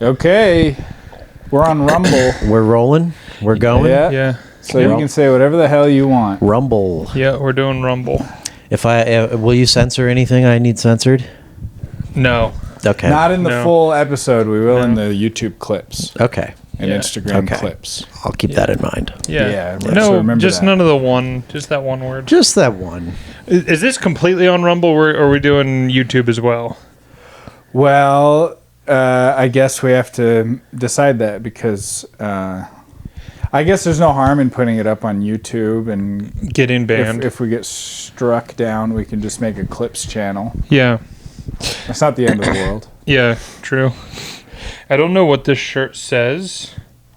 Okay, we're on Rumble. We're rolling. We're going. Yeah. So you can say whatever the hell you want. Rumble. Yeah, we're doing Rumble. If I will you censor anything I need censored? No. Okay. Not in the No. full episode. We will in No. the YouTube clips Okay. and Yeah. Instagram Okay. clips. I'll keep that in mind. Yeah. Yeah, so No, remember just that. none of the one. Just that one word. Just that one. Is this completely on Rumble, or are we doing YouTube as well? Well, I guess we have to decide that because I guess there's no harm in putting it up on YouTube, and Getting banned. if we get struck down, we can just make a clips channel. Yeah. It's not the end of the world. Yeah, true. I don't know what this shirt says.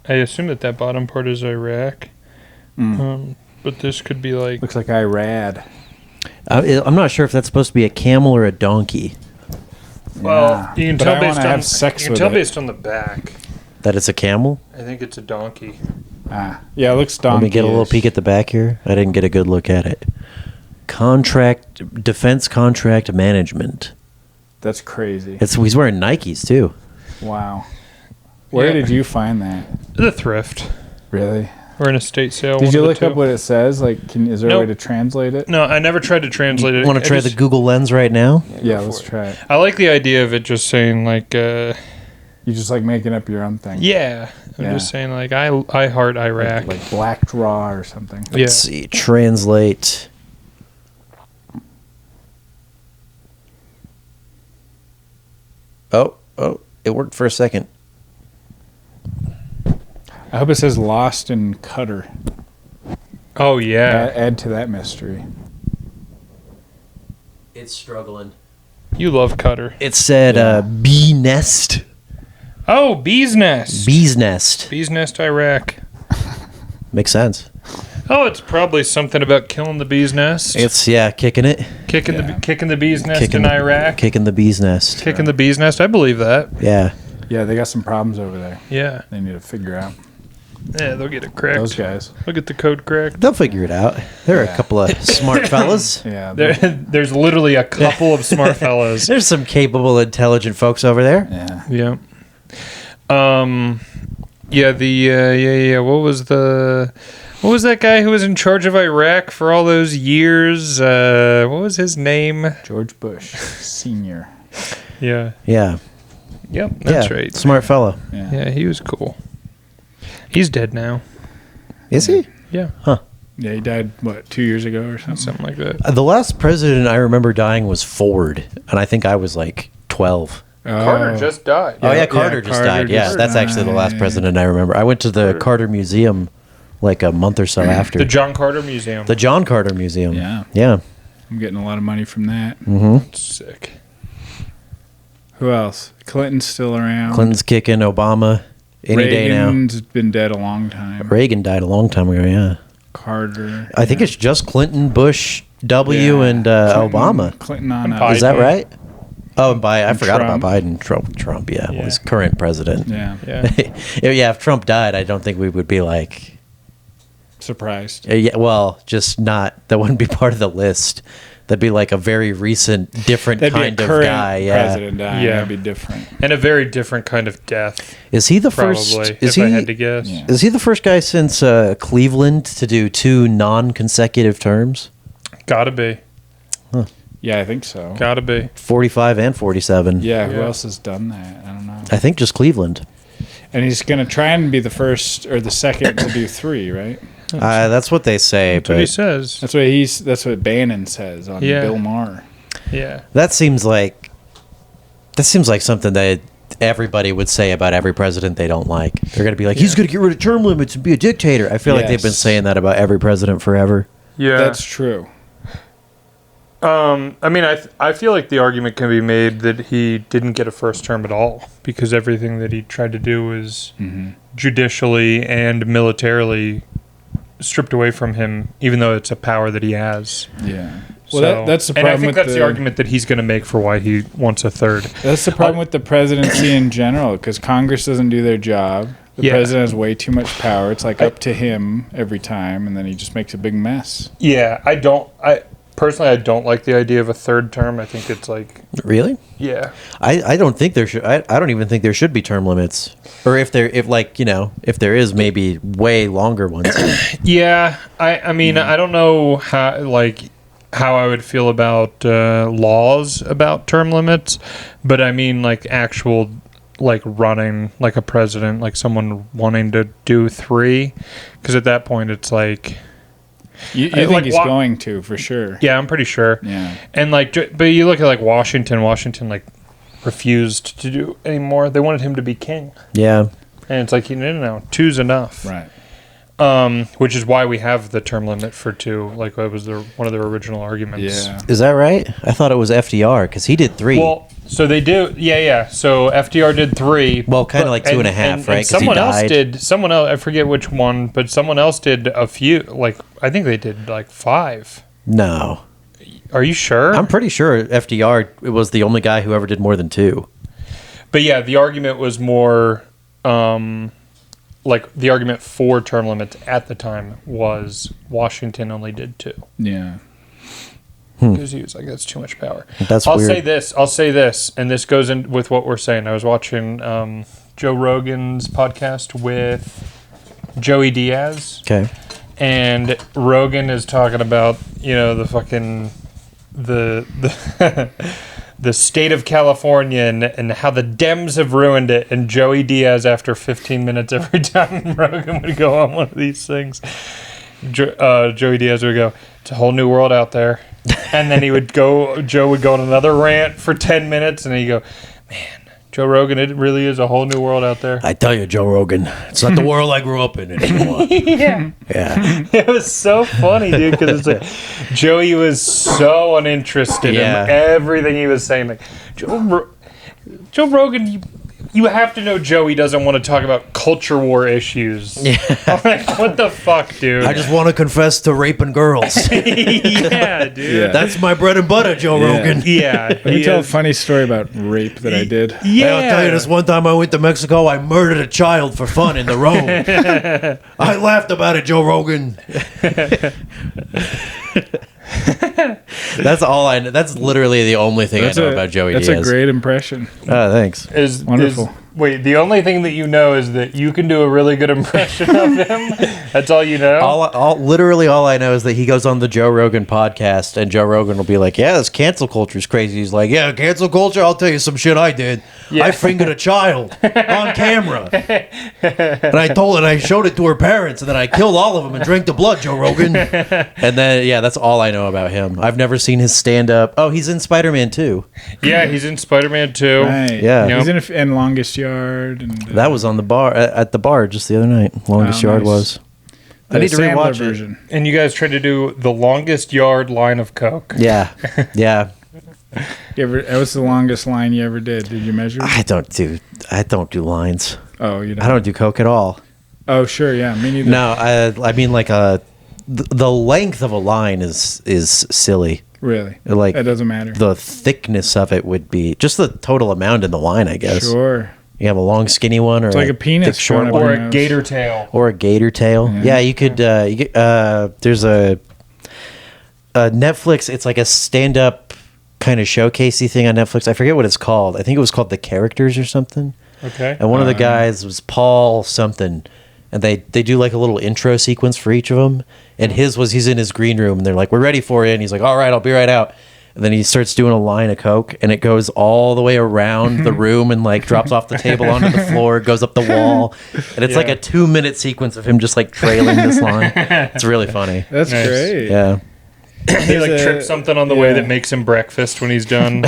I assume that bottom part is Iraq. But this could be like... Looks like Irad. I'm not sure if that's supposed to be a camel or a donkey. Well, you can But tell I based wanna on have sex you can with tell it. based on the back. That it's a camel? I think it's a donkey. Yeah, it looks donkey. Let me get a little peek at the back here. I didn't get a good look at it. Defense contract management. That's crazy. He's wearing Nikes too. Wow. Where Yeah. did you find that? The thrift. Really? Or an estate sale. Did one you of the look two. up what it says? Like, is there a way Nope. to translate it? No, I never tried to translate it. Want to I try just- the Google Lens right now? Yeah, go let's for it. try it. I like the idea of it just saying like, You just like making up your own thing. yeah. I'm Yeah. just saying like, I heart Iraq. Like Black Draw or something. Yeah. Let's see. Translate. Oh, it worked for a second. I hope it says Lost in Cutter. Oh yeah. Add to that mystery. It's struggling. You love Cutter. It said bee nest. Oh, Bee's Nest. Bee's nest. Bee's Nest, Iraq. Makes sense. Oh, it's probably something about killing the bee's nest. It's kicking it. Kicking the bee's nest Kicking in the- Iraq. Kicking the bee's nest. Kicking the bee's nest. I believe that. Yeah. Yeah, they got some problems over there. Yeah. They need to figure out. Yeah, they'll get it cracked. Those guys. They'll get the code cracked. They'll figure it out. There are Yeah. a couple of smart fellas. Yeah. There's literally a couple of smart fellas. There's some capable, intelligent folks over there. Yeah. Yeah. Yeah. What was that guy who was in charge of Iraq for all those years? What was his name? George Bush Senior. Yeah. Yeah. Yep. That's yeah. right. Smart fellow. Yeah. Yeah, he was cool. He's dead now. Is he? Yeah. Yeah, he died, 2 years ago or something? Something like that. The last president I remember dying was Ford, and I think I was like 12. Carter just died. Oh, yeah, yeah, Carter just Carter died. Yeah, just that's actually the last died. president I remember. I went to the Carter Museum like a month or so after. The John Carter Museum. The John Carter Museum. Yeah. Yeah. I'm getting a lot of money from that. Sick. Who else? Clinton's still around. Clinton's kicking, Obama any day now. Reagan's been dead a long time. Reagan died a long time ago, yeah. Carter. I think it's just Clinton, Bush, W, and Obama. Clinton on And up. Biden. Is that right? Oh, and I forgot Trump. about Biden. Trump, yeah, Yeah. was current president. Yeah. Yeah. Yeah, if Trump died, I don't think we would be like, Surprised. yeah, well, just not, that wouldn't be part of the list. That'd be like a very recent, different That'd kind be a of current guy. Yeah. president dying. Yeah. That'd be different. And a very different kind of death, Is he the probably, first? if I had to guess. Yeah. Is he the first guy since Cleveland to do 2 non-consecutive terms? Gotta be. Yeah, I think so. Gotta be. 45 and 47. Yeah, who Yeah. else has done that? I don't know. I think just Cleveland. And he's going to try and be the first or the second to do 3, right? That's what they say, That's what he but says. That's what Bannon says on Yeah. Bill Maher. Yeah. that seems like something that everybody would say about every president they don't like. They're going to be like, he's going to get rid of term limits and be a dictator. I feel like they've been Yes. saying that about every president forever. Yeah. That's true. I mean, I feel like the argument can be made that he didn't get a first term at all because everything that he tried to do was judicially and militarily stripped away from him, even though it's a power that he has. Yeah. So, Well, that's the problem and I think with that's the argument that he's going to make for why he wants a third. That's the problem with the presidency in general, because Congress doesn't do their job. The Yeah. president has way too much power. It's like up to him every time, and then he just makes a big mess. Yeah, personally, I don't like the idea of a third term. I think it's like, Really? yeah. I don't think there should. I don't even think there should be term limits, or if there is, maybe way longer ones. Yeah, I mean, I don't know how I would feel about laws about term limits, but I mean, like, actual, like, running like a president, like someone wanting to do 3, because at that point it's like, You think he's going to, for sure. yeah, I'm pretty sure. Yeah. And like, but you look at like Washington like refused to do anymore. They wanted him to be king, Yeah. and it's like, no, 2's enough. Right. Which is why we have the term limit for 2. Like, that was one of their original arguments. Yeah. Is that right? I thought it was FDR because he did 3. Well, so they do. Yeah. So FDR did 3. Well, kind of like 2.5, right? 'Cause Someone he else died. did. Someone else. I forget which one, but someone else did a few. Like, I think they did like 5. No. Are you sure? I'm pretty sure FDR was the only guy who ever did more than 2. But yeah, the argument was more. Like, the argument for term limits at the time was Washington only did 2. Yeah. Because he was like, that's too much power. That's I'll weird. say this, and this goes in with what we're saying. I was watching Joe Rogan's podcast with Joey Diaz, Okay. and Rogan is talking about, the fucking the the state of California and how the Dems have ruined it. And Joey Diaz, after 15 minutes every time Rogan would go on one of these things, Joey Diaz would go, it's a whole new world out there. And then Joe would go on another rant for 10 minutes, and he'd go, man, Joe Rogan, it really is a whole new world out there. I tell you, Joe Rogan, it's not the world I grew up in anymore. Yeah. Yeah. It was so funny, dude, because it's like Joey was so uninterested in everything he was saying. Like, Joe Rogan, you have to know Joey doesn't want to talk about culture war issues. Yeah. I'm like, what the fuck, dude? I just want to confess to raping girls. Yeah, dude. Yeah. That's my bread and butter, Joe Rogan. Yeah. Let me tell a funny story about rape that I did. Yeah. Hey, I'll tell you this one time I went to Mexico, I murdered a child for fun in the road. I laughed about it, Joe Rogan. That's all I know. That's literally the only thing I know about Joey Diaz. That's a great impression. Oh, thanks. Wonderful. Wait, the only thing that you know is that you can do a really good impression of him? That's all you know? Literally all I know is that he goes on the Joe Rogan podcast, and Joe Rogan will be like, yeah, this cancel culture is crazy. He's like, yeah, cancel culture? I'll tell you some shit I did. Yeah. I fingered a child on camera. And I showed it to her parents, and then I killed all of them and drank the blood, Joe Rogan. And then, yeah, that's all I know about him. I've never seen his stand-up. Oh, he's in Spider-Man 2. Yeah, he's in Spider-Man 2. Right. Yeah. He's in Longest Yard. And That was on the bar, at the bar just the other night. Longest Yard nice. was. I need to Sandler rewatch version. And you guys tried to do the longest yard line of coke. Yeah. Yeah. That was the longest line you ever did. Did you measure? I don't do lines. Oh, you don't. I don't do coke at all. Oh, sure, yeah, me neither. No, I mean like the length of a line is silly. Really? Like That doesn't matter. The thickness of it would be just the total amount in the line, I guess. Sure. You have a long skinny one, or It's like a penis thick, short kind of one, Or a nose. gator tail. or a gator tail. Yeah, you could. There's a Netflix. It's like a stand-up kind of showcasey thing on Netflix. I forget what it's called. I think it was called The Characters or something. Okay. And one of the guys was Paul something, and they do like a little intro sequence for each of them. And his was he's in his green room, and they're like, "We're ready for you," and he's like, "All right, I'll be right out." And then he starts doing a line of coke, and it goes all the way around the room and like drops off the table onto the floor, goes up the wall, and it's like a 2-minute sequence of him just like trailing this line. It's really funny. That's Nice. great. Yeah. He like There's trips something on the way yeah. that makes him breakfast when he's done.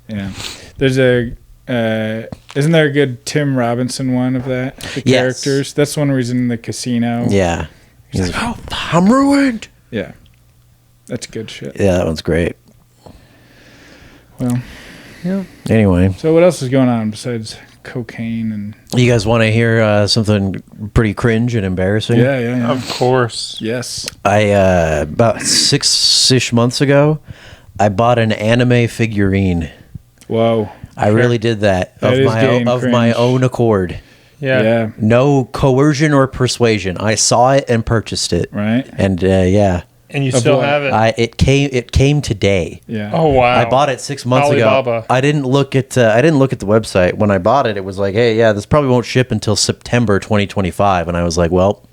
Yeah. There's isn't there a good Tim Robinson one of that? The Yes. characters. That's one reason in the casino. Yeah. He's like, "Oh, I'm ruined." Yeah. That's good shit. Yeah, that one's great. Well, Anyway, so what else is going on besides cocaine and you guys want to hear something pretty cringe and embarrassing? yeah. Of course. Yes. I about 6-ish months ago, I bought an anime figurine. Whoa. I really did that That is game of my cringe. own accord. Yeah. Yeah. No coercion or persuasion. I saw it and purchased it. Right. And yeah, And you Of still what? have it. It came today. Yeah. Oh wow! I bought it 6 months Alibaba. ago. I didn't look at the website when I bought it. It was like, hey, yeah, this probably won't ship until September 2025, and I was like, well.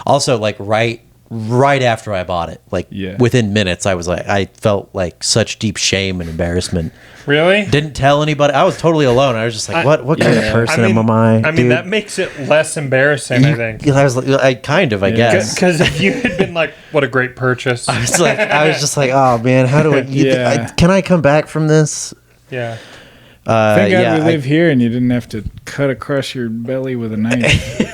Also, like right after I bought it, like within minutes, I felt like such deep shame and embarrassment. Really? Didn't tell anybody. I was totally alone. I was just like, what kind of person am I? I mean, that makes it less embarrassing, I think. I was like, I guess. Because if you had been like, what a great purchase. I was just like, oh man, how do can I come back from this? Yeah. Thank God we live here and you didn't have to cut across your belly with a knife.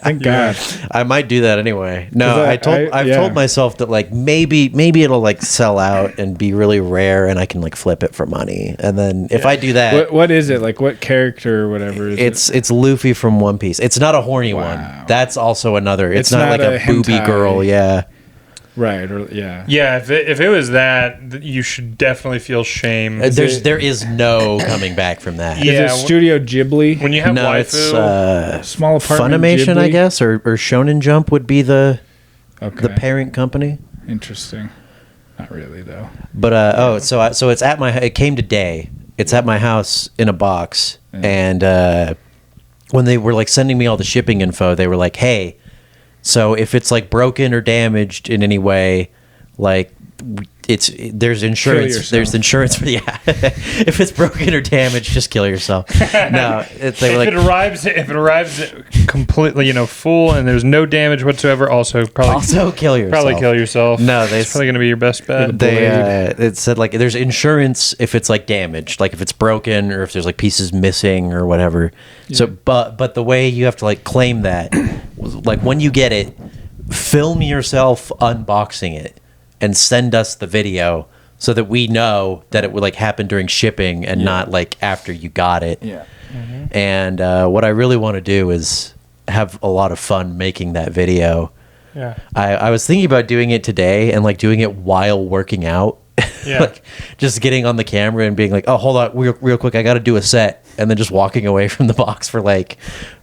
Thank God. I might do that anyway. No, I've told myself that like maybe it'll like sell out and be really rare and I can like flip it for money. And then if I do that, what is it? Like what character or whatever is it's Luffy from One Piece. It's not a horny one. That's also another. It's not like a booby girl. Yeah. Right, or yeah. Yeah, if it was that, you should definitely feel shame. There is no coming back from that. Yeah, is it Studio Ghibli? When you have waifu, it's small apartment Funimation, Ghibli? I guess, or Shonen Jump would be the parent company. Interesting. Not really though. But so it's at it came today. It's at my house in a box, and when they were like sending me all the shipping info, they were like, "Hey, so if it's like broken or damaged in any way, like there's insurance. There's insurance for if it's broken or damaged, just kill yourself." No, if it arrives completely, full and there's no damage whatsoever, also kill yourself. Probably kill yourself. No, it's probably gonna be your best bet. It said like there's insurance if it's like damaged, like if it's broken or if there's like pieces missing or whatever. Yeah. So, but the way you have to like claim that, like when you get it, film yourself unboxing it and send us the video so that we know that it would like happen during shipping and not like after you got it. Yeah. Mm-hmm. And what I really want to do is have a lot of fun making that video. Yeah. I was thinking about doing it today and like doing it while working out. Yeah. Like just getting on the camera and being like, oh, hold on real quick, I got to do a set, and then just walking away from the box for like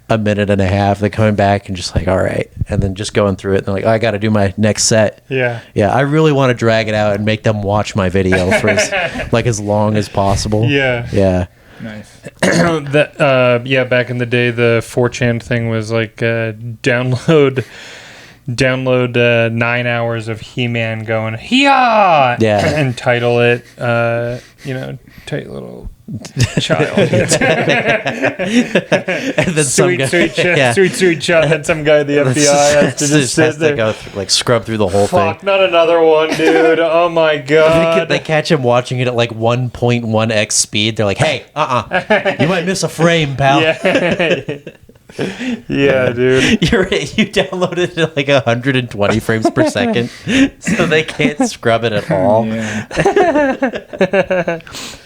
a minute and a half, then coming back and just like, all right, and then just going through it and like, oh, I got to do my next set. Yeah. I really want to drag it out and make them watch my video for as long as possible. Yeah. Nice. Back in the day, the 4chan thing was like download 9 hours of He-Man going Hee-Haw! And title it tight little child. And then sweet child. And some guy at the FBI has to just sit there. Go scrub through the whole thing. Fuck, not another one, dude. Oh my god. They catch him watching it at like 1.1x speed. They're like, hey, you might miss a frame, pal. Yeah, dude. You downloaded it at like 120 frames per second, so they can't scrub it at all. Yeah.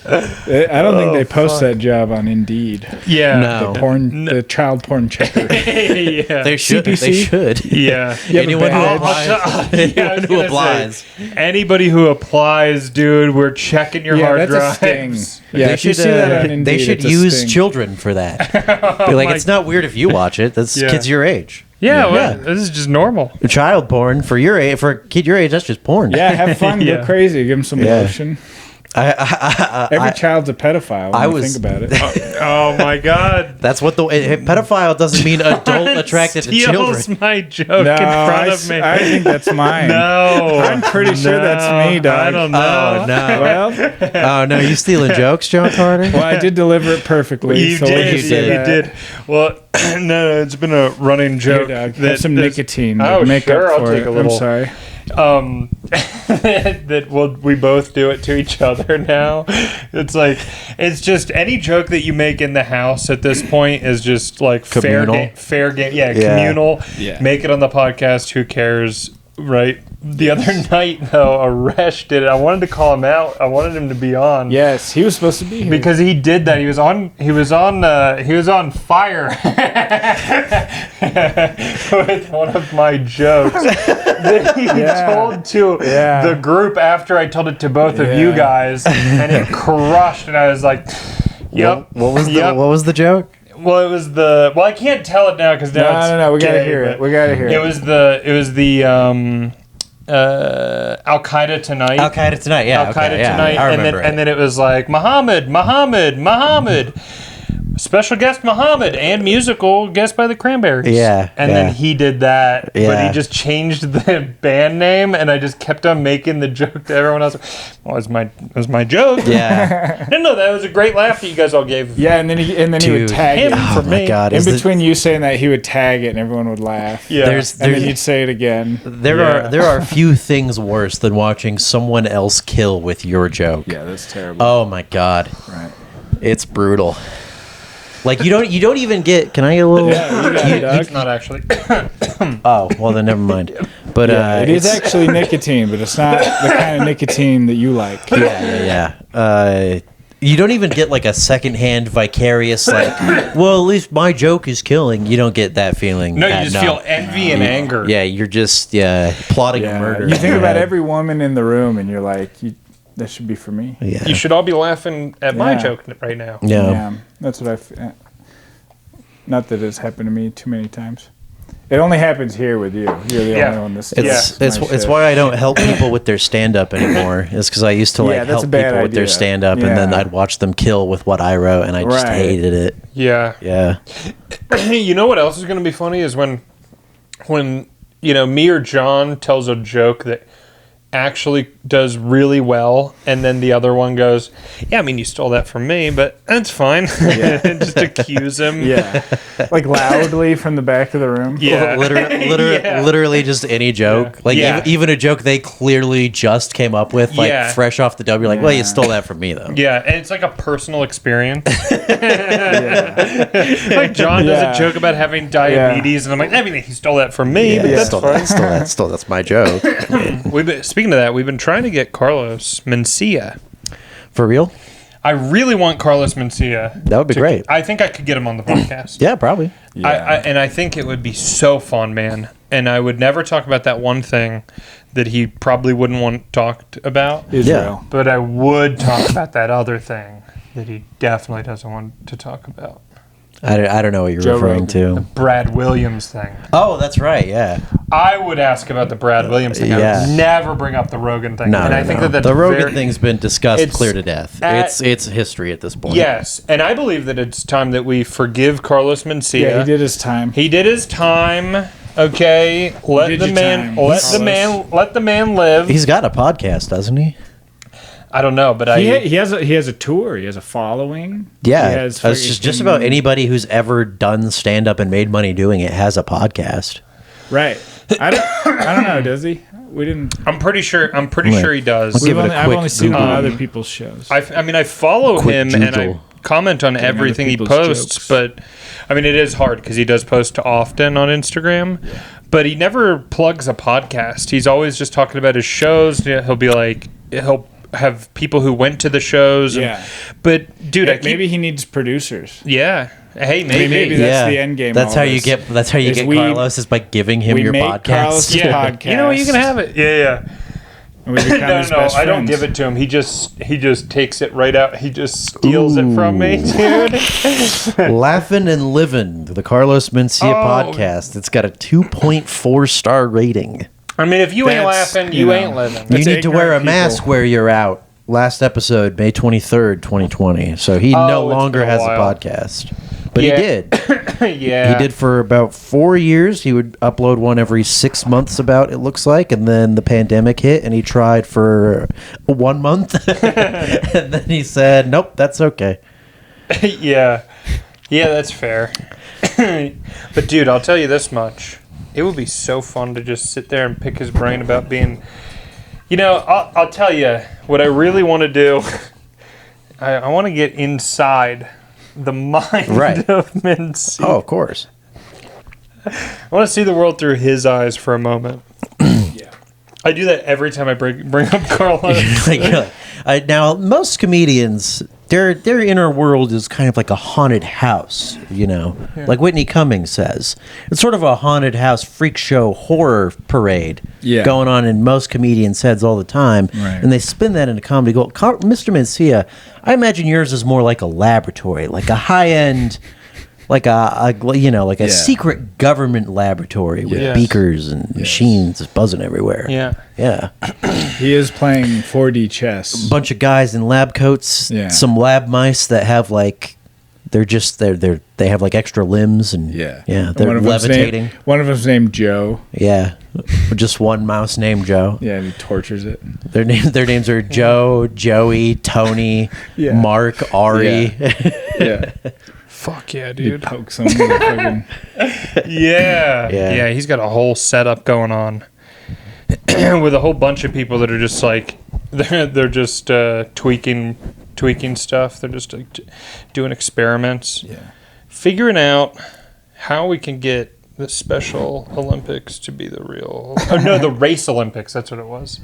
I don't think they post that job on Indeed. Yeah. No. The child porn checker. Yeah. They should. CPC? They should. Yeah. Anyone who applies. Anybody who applies, dude, we're checking your hard that's drives. a sting. Yeah, they should, see that on Indeed, they should use children for that. Be like, it's not weird if you watch it. That's kids your age. Yeah, this is just normal. Child porn for your age, for a kid your age, that's just porn. Yeah, have fun, go crazy, give them some emotion. Every child's a pedophile when you think about it. Oh my god. That's what pedophile doesn't mean adult attracted to children. Steals my joke in front of me. I think that's mine. No. I'm pretty sure that's me, dog. I don't know. Oh, no. Well, oh, no, you stealing jokes, John Carter? well, I did deliver it perfectly. You did. Well, no, it's been a running joke. Here, dog, have some nicotine. Oh, make sure, up for I'll take it. a little. I'm sorry. That we both do it to each other now. It's just any joke that you make in the house at this point is just like communal. fair game. Yeah, communal. Yeah. Make it on the podcast. Who cares? Right. The other night, though, Aresh did it. I wanted to call him out. I wanted him to be on. Yes, he was supposed to be here because he did that. He was on fire with one of my jokes that he told to the group after I told it to both of you guys, and it crushed. And I was like, "Yep." What was the joke? Well, it was I can't tell it now because now no. We gotta hear it. We gotta hear it. It was the Al Qaeda Tonight. Al Qaeda Tonight, yeah. Al Qaeda okay, yeah, Tonight, I and remember then it was like Muhammad. Special guest Muhammad and musical guest by the Cranberries. Yeah, and yeah. then he did that, but Yeah. he just changed the band name, and I just kept on making the joke to everyone else. Well, it was my joke. Yeah. No, that was a great laugh that you guys all gave. Yeah, and then he would Dude. tag Him it. for Oh my me. God. In is the- between you saying that, he would tag it, and everyone would laugh. Yeah. There's And then he'd say it again. there are few things worse than watching someone else kill with your joke. Yeah, that's terrible. Oh my God. Right. It's brutal. Like you don't even get. Can I get a little? Yeah, you got it, Doug. It's not actually. Oh well, then never mind. But Yeah, it is it's- actually nicotine, but it's not the kind of nicotine that you like. yeah. You don't even get like a secondhand vicarious like. Well, at least my joke is killing. You don't get that feeling. No, you just feel envy and anger. Yeah, you're just plotting a murder. You in think your about head. every woman in the room, and you're like, that should be for me. Yeah. You should all be laughing at my Yeah. joke right now. Yeah. That's what not that it's happened to me too many times. It only happens here with you. You're the Yeah. only one that's. It's why I don't help people with their stand up anymore. It's because I used to like Yeah, that's help a bad people with their idea. stand up, and then Yeah. I'd watch them kill with what I wrote, and I just Right. hated it. Yeah. Yeah. You know what else is going to be funny is when me or John tells a joke that actually does really well, and then the other one goes, "Yeah, I mean, you stole that from me, but that's fine." Just accuse him. Yeah, like loudly from the back of the room. Yeah. Literally just any joke. Yeah. Like Yeah. even a joke they clearly just came up with, like Yeah. fresh off the dub. You're like, well, you stole that from me though. Yeah, and it's like a personal experience. Like John does a joke about having diabetes, and I'm like, I mean, he stole that from me, but that's fine. That's my joke. Speaking of that, we've been trying to get Carlos Mencia. For real? I really want Carlos Mencia. That would be great. I think I could get him on the podcast. Yeah, probably. Yeah. And I think it would be so fun, man. And I would never talk about that one thing that he probably wouldn't want talked about. Israel. But I would talk about that other thing that he definitely doesn't want to talk about. I don't know what you're Joe referring Rogan. to. Brad Williams thing. Oh, that's right. Yeah. I would ask about the Brad Williams thing. I Yeah. would never bring up the Rogan thing. No, and I no, think no. that's the Rogan very- thing's been discussed It's clear to death. at- It's history at this point. Yes, and I believe that it's time that we forgive Carlos Mencia. Yeah, he did his time. He did his time. Okay, let did the your man, time, let Carlos. the man live. He's got a podcast, doesn't he? I don't know, but He has a tour. He has a following. Yeah. He has It's just about anybody who's ever done stand up and made money doing it has a podcast. Right. I don't know. Does he? We didn't. I'm pretty sure he does. Give it a I've quick only seen him on Google. other people's shows. I mean, I follow Quick him and I Google. comment on other everything he people's posts, jokes. but I mean, it is hard because he does post often on Instagram, but he never plugs a podcast. He's always just talking about his shows. He'll be like, he'll have people who went to the shows. Yeah. But dude, Maybe he needs producers. yeah. Hey, maybe. Maybe that's the end game. That's of all how you this. get. That's how you Is get we- Carlos is by giving him we your make podcast. Carlos's Yeah. podcast. You know what? You can have it. Yeah. And we become No, his no, best I don't friends. give it to him. He just takes it right out. He just steals it from me, dude. Laughing and Living, the Carlos Mencia Oh. podcast. It's got a 2.4 star rating. I mean, if you ain't That's, laughing, you you know. ain't living. You It's need to wear a ignorant mask people. where you're out. Last episode, May 23rd, 2020. So he Oh, no it's longer been a has a while. podcast. But Yeah. he did. Yeah. He did for about 4 years. He would upload one every 6 months, about it looks like, and then the pandemic hit, and he tried for 1 month, and then he said, "Nope, that's okay." Yeah, that's fair. But dude, I'll tell you this much: it would be so fun to just sit there and pick his brain about being. You know, I'll tell you what I really want to do. I want to get inside the mind Right. of Mencia. Oh, of course. I want to see the world through his eyes for a moment. Yeah. I do that every time I bring up Carlos. Now, most comedians, their inner world is kind of like a haunted house, you know, like Whitney Cummings says. It's sort of a haunted house freak show horror parade going on in most comedians' heads all the time. Right. And they spin that into comedy gold. Mr. Mencia, I imagine yours is more like a laboratory, like a high-end like like a Yeah. secret government laboratory with Yes. beakers and machines buzzing everywhere. Yeah. He is playing 4D chess. Bunch of guys in lab coats, Yeah. some lab mice that have like they have like extra limbs and they're One of them's levitating. One of them's named Joe. Yeah, just one mouse named Joe. Yeah, and he tortures it. Their names are Joe, Joey, Tony, Yeah. Mark, Ari. Yeah. Fuck yeah, He dude. pokes him with a fucking... Yeah. Yeah. Yeah, he's got a whole setup going on with a whole bunch of people that are just like they're just tweaking stuff. They're just like doing experiments. Yeah. Figuring out how we can get the Special Olympics to be the real the Race Olympics, that's what it was.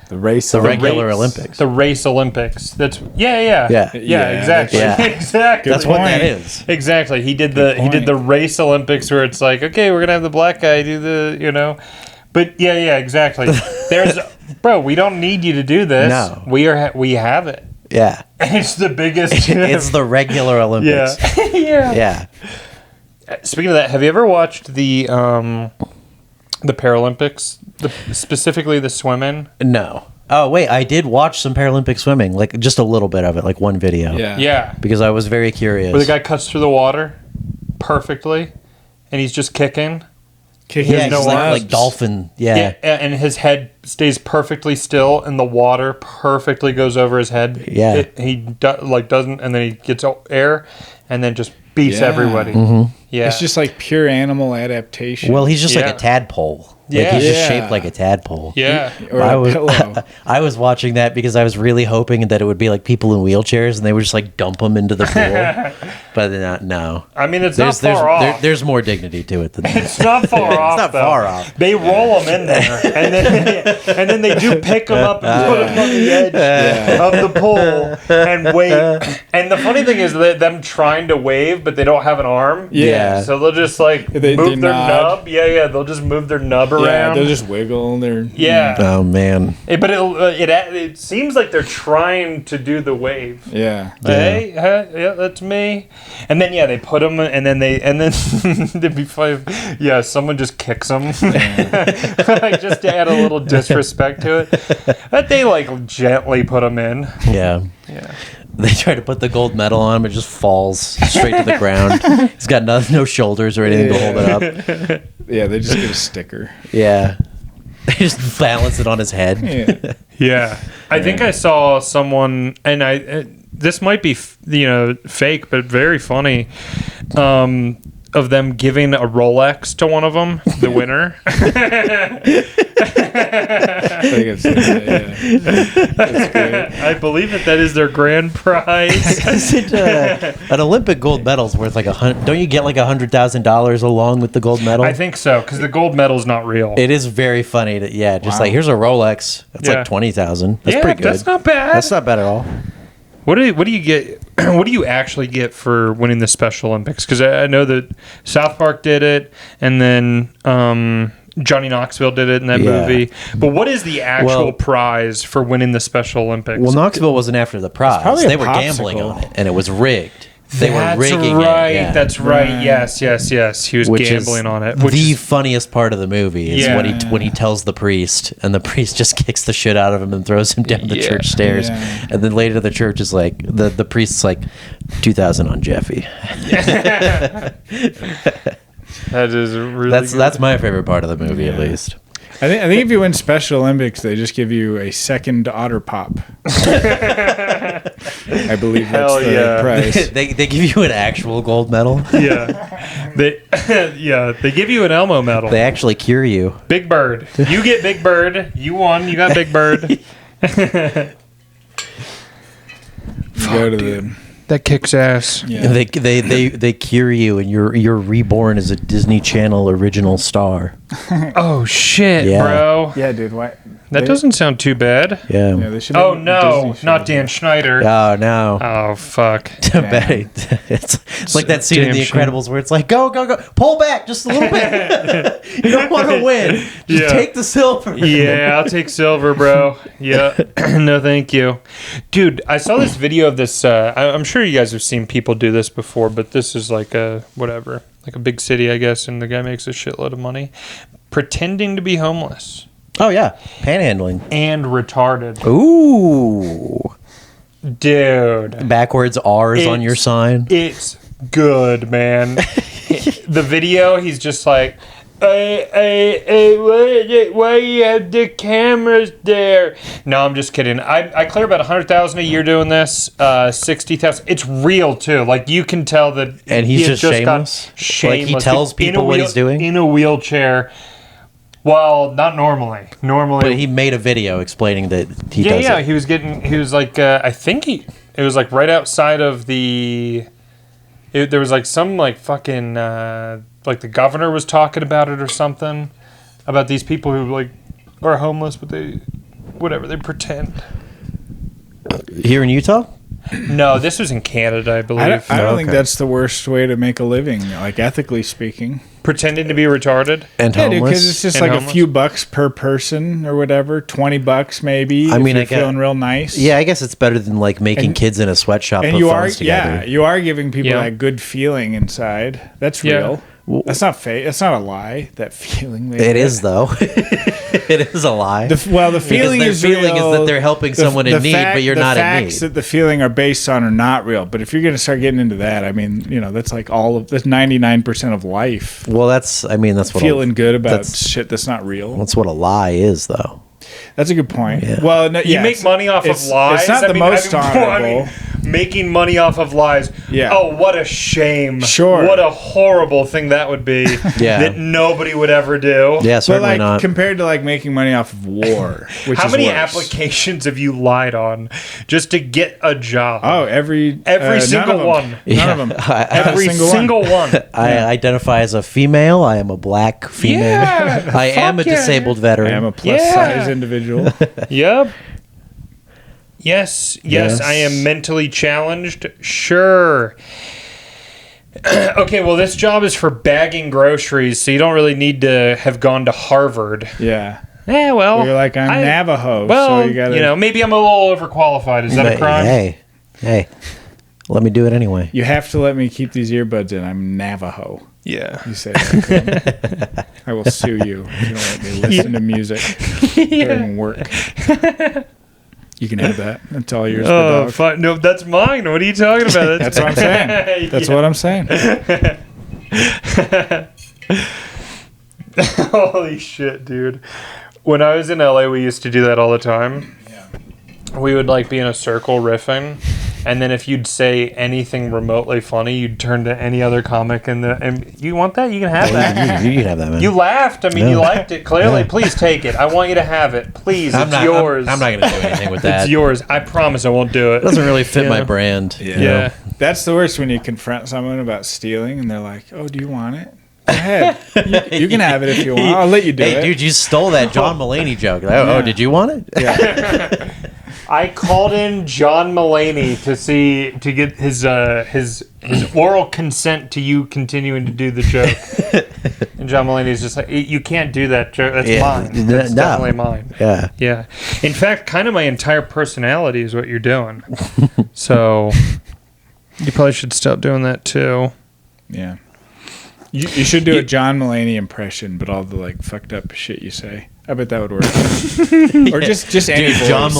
The race. The of regular Race- Olympics. The Race Olympics. That's Yeah. Yeah, Yeah, exactly. Yeah. Exactly. That's what that point. is. Exactly. He did Good the point. Race Olympics where it's like, okay, we're gonna have the black guy do the But yeah, exactly. There's bro, we don't need you to do this. No. We have it. Yeah. It's the biggest. It's the regular Olympics. Yeah. Yeah. Speaking of that, have you ever watched the Paralympics, specifically the swimming? No. Oh, wait, I did watch some Paralympic swimming, like just a little bit of it, like one video. Yeah. Yeah. Because I was very curious. Where the guy cuts through the water perfectly, and he's just kicking. Kicking yeah, no he's his like abs. dolphin. Yeah. Yeah, and his head stays perfectly still, and the water perfectly goes over his head. Yeah. He doesn't, and then he gets air, and then just beats Yeah. everybody. Yeah, It's just like pure animal adaptation. Well, he's just like Yeah. a tadpole. Like Yeah. he's just Yeah. shaped like a tadpole. yeah. or I a was pillow. I was watching that because I was really hoping that it would be like people in wheelchairs and they would just like dump them into the pool. But no. I mean, it's There's not far off. there's more dignity to it than that. It's not far off. not though. far off. They roll them in there, and then they do pick them up and put them on the edge of the pool and wait. And the funny thing is that them trying to wave, but they don't have an arm. Yeah. So they'll just like They move their nod. nub. Yeah. They'll just move their nub Yeah, around. they'll just wiggle. They're yeah. Oh man. But it seems like they're trying to do the wave. yeah. Hey, yeah, that's me. And then they put them, and then it'd be funny. Yeah, someone just kicks them, like just to add a little disrespect to it. But they like gently put them in. Yeah. Yeah. They try to put the gold medal on him, it just falls straight to the ground. He's got no shoulders or anything to hold it up. Yeah, they just get a sticker. Yeah. They just balance it on his head. Yeah. Yeah, I think I saw someone, and this might be fake, but very funny. Of them giving a Rolex to one of them, the winner. I think it's That's great. I believe that is their grand prize. Isn't, an Olympic gold medal's worth like don't you get like $100,000 along with the gold medal? I think so, because the gold medal's not real. It is very funny that just Wow. like here's a Rolex. That's Yeah. like 20,000. That's yeah, pretty good. that's not bad. That's not bad at all. What do you get? What do you actually get for winning the Special Olympics? Because I know that South Park did it, and then Johnny Knoxville did it in that Yeah. movie. But what is the actual Well- prize for winning the Special Olympics? Well, Knoxville wasn't after the prize. probably a They were gambling popsicle. on it, and it was rigged. They that's were rigging right. it. Yeah. That's right. Right. Yes. He was Which gambling is on it. Which the is, funniest part of the movie is Yeah. when he tells the priest, and the priest just kicks the shit out of him and throws him down the Yeah. church stairs. Yeah. And then later the church is like the priest's like 2,000 on Jeffy. that is really. That's my favorite part of the movie, at least. I think if you win Special Olympics, they just give you a second Otter Pop. I believe that's Hell the yeah. prize. they give you an actual gold medal. Yeah. They give you an Elmo medal. They actually cure you. Big Bird. You get Big Bird. You won. You got Big Bird. You go to the That kicks ass. yeah. They cure you, and you're reborn as a Disney Channel original star. Oh shit, Yeah. bro. Yeah, dude. Why? That doesn't sound too bad. Yeah. Yeah, they should. Oh make no, Disney not shows. Dan Schneider. Oh no. Oh fuck. It's like that scene in Damn The shame. Incredibles where it's like, go, pull back just a little bit. You don't want to win. Just Yeah. take the silver. Yeah, I'll take silver, bro. Yeah. No, thank you. Dude, I saw this video of this. I'm sure you guys have seen people do this before, but this is like a big city, I guess, and the guy makes a shitload of money pretending to be homeless Oh yeah, panhandling. and retarded. Ooh, Dude, backwards R's on your sign. it's good, man. The video, he's just like, why you have the cameras there? No, I'm just kidding. I clear about 100,000 a year doing this. 60,000. It's real too. Like you can tell that. And he's he just got shameless? Like, he tells In a people what he's doing? in a wheelchair. Well, not normally. But he made a video explaining that he does Yeah. it. He was like, I think it was like right outside of there was like some like fucking, like the governor was talking about it or something, about these people who like are homeless, but they pretend. Here in Utah? No, this was in Canada, I believe. I don't think Okay. that's the worst way to make a living, like ethically speaking. Pretending to be retarded. And Yeah, dude, because homeless? it's just And like homeless. a few bucks per person or whatever, $20 maybe. I mean, if I you're get- feeling real nice. Yeah, I guess it's better than like making And- kids in a sweatshop and put you are, phones together. yeah, you are giving people Yeah. that good feeling inside. That's Yeah. real. That's not fake. That's not a lie. That feeling. They It get. is though. It is a lie. The feeling their is feeling real. is that they're helping someone in need, but you're not in The need. facts that the feeling are based on are not real. But if you're going to start getting into that, I mean, that's like that's 99% of life. Well, that's what Feeling good about that's- shit that's not real. That's what a lie is, though. That's a good point. Yeah. Well, no, You yeah, make money off of it's lies. It's not the most honorable. Making money off of lies. Yeah. Oh, what a shame. Sure. What a horrible thing that would be. Yeah. That nobody would ever do. Yeah, But certainly like not. compared to like making money off of war, which How is many worse. applications have you lied on just to get a job? Oh, every Single none of them. one. None of them. Every single one. I identify as a female. I am a black female. Yeah, I am a fuck yeah. disabled I veteran. am a plus size individual. Yep. Yes, Yes. I am mentally challenged. Sure. Okay, well, this job is for bagging groceries, so you don't really need to have gone to Harvard. Yeah. Yeah, well, You're like, I'm Navajo, Well, so you gotta. maybe I'm a little overqualified. Is that a But, crime? Hey, let me do it anyway. You have to let me keep these earbuds in. I'm Navajo. Yeah. You say that. I will sue you if you don't let me listen to music during work. You can have that. That's all yours. Oh, dog. fine. No, that's mine. What are you talking about? That's what I'm saying. That's what I'm saying. Holy shit, dude. When I was in LA, we used to do that all the time. We would like be in a circle riffing, and then if you'd say anything remotely funny, you'd turn to any other comic and you want that? You can have that. You can have that, man. You laughed. I mean, Yeah. you liked it. Clearly, Yeah. please take it. I want you to have it. Please, it's yours. I'm not going to do anything with that. It's yours. I promise I won't do it. It doesn't really fit my Yeah. brand. you know? Yeah. That's the worst when you confront someone about stealing and they're like, "Oh, do you want it? Go ahead. You can have it if you want. I'll let you do Hey, it." dude, you stole that John Mulaney joke. Oh, did you want it? Yeah. I called in John Mulaney to get his oral consent to you continuing to do the joke. And John Mulaney's just like, "You can't do that joke. That's Yeah. mine. That's No. definitely mine." Yeah. Yeah. In fact, kind of my entire personality is what you're doing. So you probably should stop doing that too. Yeah. You should do a John Mulaney impression, but all the like fucked up shit you say. I bet that would work. Or just any Dude, voice. John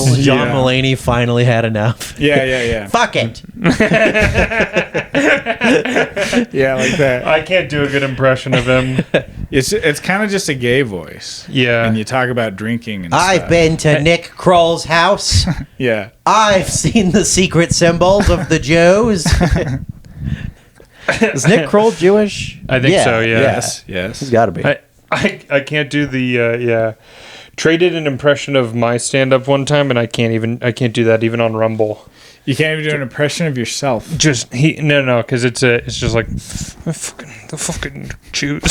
Yeah. Mulaney finally had enough. Yeah. Fuck it. Yeah, like that. I can't do a good impression of him. It's kind of just a gay voice. Yeah. And you talk about drinking and I've stuff. been to Nick Kroll's house. Yeah. I've seen the secret symbols of the Jews. Is Nick Kroll Jewish? I think so, yeah. Yes. He's got to be. I can't do the Trey did an impression of my stand-up one time, and I can't do that even on Rumble. You can't even do an impression of yourself. Just because it's just like fucking the fucking Jews,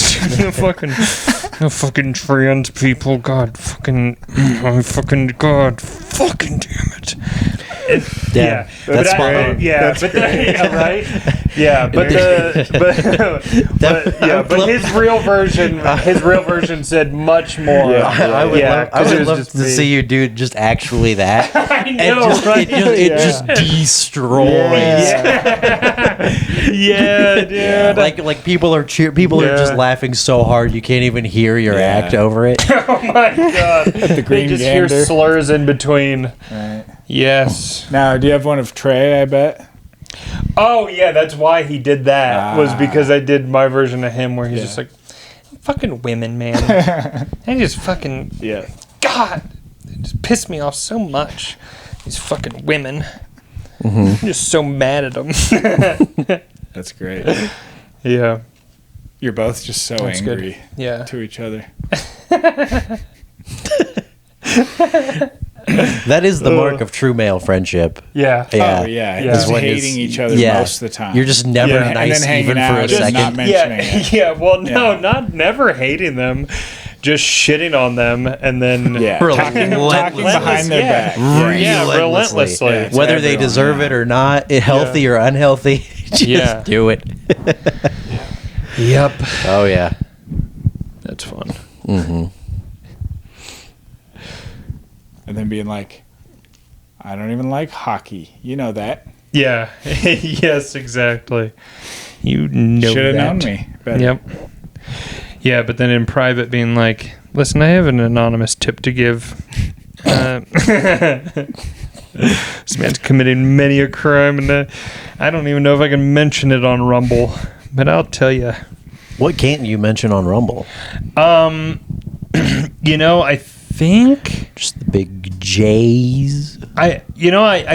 the fucking trans people, God fucking damn it. Yeah, that's spot on. Yeah, but right. Yeah, but his real version said much more. Yeah, I would love just to see you do just actually that. I know, right? It just destroys. Yeah, dude. Like people are just laughing so hard you can't even hear your act over it. Oh my God! The They just hear slurs in between. Right. Yes. Now, do you have one of Trey? I bet. Oh yeah, that's why he did that. Was because I did my version of him where he's just like, "Fucking women, man." They just fucking God, they just piss me off so much. These fucking women. I'm just so mad at them. That's great. Yeah. You're both just so That's angry good. to each other. That is the mark of true male friendship. Yeah. Yeah. Oh, yeah. Yeah. Just When hating each other most of the time. You're just never Yeah. nice And then even hanging for a out, just second. not mentioning it. Yeah. Well, no, not never hating them, just shitting on them, and then Yeah. Talking behind their back. relentlessly. Yeah, to Whether they everyone, deserve it or not, healthy or unhealthy, just do it. Yep. Oh yeah. That's fun. Mm-hmm. And then being like, I don't even like hockey. You know that. Yeah. Yes, exactly. You know Should have that. known me better. Yep. Yeah, but then in private being like, listen, I have an anonymous tip to give. This man's committing many a crime, and I don't even know if I can mention it on Rumble, but I'll tell you. What can't you mention on Rumble? I think Just the big J's. I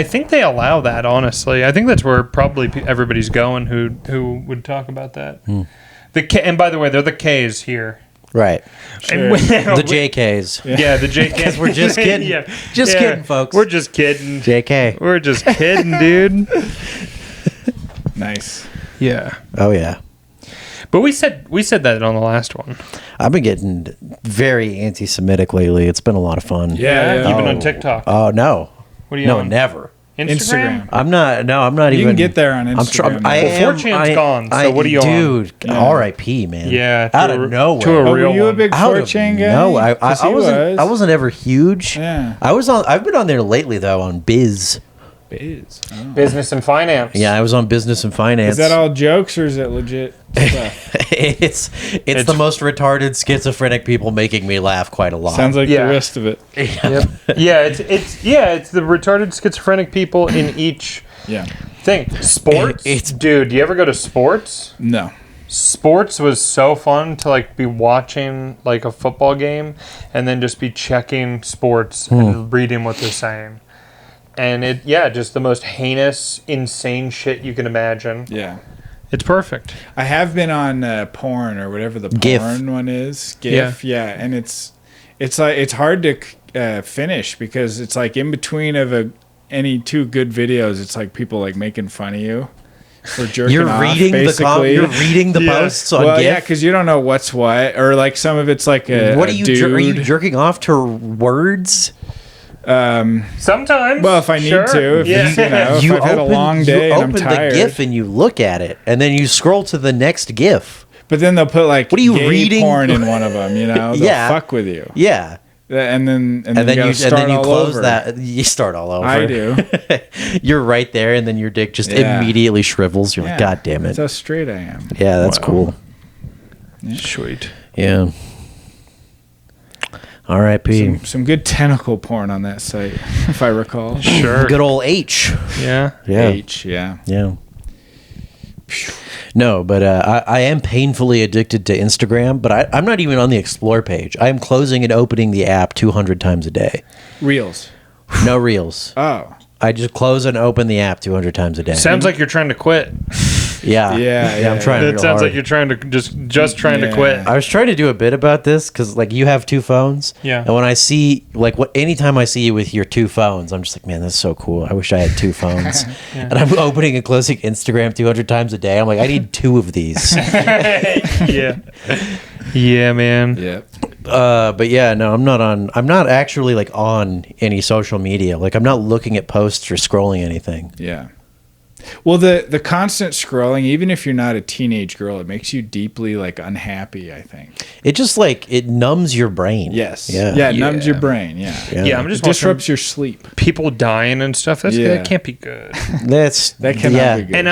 think they allow that. Honestly, I think that's where probably everybody's going who would talk about that. And by the way, they're the K's here. Right. Sure. The JKs. Yeah, the JK. Because we're just kidding. Just kidding, folks. We're just kidding. JK. We're just kidding, dude. Nice. Yeah. Oh yeah. But we said that on the last one. I've been getting very anti-Semitic lately. It's been a lot of fun. Yeah. Even on TikTok. Oh no. What are you No, on? never. Instagram. I'm not You even. can get there on Instagram. I Well, am. 4chan's gone, so what are you on? Dude, Yeah. R.I.P. man. Yeah, Out to of a- nowhere. to a Oh, real were you a one. big Out of 4chan guy? No, I 'Cause he wasn't. I wasn't ever huge. Yeah. I've been on there lately though on Biz. Biz. Oh. Business and finance. Yeah, I was on Business and Finance. Is that all jokes or is it legit stuff? it's the most retarded schizophrenic people making me laugh quite a lot. Sounds like Yeah. the rest of it. Yep. Yeah, it's the retarded schizophrenic people in each Yeah. thing. Sports. Dude, do you ever go to sports? No. Sports was so fun to like be watching like a football game and then just be checking sports and reading what they're saying. And just the most heinous, insane shit you can imagine. Yeah. It's perfect. I have been on porn or whatever the GIF. porn one is. GIF. Yeah. And it's like it's hard to finish because it's like in between of any two good videos, it's like people like making fun of you. Or jerking You're off, reading basically. you're reading the posts on Well, GIF. yeah, because you don't know what's what, or like some of it's like a What are a you? dude. Are you jerking off to words? Sometimes. Well, if I need to, if it's, if I've had a long day and I'm tired. the GIF and you look at it, and then you scroll to the next GIF. But then they'll put like What are you gay reading? porn in one of them. They'll Yeah. fuck with you. Yeah. And then And then you all close over. that. You start all over. I do. You're right there, and then your dick just Yeah. immediately shrivels. You're Yeah. like, God damn it. That's how straight I am. Yeah, that's cool. Sweet. Yeah. R.I.P. Some good tentacle porn on that site, if I recall. Sure. Good old H. Yeah. Yeah. H, yeah. Yeah. No, but I am painfully addicted to Instagram, but I'm not even on the Explore page. I am closing and opening the app 200 times a day. Reels. No reels. Oh. I just close and open the app 200 times a day. Sounds like you're trying to quit. Yeah, I'm trying. It sounds like you're trying to just trying to quit. I was trying to do a bit about this because like you have 2 phones. Yeah. And when I see anytime I see you with your 2 phones, I'm just like, man, that's so cool. I wish I had 2 phones. And I'm opening and closing Instagram 200 times a day. I'm like, I need 2 of these. Yeah, man. Yeah. But yeah, no, I'm not actually like on any social media. Like I'm not looking at posts or scrolling anything. Yeah. Well, the constant scrolling, even if you're not a teenage girl, it makes you deeply like unhappy, I think. It just like it numbs your brain. Yes. Yeah. Yeah, it numbs your brain. Yeah. I'm just it disrupts your sleep. people dying and stuff. That can't be good. That cannot be good.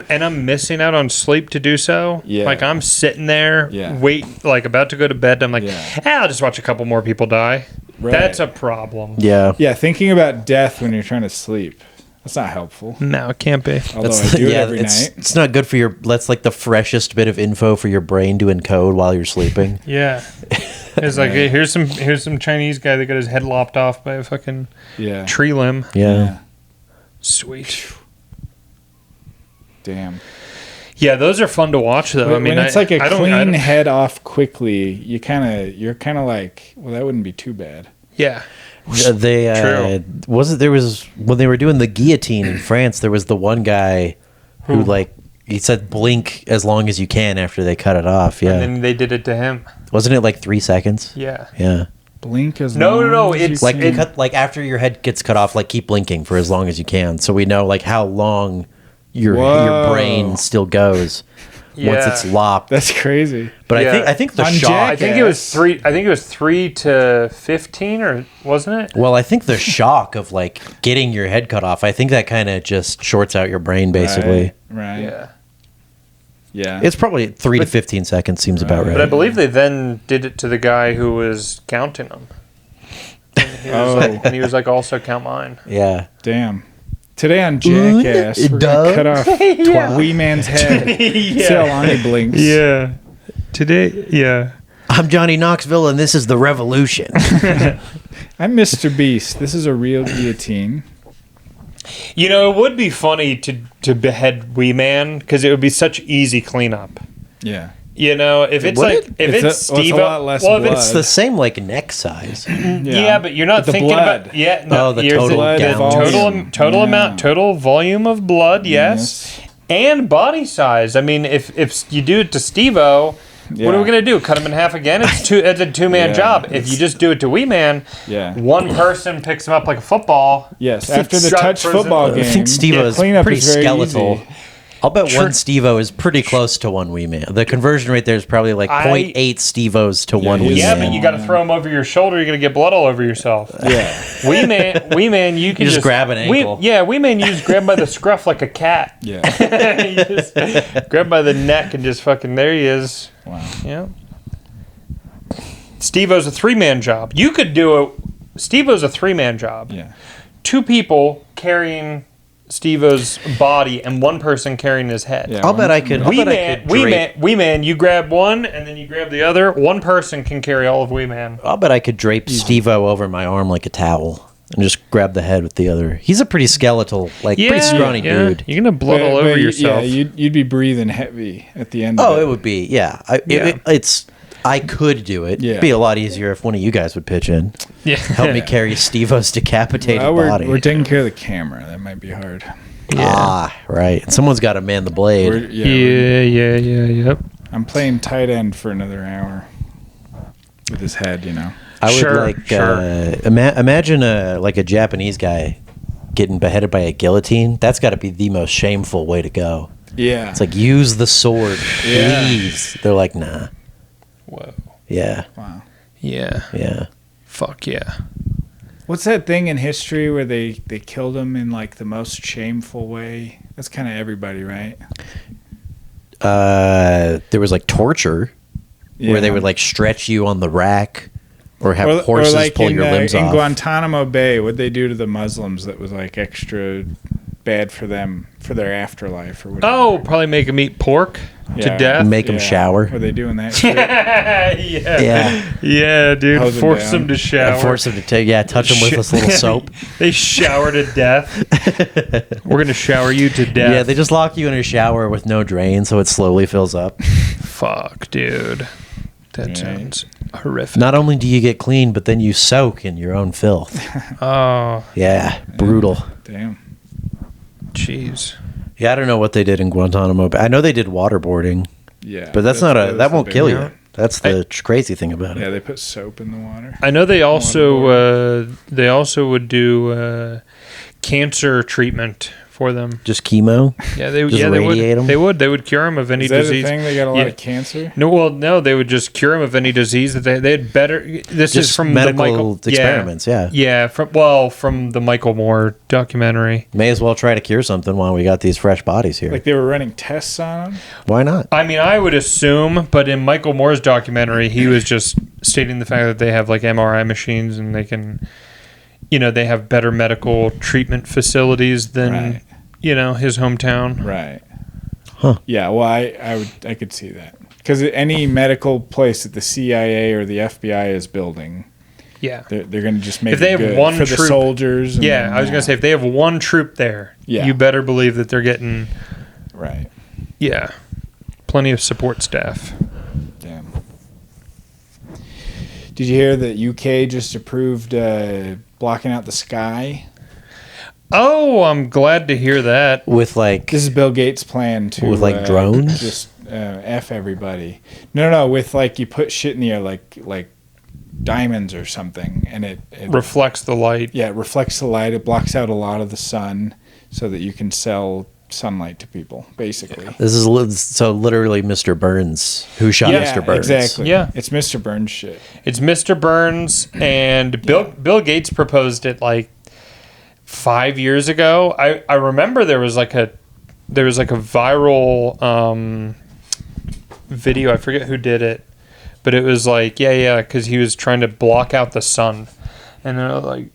And I'm missing out on sleep to do so. Yeah. Like I'm sitting there, about to go to bed. And I'm like, I'll just watch a couple more people die. Right. That's a problem. Yeah. Yeah, thinking about death when you're trying to sleep. That's not helpful. No, it can't be. Although I do it every night. It's not good for your. That's like the freshest bit of info for your brain to encode while you're sleeping. Yeah. It's like, hey, here's some Chinese guy that got his head lopped off by a fucking tree limb. Yeah. Sweet. Damn. Yeah, those are fun to watch though. When it's like a clean head off quickly, you're kind of like, well, that wouldn't be too bad. Yeah. They was when they were doing the guillotine in France, there was the one guy who like he said blink as long as you can after they cut it off. Yeah. And then they did it to him. Wasn't it like 3 seconds? Yeah. Yeah. Blink as long as it's like like after your head gets cut off, like keep blinking for as long as you can, so we know like how long your brain still goes once it's lopped. That's crazy. But I think the shock. I think it was 3 to 15, or wasn't it? Well, I think the shock of like getting your head cut off, I think that kind of just shorts out your brain basically. Right. Yeah. It's probably 3 to 15 seconds seems about right. But I believe they then did it to the guy who was counting them. And he was like, also count mine. Yeah. Damn. Today on Jackass, we're going to cut off Wee Man's head. See how long he blinks. Yeah. Today, yeah. I'm Johnny Knoxville, and this is The Revolution. I'm Mr. Beast. This is a real guillotine. You know, it would be funny to behead Wee Man, because it would be such easy cleanup. Yeah. You know, if it's Steve, a lot less blood. It's the same like neck size. Yeah, but you're not thinking blood. about the total volume of blood, yes. And body size. I mean, if you do it to Steve-O, what are we gonna do? Cut him in half again? It's a 2-man job. If you just do it to Wee Man, one person picks him up like a football. Yes, after the touch football game, I think Steve-O is pretty skeletal. Easy. I'll bet one Steve-O is pretty close to one Wee Man. The conversion rate there is probably like 0.8 Steve-Os to one Wee Man. Yeah, but you got to throw him over your shoulder. You're going to get blood all over yourself. Yeah. Wee Man, you can just grab an ankle. Wee Man, you just grab by the scruff like a cat. Yeah. You just grab by the neck and just fucking, there he is. Wow. Yeah. Steve-O's a 3-man job. You could do it. Steve-O's a 3-man job. Yeah. 2 people carrying Steve-O's body and one person carrying his head. Yeah, I'll bet I could. Wee Man, you grab one and then you grab the other. One person can carry all of Wee Man. I'll bet I could drape Steve-O over my arm like a towel and just grab the head with the other. He's a pretty skeletal, pretty scrawny dude. You're gonna blood all over yourself. Yeah, you'd be breathing heavy at the end. Oh, it would be. Yeah, I could do it. Yeah. It'd be a lot easier if one of you guys would pitch in. Yeah. Help me carry Steve-O's decapitated body. We're taking care of the camera. That might be hard. Yeah. Ah, right. Someone's got to man the blade. Yep. I'm playing tight end for another hour with his head, you know. I would imagine a Japanese guy getting beheaded by a guillotine. That's got to be the most shameful way to go. Yeah. It's like, use the sword, please. They're like, nah. Whoa. Yeah. Wow. Yeah. Yeah. Fuck yeah. What's that thing in history where they killed him in like the most shameful way? That's kind of everybody, right? There was like torture where they would like stretch you on the rack or have horses pull your limbs off. In Guantanamo Bay, what'd they do to the Muslims that was like extra bad for them for their afterlife or whatever. Oh, probably make them eat pork to death. Make them shower. Are they doing that shit? Yeah, dude. Hose them Force down. them to shower. Force them to touch them with this little soap. They shower to death. We're going to shower you to death. Yeah, they just lock you in a shower with no drain, so it slowly fills up. Fuck, dude. That sounds horrific. Not only do you get clean, but then you soak in your own filth. Oh, Yeah, brutal. Damn. jeez. Yeah, I don't know what they did in Guantanamo Bay. I know they did waterboarding, Yeah. but that won't the kill big you. one. That's the crazy thing about it. Yeah, they put soap in the water. I know they also would do cancer treatment for them. Just chemo. Yeah, they would. Just Yeah, they radiate 'em? would. They would cure them of any Is that disease. a thing? They got a lot Yeah. of cancer? No, they would just cure them of any disease that they had better. This is Just from medical the Michael experiments. Yeah. Yeah, from the Michael Moore documentary. May as well try to cure something while we got these fresh bodies here. Like they were running tests on them? Why not? I mean, I would assume, but in Michael Moore's documentary, he was just stating the fact that they have like MRI machines and they can, they have better medical treatment facilities than, Right. His hometown. Right. Huh. Yeah, well, I could see that. Because any medical place that the CIA or the FBI is building, Yeah. they're going to just make If they it have good one for the troop- soldiers. And Yeah, I was going to say, if they have one troop there, Yeah. you better believe that they're getting, Right. plenty of support staff. Damn. Did you hear that UK just approved blocking out the sky? Oh, I'm glad to hear that. With like, This is Bill Gates' plan to With, like, drones? Just F everybody. No, with like you put shit in the air like diamonds or something, and it Reflects the light. it reflects the light. It blocks out a lot of the sun, so that you can sell sunlight to people. Basically, this is so literally Mr. Burns who shot yeah, Mr. Burns. exactly. Yeah. It's Mr. Burns shit. It's Mr. Burns, and Bill Gates proposed it like 5 years ago. I remember there was like a viral video. I forget who did it, but it was like because he was trying to block out the sun, and they're like,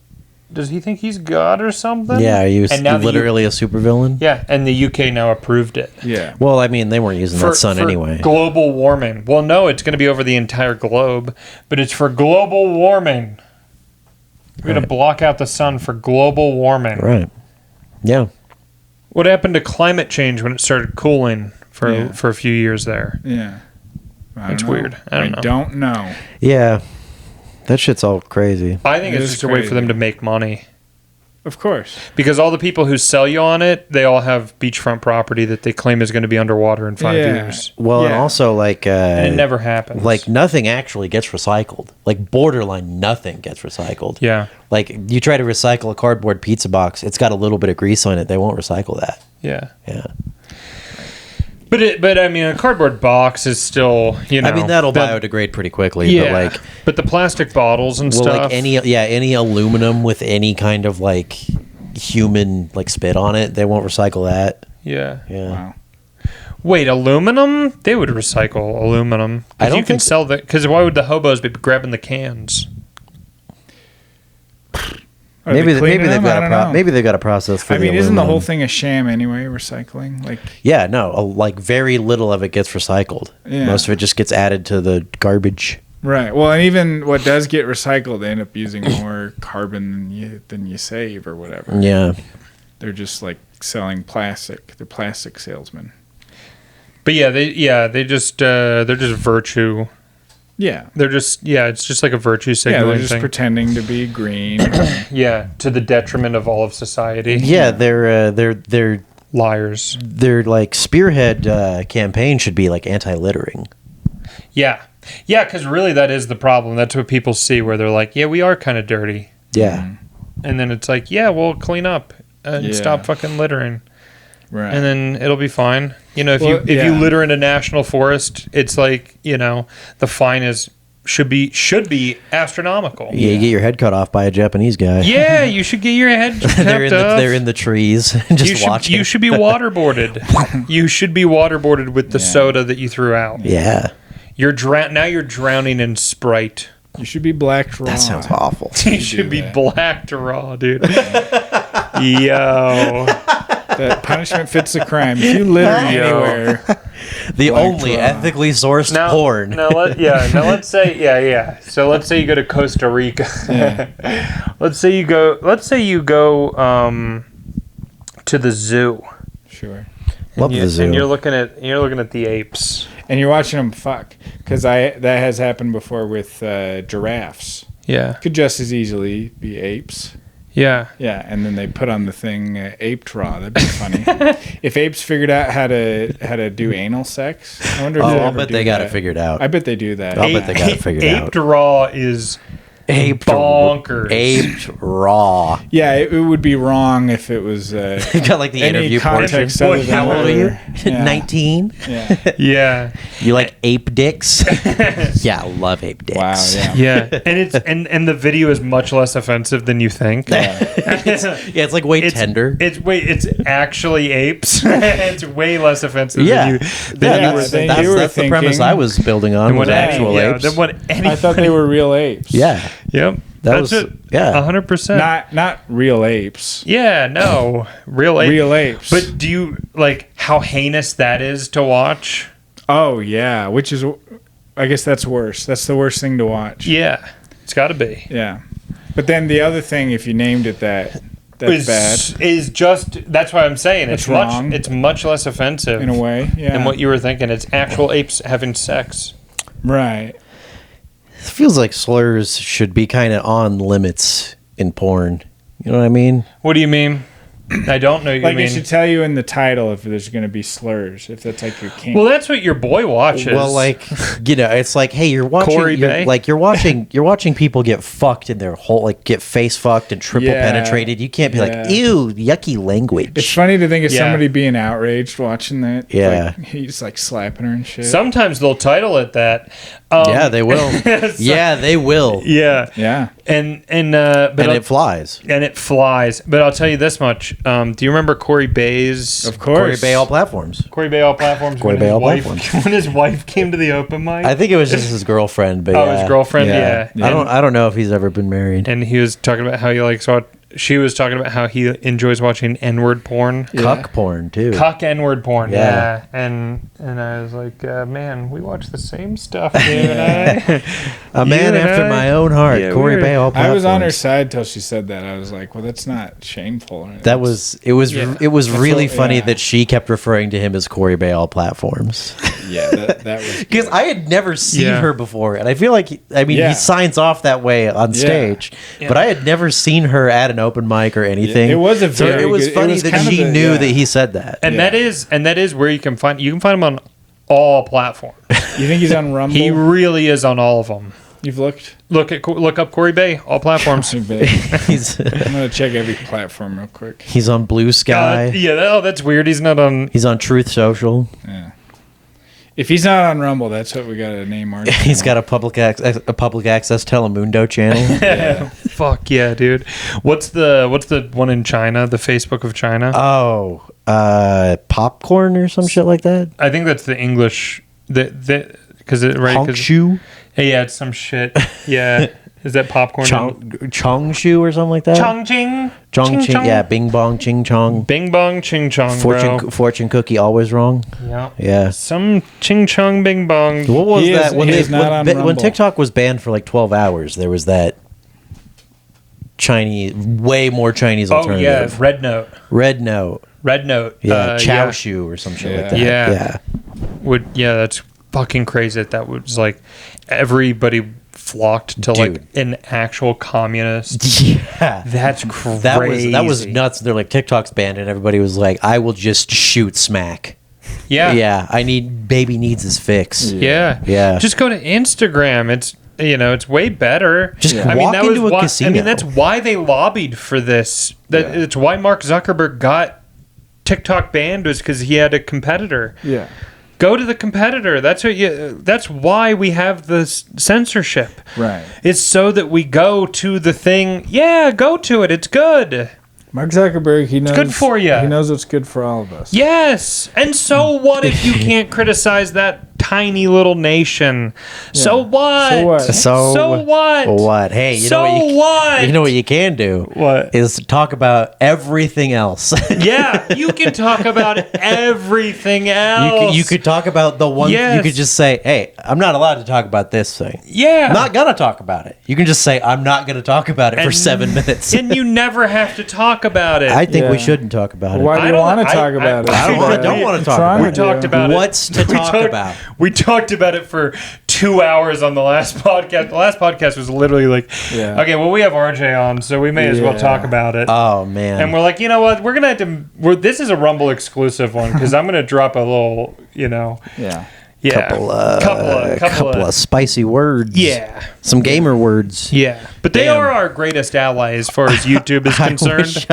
does he think he's God or something? Yeah, he was And now the literally a supervillain. Yeah, and the UK now approved it. Yeah. Well, I mean, they weren't using that sun anyway. Global warming. Well, no, it's going to be over the entire globe, but it's for global warming. We're going to block out the sun for global warming. Right. Yeah. What happened to climate change when it started cooling for a few years there? Yeah. It's weird. I don't know. Yeah. That shit's all crazy. I think It it's is just a way for them crazy. to make money. Of course. Because all the people who sell you on it, they all have beachfront property that they claim is going to be underwater in 5 Yeah. years. Well, and Yeah. also like And it never happens. like nothing actually gets recycled. Like borderline nothing gets recycled. Yeah. Like you try to recycle a cardboard pizza box, it's got a little bit of grease on it. They won't recycle that. Yeah. Yeah. But I mean, a cardboard box is still, I mean, that'll biodegrade pretty quickly. Yeah. But like, but the plastic bottles and well, stuff. like any aluminum with any kind of like human like spit on it, they won't recycle that. Yeah. Yeah. Wow. Wait, aluminum? They would recycle aluminum. I don't you can think- sell that. Because why would the hobos be grabbing the cans? Are Maybe they maybe cleaning they've them? I got don't know. maybe they've got a process for. I mean, isn't the whole aluminum. thing a sham anyway? Recycling, like Yeah, no, like very little of it gets recycled. Yeah. Most of it just gets added to the garbage. right. Well, and even what does get recycled, they end up using more carbon than you save or whatever. Yeah. They're just like selling plastic. They're plastic salesmen. But they're just virtue. Yeah. They're just it's just like a virtue Yeah, signaling they're just thing. pretending to be green. Yeah, to the detriment of all of society. Yeah, their Liars. like spearhead campaign should be like anti-littering. Yeah. Yeah, because really that is the problem. That's what people see where they're like, yeah, we are kind of dirty. Yeah. And then it's like, yeah, we'll clean up and Yeah. stop fucking littering. Right. And then it'll be fine. If Well, you yeah. litter in a national forest, it's like, the fine should be astronomical. Yeah, you get your head cut off by a Japanese guy. Yeah, you should get your head they're chopped off. they're in the trees just watching. You should be waterboarded. You should be waterboarded with the soda that you threw out. Yeah. Now you're drowning in Sprite. You should be black raw. That sounds awful. You should be that. black to raw, dude. Yo. That punishment fits the crime. If you litter anywhere, The Black only draw. ethically sourced porn. Let's say So let's say you go to Costa Rica. Let's say you go to the zoo. sure. Love the zoo. And you're looking at the apes. And you're watching them fuck, because that has happened before with giraffes. Yeah. Could just as easily be apes. Yeah. Yeah, and then they put on the thing ape raw. That'd be funny. If apes figured out how to do anal sex, I wonder if I'll bet they got it figured out. I bet they do that. I'll bet they got it figured out. Ape raw is Aped bonkers. Aped raw. Yeah, it would be wrong if it was Got like the any interview portion. context other than How old are you? Yeah. 19. Yeah. Yeah. You like ape dicks? Yeah, I love ape dicks. Wow. Yeah. Yeah. And it's and the video is much less offensive than you think. Yeah, it's like way tender. It's actually apes. It's way less offensive Yeah. than you were that's- thinking. you That's the premise thinking. I was building on. Was actual apes. Than what anybody, I thought they were real apes. Yeah, Yep. That That's was- it. yeah. 100%. Not real apes. Yeah, no. Real apes. Real apes. But do you like how heinous that is to watch? Oh yeah, which is, I guess that's worse. That's the worst thing to watch. Yeah. It's got to be. Yeah. But then the other thing, if you named it that's bad Is just that's why I'm saying That's it's wrong. much much less offensive in a way. Yeah. than what you were thinking. It's actual apes having sex. Right. it feels like slurs should be kind of on limits in porn. You know what I mean? What do you mean? I don't know what you Like mean. it should tell you in the title if there's going to be slurs, if that's like your king. Well, that's what your boy watches. Well, like it's like, hey, you're watching, Corey Bay? you're watching people get fucked in their whole, like get face fucked and triple Yeah. penetrated. You can't be Yeah. like, ew, yucky language. It's funny to think of Yeah. somebody being outraged watching that. Yeah. Like, he's like slapping her and shit. sometimes they'll title it that. Yeah, they will. Yeah, they will. Yeah, Yeah. and And it flies. and it flies. But I'll tell you this much: do you remember Corey Bay's? Of course. Corey Bay all platforms. Corey Bay all platforms. Corey when Bay his all wife, platforms. When his wife came to the open mic. I think it was just his girlfriend, but yeah. his girlfriend. Yeah. I don't know if he's ever been married. And he was talking about how he likes. She was talking about how he enjoys watching N-word porn. Cuck porn too. Cuck N-word porn, Yeah. And I was like, man, we watch the same stuff, you and I. A man You and after I. my own heart. Yeah, Corey we're- Bay all platforms. I was on her side till she said that. I was like, well, that's not shameful. That was it was Yeah. it was really what- funny yeah. that she kept referring to him as Corey Bay all platforms. Yeah, that was. Because I had never seen Yeah. her before, and I feel like Yeah. he signs off that way on stage, but I had never seen her at an open mic or anything. It was a so very it was good- it funny was that kind of she the- knew yeah. that he said that. And Yeah. that is where you can find him on all platforms. You think he's on Rumble? He really is on all of them. You've looked? Look up Corey Bay, all platforms. he's I'm gonna check every platform real quick. he's on Blue Sky. That's weird. He's not on. He's on Truth Social. Yeah. If he's not on Rumble, that's what we gotta name our. He's got a public access Telemundo channel. Fuck yeah, dude. What's the one in China? The Facebook of China. Popcorn or some shit like that. I think that's the English. Because it right. 'cause- Hongshu, Yeah, it's some shit. Yeah. Is that popcorn? Chongshu or something like that. Chongqing. Chongqing, yeah, Bing Bong Ching Chong. Bing bong ching chong, bro. Fortune cookie always wrong. Yeah. Yeah. Some ching chong bing bong. What was He is- that when he they is not on when Rumble. TikTok was banned for like 12 hours? There was that Chinese, way more Chinese Oh yeah, alternative. Red Note. Red Note, Red Note. yeah, Chow yeah. Shoe or some shit Yeah. like that. Yeah. That's fucking crazy. That was like everybody flocked to like Dude. an actual communist. Yeah. That's crazy. That was nuts. They're like, TikTok's banned, and everybody was like, I will just shoot smack. Yeah. Yeah, baby needs his fix. Yeah. Yeah. Just go to Instagram. It's way better. Just walk into a casino. I mean, that's why they lobbied for this. It's why Mark Zuckerberg got TikTok banned, was because he had a competitor. Yeah. Go to the competitor. That's why we have this censorship. Right. It's so that we go to the thing. Yeah, go to it. It's good. Mark Zuckerberg, he knows. good for ya. He knows what's good for all of us. Yes. And so what if you can't criticize that tiny little nation. Yeah. So what? So what? So what? What? Hey, you So know what? what? You know what you can do? What? Is talk about everything else. Yeah, you can talk about everything else. You could talk about the one. Yes. You could just say, "Hey, I'm not allowed to talk about this thing. Yeah. I'm not gonna talk about it." You can just say, "I'm not gonna talk about it for 7 minutes." And you never have to talk about it. I think we Yeah. shouldn't talk about it. Why do I you don't- want to I- talk about it? I don't want to talk Trying about we it. to talked do. about What's to talk about? We talked about it for 2 hours on the last podcast. The last podcast was literally like, Yeah. okay, well, we have RJ on, so we may as well Yeah. talk about it. Oh man. And we're like, you know what? We're gonna have to. This is a Rumble exclusive one because I'm gonna drop a little, Yeah. couple of spicy words. yeah, Some gamer words. yeah. But they Damn. are our greatest ally as far as YouTube is concerned.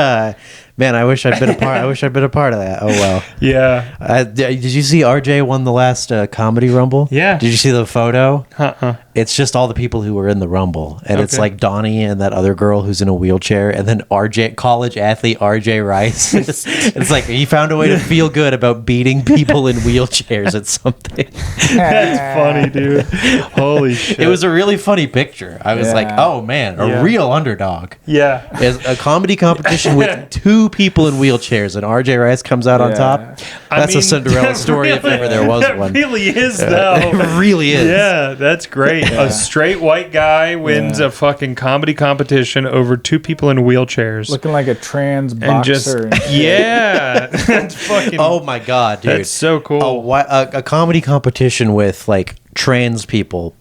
I wish I'd been a part. I wish I'd been a part of that. Oh well. Yeah. Did you see RJ won the last comedy rumble? Yeah. Did you see the photo? Uh-uh. It's just all the people who were in the rumble, and it's Okay. like Donnie and that other girl who's in a wheelchair, and then RJ, college athlete RJ Rice. It's like he found a way to feel good about beating people in wheelchairs at something. That's funny, dude. Holy shit. It was a really funny picture. I was like, Yeah. oh man, a Yeah. real underdog. Yeah. It's a comedy competition with 2 people in wheelchairs, and RJ Rice comes out on Yeah. top. That's a Cinderella that story if really- ever there was that one. really is, though. It really is. Yeah, that's great. A straight white guy wins a fucking comedy competition over 2 people in wheelchairs. Looking like a trans and just boxer. yeah, that's fucking. Oh my god, dude! that's so cool. A comedy competition with like trans people,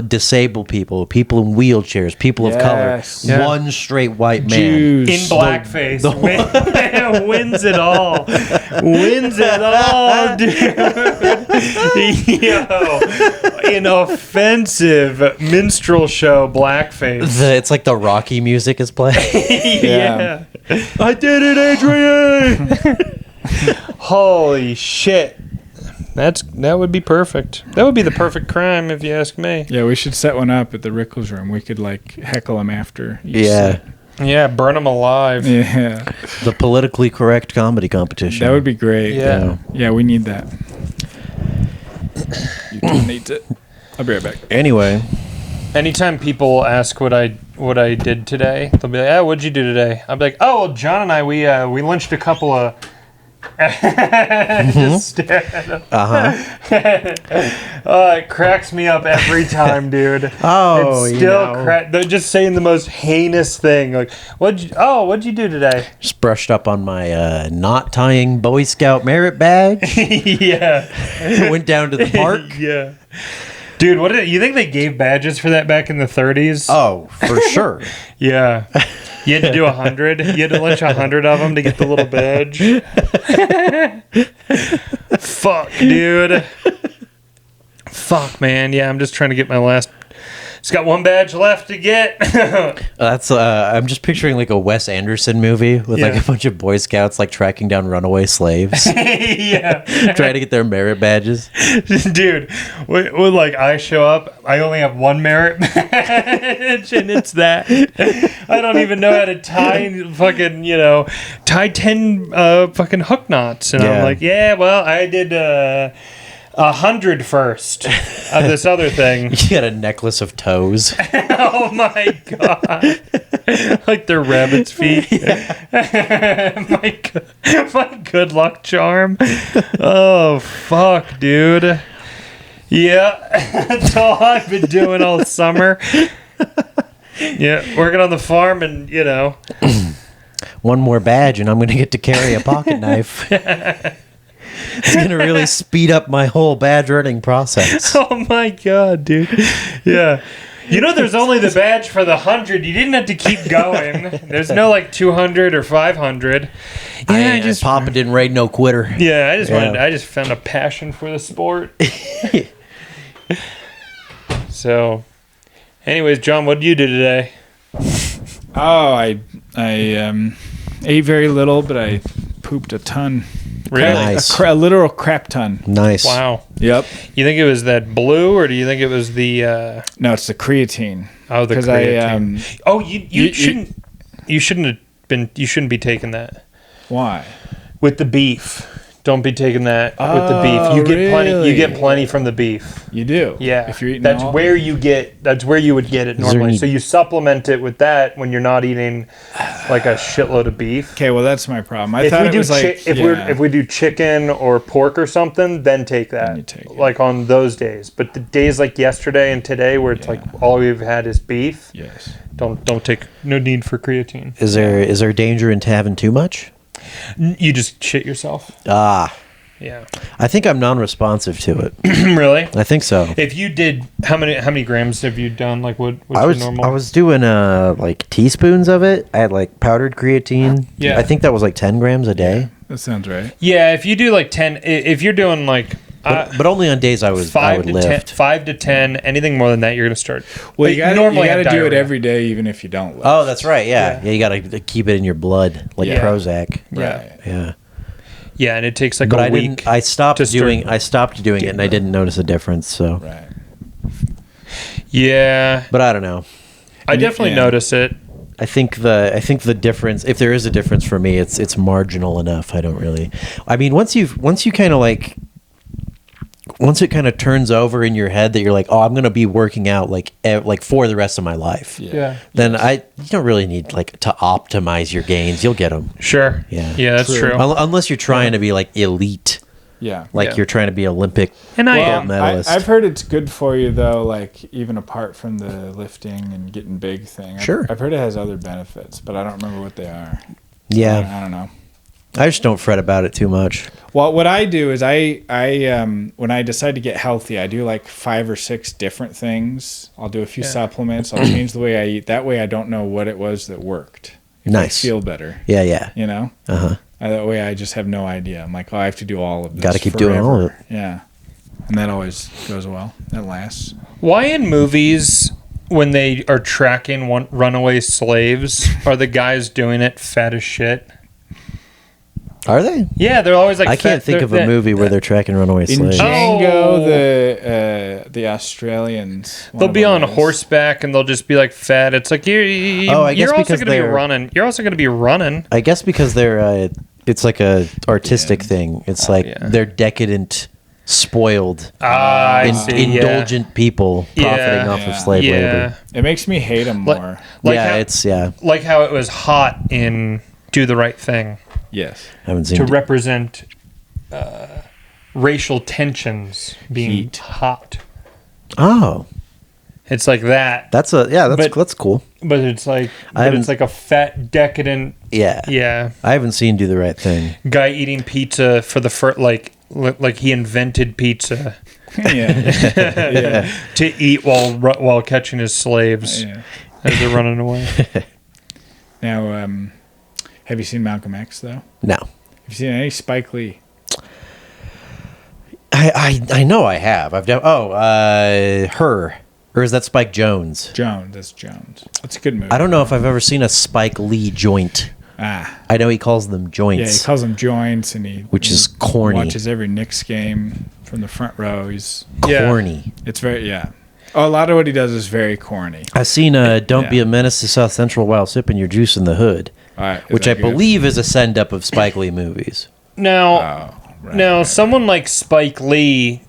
disabled people, people in wheelchairs, people of color. Yes. Yeah. One straight white man. Jews. in blackface, wins it all. Wins it all, dude. Yo, in offensive minstrel show blackface. It's like the Rocky music is playing. Yeah. I did it, Adrian. Holy shit. That would be perfect. That would be the perfect crime if you ask me. Yeah, we should set one up at the Rickles room. We could like heckle him after. each Yeah, set. Yeah, burn them alive. Yeah. the politically correct comedy competition. That would be great. Yeah. Yeah, we need that. YouTube needs it. I'll be right back. Anyway, Anytime people ask what I did today, they'll be like, "Oh, what'd you do today?" I'll be like, "Oh, well, John and I we lunched a couple of." Just stare at him. It cracks me up every time, dude. Oh, it's you still know. they're just saying the most heinous thing. Like, what'd you do today? just brushed up on my knot tying Boy Scout merit badge. Yeah, Went down to the park. yeah. Dude, you think they gave badges for that back in the 30s? Oh, for sure. Yeah. You had to do 100. You had to lunch 100 of them to get the little badge. Fuck, dude. Fuck, man. Yeah, I'm just trying to get my last. It's got one badge left to get. That's I'm just picturing like a Wes Anderson movie with like Yeah. a bunch of Boy Scouts like tracking down runaway slaves, Yeah. trying to get their merit badges. Dude, when like I show up, I only have one merit badge, and it's that. I don't even know how to tie fucking, tie 10 fucking hook knots. And I'm Yeah. like, yeah, well, I did 100 first of this other thing. You got a necklace of toes. Oh my god. Like their rabbit's feet. my good luck charm. Oh fuck, dude. Yeah. That's all I've been doing all summer. Yeah, working on the farm and One more badge, and I'm going to get to carry a pocket knife. It's going to really speed up my whole badge earning process. oh my god, dude. Yeah. There's only the badge for the 100. You didn't have to keep going. There's no like 200 or 500. Yeah, Papa didn't rate no quitter. I just found a passion for the sport. So, anyways, John, what did you do today? Oh, I ate very little, but I pooped a ton. Really? Nice. A literal crap ton. Nice. Wow. Yep. You think it was that blue, or do you think it was the? No, it's the creatine. Oh, the 'Cause creatine. You shouldn't be taking that Why? with the beef. Don't be taking that with the beef. You get plenty. You get plenty from the beef. You do. Yeah. If you're eating that's where you would get it normally. So you supplement it with that when you're not eating like a shitload of beef. Okay, well that's my problem. I thought it was like if we do chicken or pork or something, then take that. Then you take it. Like on those days. But the days like yesterday and today where it's like all we've had is beef. Yes. Don't take no need for creatine. Is there danger in having too much? You just shit yourself. Yeah. I think I'm non-responsive to it. Really? I think so. If you did, how many grams have you done? Like what's your normal? I was doing like teaspoons of it. I had like powdered creatine. Yeah. I think that was like 10 grams a day. That sounds right. Yeah, if you do like 10, if you're doing like. But only on days I would lift. 5 to 10, anything more than that, you're going to start. Well, you got to do it every day, even if you don't lift. Oh, that's right. Yeah, you got to keep it in your blood, like Prozac. Right. Yeah. Yeah, and it takes like a week. I stopped doing it, and I didn't notice a difference. So. Right. Yeah. But I don't know. I definitely notice it. I think the difference, if there is a difference for me, it's marginal enough. I don't really. I mean, once it kind of turns over in your head that you're like, oh, I'm gonna be working out like for the rest of my life. Yeah. Then you don't really need like to optimize your gains. You'll get them. Sure. Yeah. Yeah, that's true. Unless you're trying to be like elite. Yeah. Like you're trying to be Olympic and gold medalist. I've heard it's good for you though, like even apart from the lifting and getting big thing. Sure. I've heard it has other benefits, but I don't remember what they are. Yeah. I don't know. I just don't fret about it too much. Well, what I do is I when I decide to get healthy, I do like 5 or 6 different things. I'll do a few supplements. I'll change the way I eat. That way I don't know what it was that worked. Nice. I feel better. Yeah. You know? Uh-huh. That way I just have no idea. I'm like, oh, I have to do all of this. Got to keep doing all of it. Yeah. And that always goes well. That lasts. Why in movies, when they are tracking runaway slaves, are the guys doing it fat as shit? Are they? Yeah, they're always like. I can't think of a movie where they're tracking runaway slaves. In Django, the Australians. They'll be on horseback and they'll just be like fat. It's like you're also going to be running. You're also going to be running. I guess because they're it's like a artistic thing. It's like they're decadent, spoiled, indulgent people profiting off of slave labor. It makes me hate them more. Like how it was hot in Do the Right Thing. Yes. Haven't seen to represent racial tensions being hot. Oh. It's like that. That's cool. But it's like it's like a fat decadent. Yeah. Yeah. I haven't seen Do the Right Thing. Guy eating pizza for the first like he invented pizza. Yeah. To eat while catching his slaves as they're running away. Now, have you seen Malcolm X though? No. Have you seen any Spike Lee? I know I have. Her. Or is that Spike Jonze? That's Jones. That's a good movie. I don't know if I've ever seen a Spike Lee joint. I know he calls them joints. Yeah, he calls them joints, and which is corny. Watches every Knicks game from the front row. He's corny. It's very a lot of what he does is very corny. I've seen "Don't Be a Menace to South Central While Sipping Your Juice in the Hood," which I believe is a send up of Spike Lee movies. Now, someone like Spike Lee.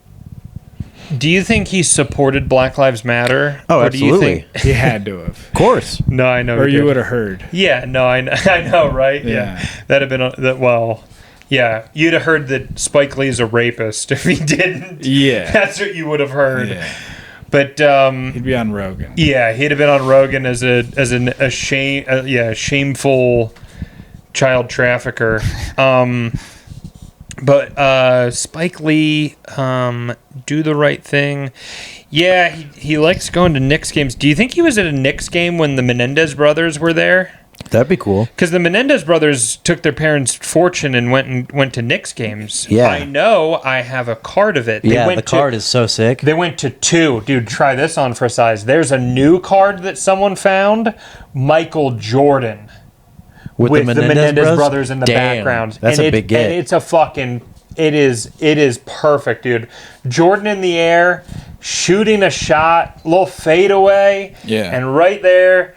Do you think he supported Black Lives Matter? Oh, absolutely. Do you think he had to have? Of course. No, I know. Or you would have heard. Yeah, no, I know, right? Yeah. That'd have been yeah, you'd have heard that Spike Lee's a rapist if he didn't. Yeah. That's what you would have heard. Yeah. But he'd be on Rogan. Yeah, he'd have been on Rogan as a shameful child trafficker. But Spike Lee, Do the Right Thing. Yeah, he likes going to Knicks games. Do you think he was at a Knicks game when the Menendez brothers were there? That'd be cool. Because the Menendez brothers took their parents' fortune and went to Knicks games. Yeah. I know. I have a card of it. The card is so sick. They went to 2. Dude, try this on for size. There's a new card that someone found. Michael Jordan. With the Menendez brothers in the background. That's a big get. And it's a fucking... It is perfect, dude. Jordan in the air, shooting a shot, little fadeaway. Yeah. And right there...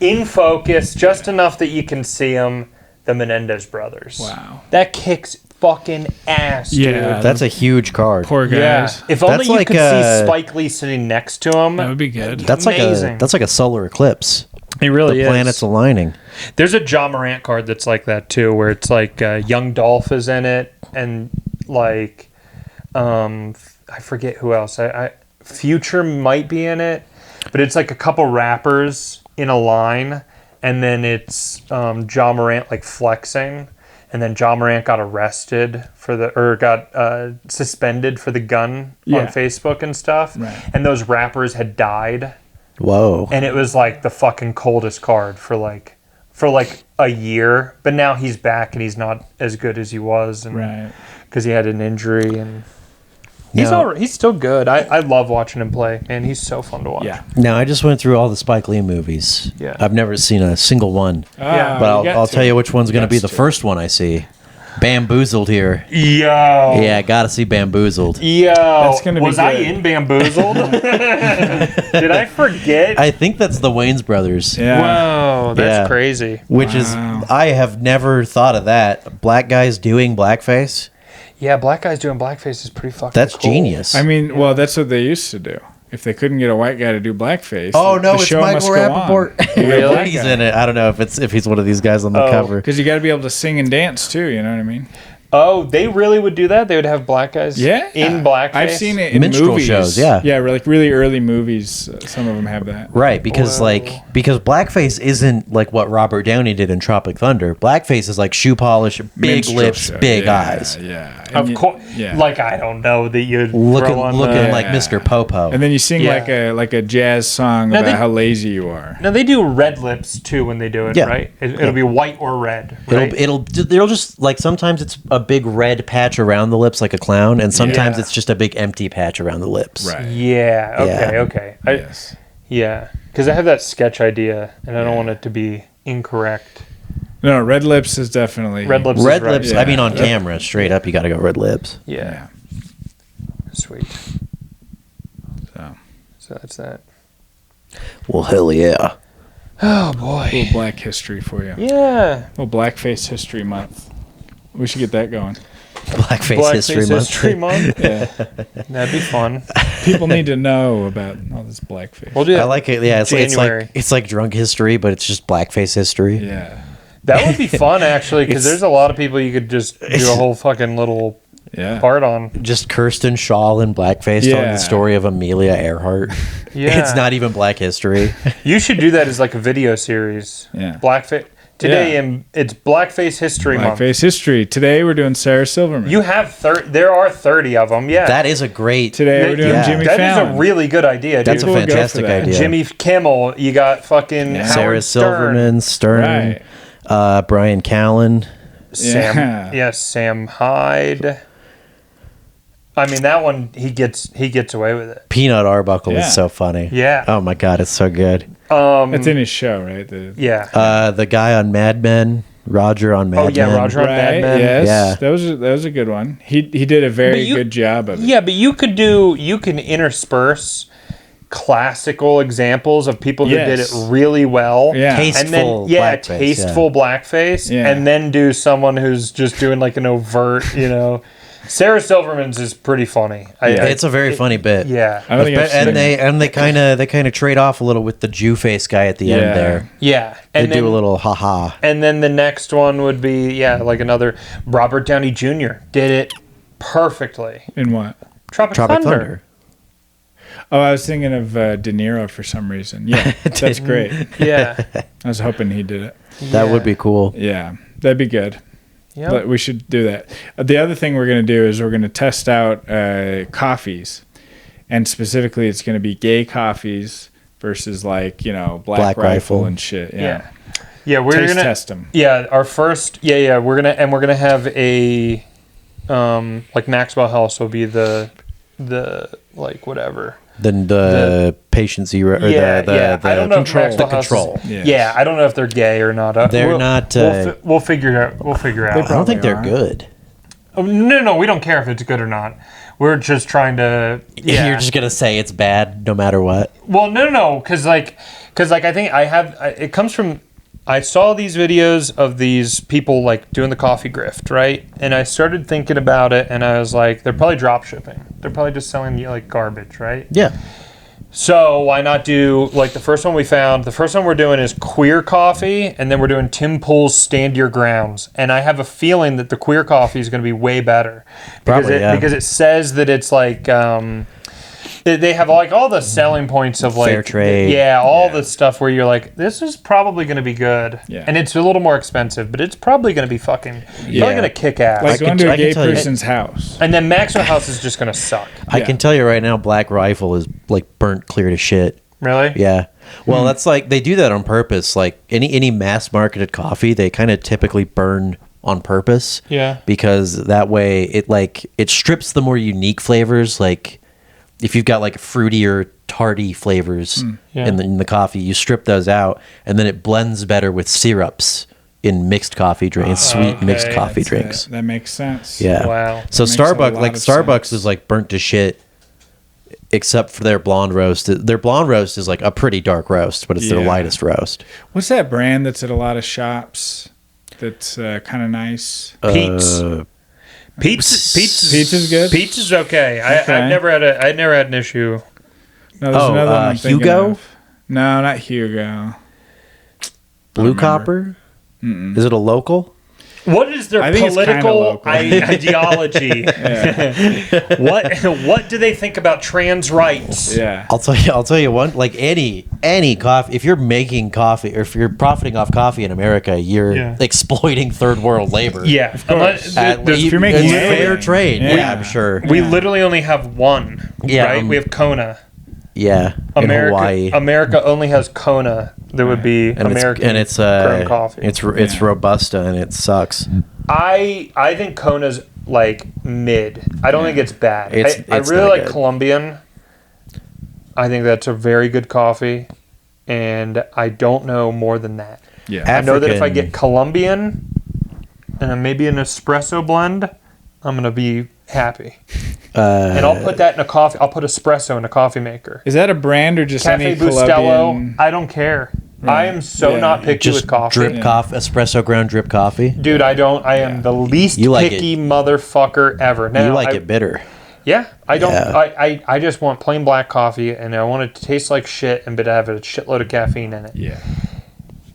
in focus, just enough that you can see them, the Menendez brothers. Wow. That kicks fucking ass, Yeah. dude. That's a huge card. Poor Yeah. guys. If only That's you like, could see Spike Lee sitting next to him. That would be good. That's Amazing. like a solar eclipse. It really The is. planets aligning. There's a John Morant card that's like that too, where it's like Young Dolph is in it, and like I forget who else. I Future might be in it, but it's like a couple rappers in a line, and then it's John Morant like flexing, and then John Morant got arrested got suspended for the gun on Facebook and stuff, Right. and those rappers had died. Whoa. And it was like the fucking coldest card for like a year. But now he's back and he's not as good as he was, and Right. because he had an injury, and Now- he's still good. I love watching him play, man. He's so fun to watch. Yeah. Now, I just went through all the Spike Lee movies. Yeah. I've never seen a single one. Yeah. But I'll tell you which one's going to be the first one I see. Bamboozled here. Yo. Yeah, gotta see Bamboozled. Yo. That's gonna be was I good. in Bamboozled? Did I forget? I think that's the Wayans brothers. Yeah. Whoa, that's Yeah. crazy. Which is, I have never thought of that. Black guys doing blackface. Yeah, black guys doing blackface is pretty fucking That's cool. genius. I mean, well, that's what they used to do. If they couldn't get a white guy to do blackface, oh no, it's Michael Rappaport. Really? He's in it. I don't know if he's one of these guys on the cover. Because you got to be able to sing and dance too. You know what I mean? Oh, they really would do that? They would have black guys in blackface? I've seen it in Minstrel movies. shows, yeah. Yeah, like really early movies. Some of them have that. Right, because Whoa. because blackface isn't like what Robert Downey did in Tropic Thunder. Blackface is like shoe polish, big Minstrel lips, show. big Yeah, eyes, Yeah. And Of you- course. Yeah. Like, I don't know that you'd looking throw on like Yeah. Mr. Popo. And then you sing Yeah. like a jazz song Now about they- how lazy you are. Now they do red lips too when they do it, Yeah. right? It'll be white or red. Right? It'll just like sometimes it's a big red patch around the lips like a clown, and sometimes Yeah. it's just a big empty patch around the lips. Right. Yeah. Okay. Yeah. Okay. Yes. Yeah. Because I have that sketch idea, and I don't want it to be incorrect. No, Red Lips is definitely Red lips. Red is right. lips. Yeah. I mean, on camera, straight up, you got to go red lips. Yeah. Sweet. So, So that's that. Well, hell yeah. Oh a boy. little Black history for you. Yeah. Well, Blackface History Month. We should get that going. Blackface History Month. History Month. Yeah. That'd be fun. People need to know about all this blackface. We'll do that. I like it. Yeah, it's January. like drunk history, but it's just blackface history. Yeah. That would be fun, actually, because It's- there's a lot of people you could just do a whole fucking little Yeah. part on. Just Kirsten Shaw in blackface telling Yeah. the story of Amelia Earhart. Yeah. It's not even black history. You should do that as like a video series. Yeah. Blackface. Today, Yeah. it's Blackface History Month. Blackface History. Today we're doing Sarah Silverman. You have there are 30 of them. Yeah. That is a great. Today we're doing Yeah. Jimmy That is Fallon. a really good idea, dude. That's a People would go for fantastic that. idea. Jimmy Kimmel. You got fucking Yeah. Howard Sarah Stern. Silverman, Stern, Right. Brian Callen. Sam. Yeah. Yeah, Sam Hyde. I mean, that one he gets away with it. Peanut Arbuckle Yeah. is so funny. Yeah. Oh my god, it's so good. That's in his show, right? Yeah. The guy on Mad Men, Roger on Mad Men. Oh, yeah, Roger on Mad Right. Men. Yes. Yeah. That was a good one. He did a very you- good job of it. Yeah, but you can intersperse classical examples of people who did it Yes. really well. Yeah. Tasteful And then blackface, tasteful blackface, Yeah. and then do someone who's just doing like an overt, Sarah Silverman's is pretty funny. It's a very funny bit. Yeah. I don't think I've seen it. And they kind of trade off a little with the Jew face guy at the Yeah. end there. Yeah. They And do a then, little haha. and then the next one would be like another Robert Downey Jr. did it perfectly. In what? Tropic Tropic Thunder. Thunder. Oh, I was thinking of De Niro for some reason. Yeah, that's great. Yeah. I was hoping he did it. That would be cool. Yeah, that'd be good. Yep. But we should do that. The other thing we're going to do is we're going to test out coffees. And specifically, it's going to be gay coffees versus Black Black Rifle Rifle. and shit. Yeah. Yeah. Yeah, we're Taste gonna test them. Yeah, our first. Yeah, we're gonna have a like Maxwell House will be the like whatever. Then the patient zero or the I don't know control. if Maxwell The House control. Is, Yes. Yeah, I don't know if they're gay or not. They're not, We'll figure it out. We'll figure it out. I don't think they're Probably good. Oh, no, we don't care if it's good or not. We're just trying to. Yeah. You're just gonna say it's bad no matter what. Well, no, because I think I have. It comes from I saw these videos of these people like doing the coffee grift, right? And I started thinking about it, and I was like, they're probably drop shipping. They're probably just selling you like garbage, right? Yeah. So why not do like the first one we found? The first one we're doing is queer coffee, and then we're doing Tim Pool's Stand Your Grounds. And I have a feeling that the queer coffee is going to be way better because it says that it's like they have like all the selling points of like fair trade. The stuff where you're like, this is probably going to be good. Yeah. And it's a little more expensive, but it's probably going to be probably going to kick ass. Like going to a gay person's house. And then Maxwell House is just going to suck. I can tell you right now, Black Rifle is like burnt clear to shit. Really? Yeah. Well, that's like they do that on purpose. Like any mass marketed coffee, they kind of typically burn on purpose. Yeah. Because that way it strips the more unique flavors. Like if you've got like fruity or tarty flavors in the coffee, you strip those out, and then it blends better with syrups in mixed coffee drinks, sweet mixed coffee drinks. That makes sense. Yeah. Wow. So Starbucks is like burnt to shit, except for their blonde roast. Their blonde roast is like a pretty dark roast, but it's their lightest roast. What's that brand that's at a lot of shops that's kind of nice? Pete's. Pizza's good. Pizza's okay. I'd never had an issue. No, there's another one I'm thinking Hugo? of. No, not Hugo. Blue Copper? Is it a local? What is their I think it's kinda political local. ideology? What do they think about trans rights? Yeah. I'll tell you one. Like any coffee, if you're making coffee or if you're profiting off coffee in America, you're exploiting third world labor. Yeah, of course. If you're making it's fair trade, I'm sure. We literally only have one. Yeah, right. We have Kona. Yeah, in Hawaii. America only has Kona. That would be American grown coffee. It's Robusta and it sucks. I think Kona's like mid. I don't think it's bad. I really like good. Colombian. I think that's a very good coffee, and I don't know more than that. Yeah, I know that if I get Colombian and maybe an espresso blend, I'm gonna be happy. And I'll put that in a coffee. I'll put espresso in a coffee maker. Is that a brand or just Cafe any Bustelo? Colombian? I don't care. Right. I am so not picky just with coffee. Drip coffee, espresso ground drip coffee. Dude, I don't. I am the least picky motherfucker ever. Now, you like it bitter. Yeah, I don't. Yeah. I just want plain black coffee, and I want it to taste like shit, and but have a shitload of caffeine in it. Yeah.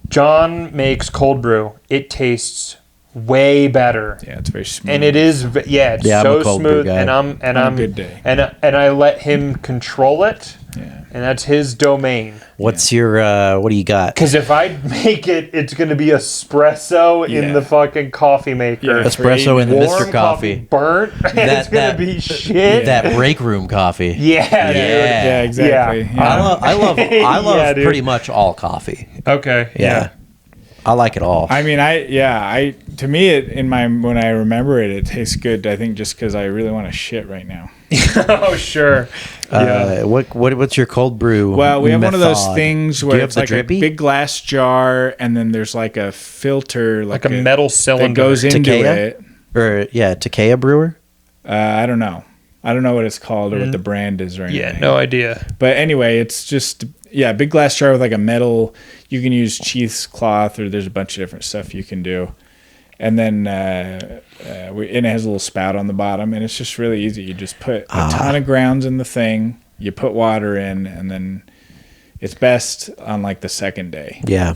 John makes cold brew. It tastes way better. Yeah, it's very smooth. And it is. It's so smooth. And I'm a good day. And I let him control it. Yeah. And that's his domain. What's your what do you got? Because if I make it, it's going to be espresso in the fucking coffee maker. Yeah, espresso in the Mr. Coffee. Burnt. It's going to be shit. That break room coffee. Yeah, exactly. Yeah. I love pretty much all coffee. Okay. Yeah. I like it all. I mean, to me, when I remember it, it tastes good. I think just because I really want to shit right now. Oh, sure. Yeah. What's your cold brew? Well, we have one of those things where it's like drippy? a big glass jar, and then there's like a filter, like a metal cylinder that goes into it. Or Takea brewer. I don't know. I don't know what it's called or what the brand is right now. Yeah, no idea. But anyway, it's just a big glass jar with like a metal. You can use cheesecloth, or there's a bunch of different stuff you can do. And then and it has a little spout on the bottom, and it's just really easy. You just put a ton of grounds in the thing. You put water in, and then it's best on like the second day. Yeah,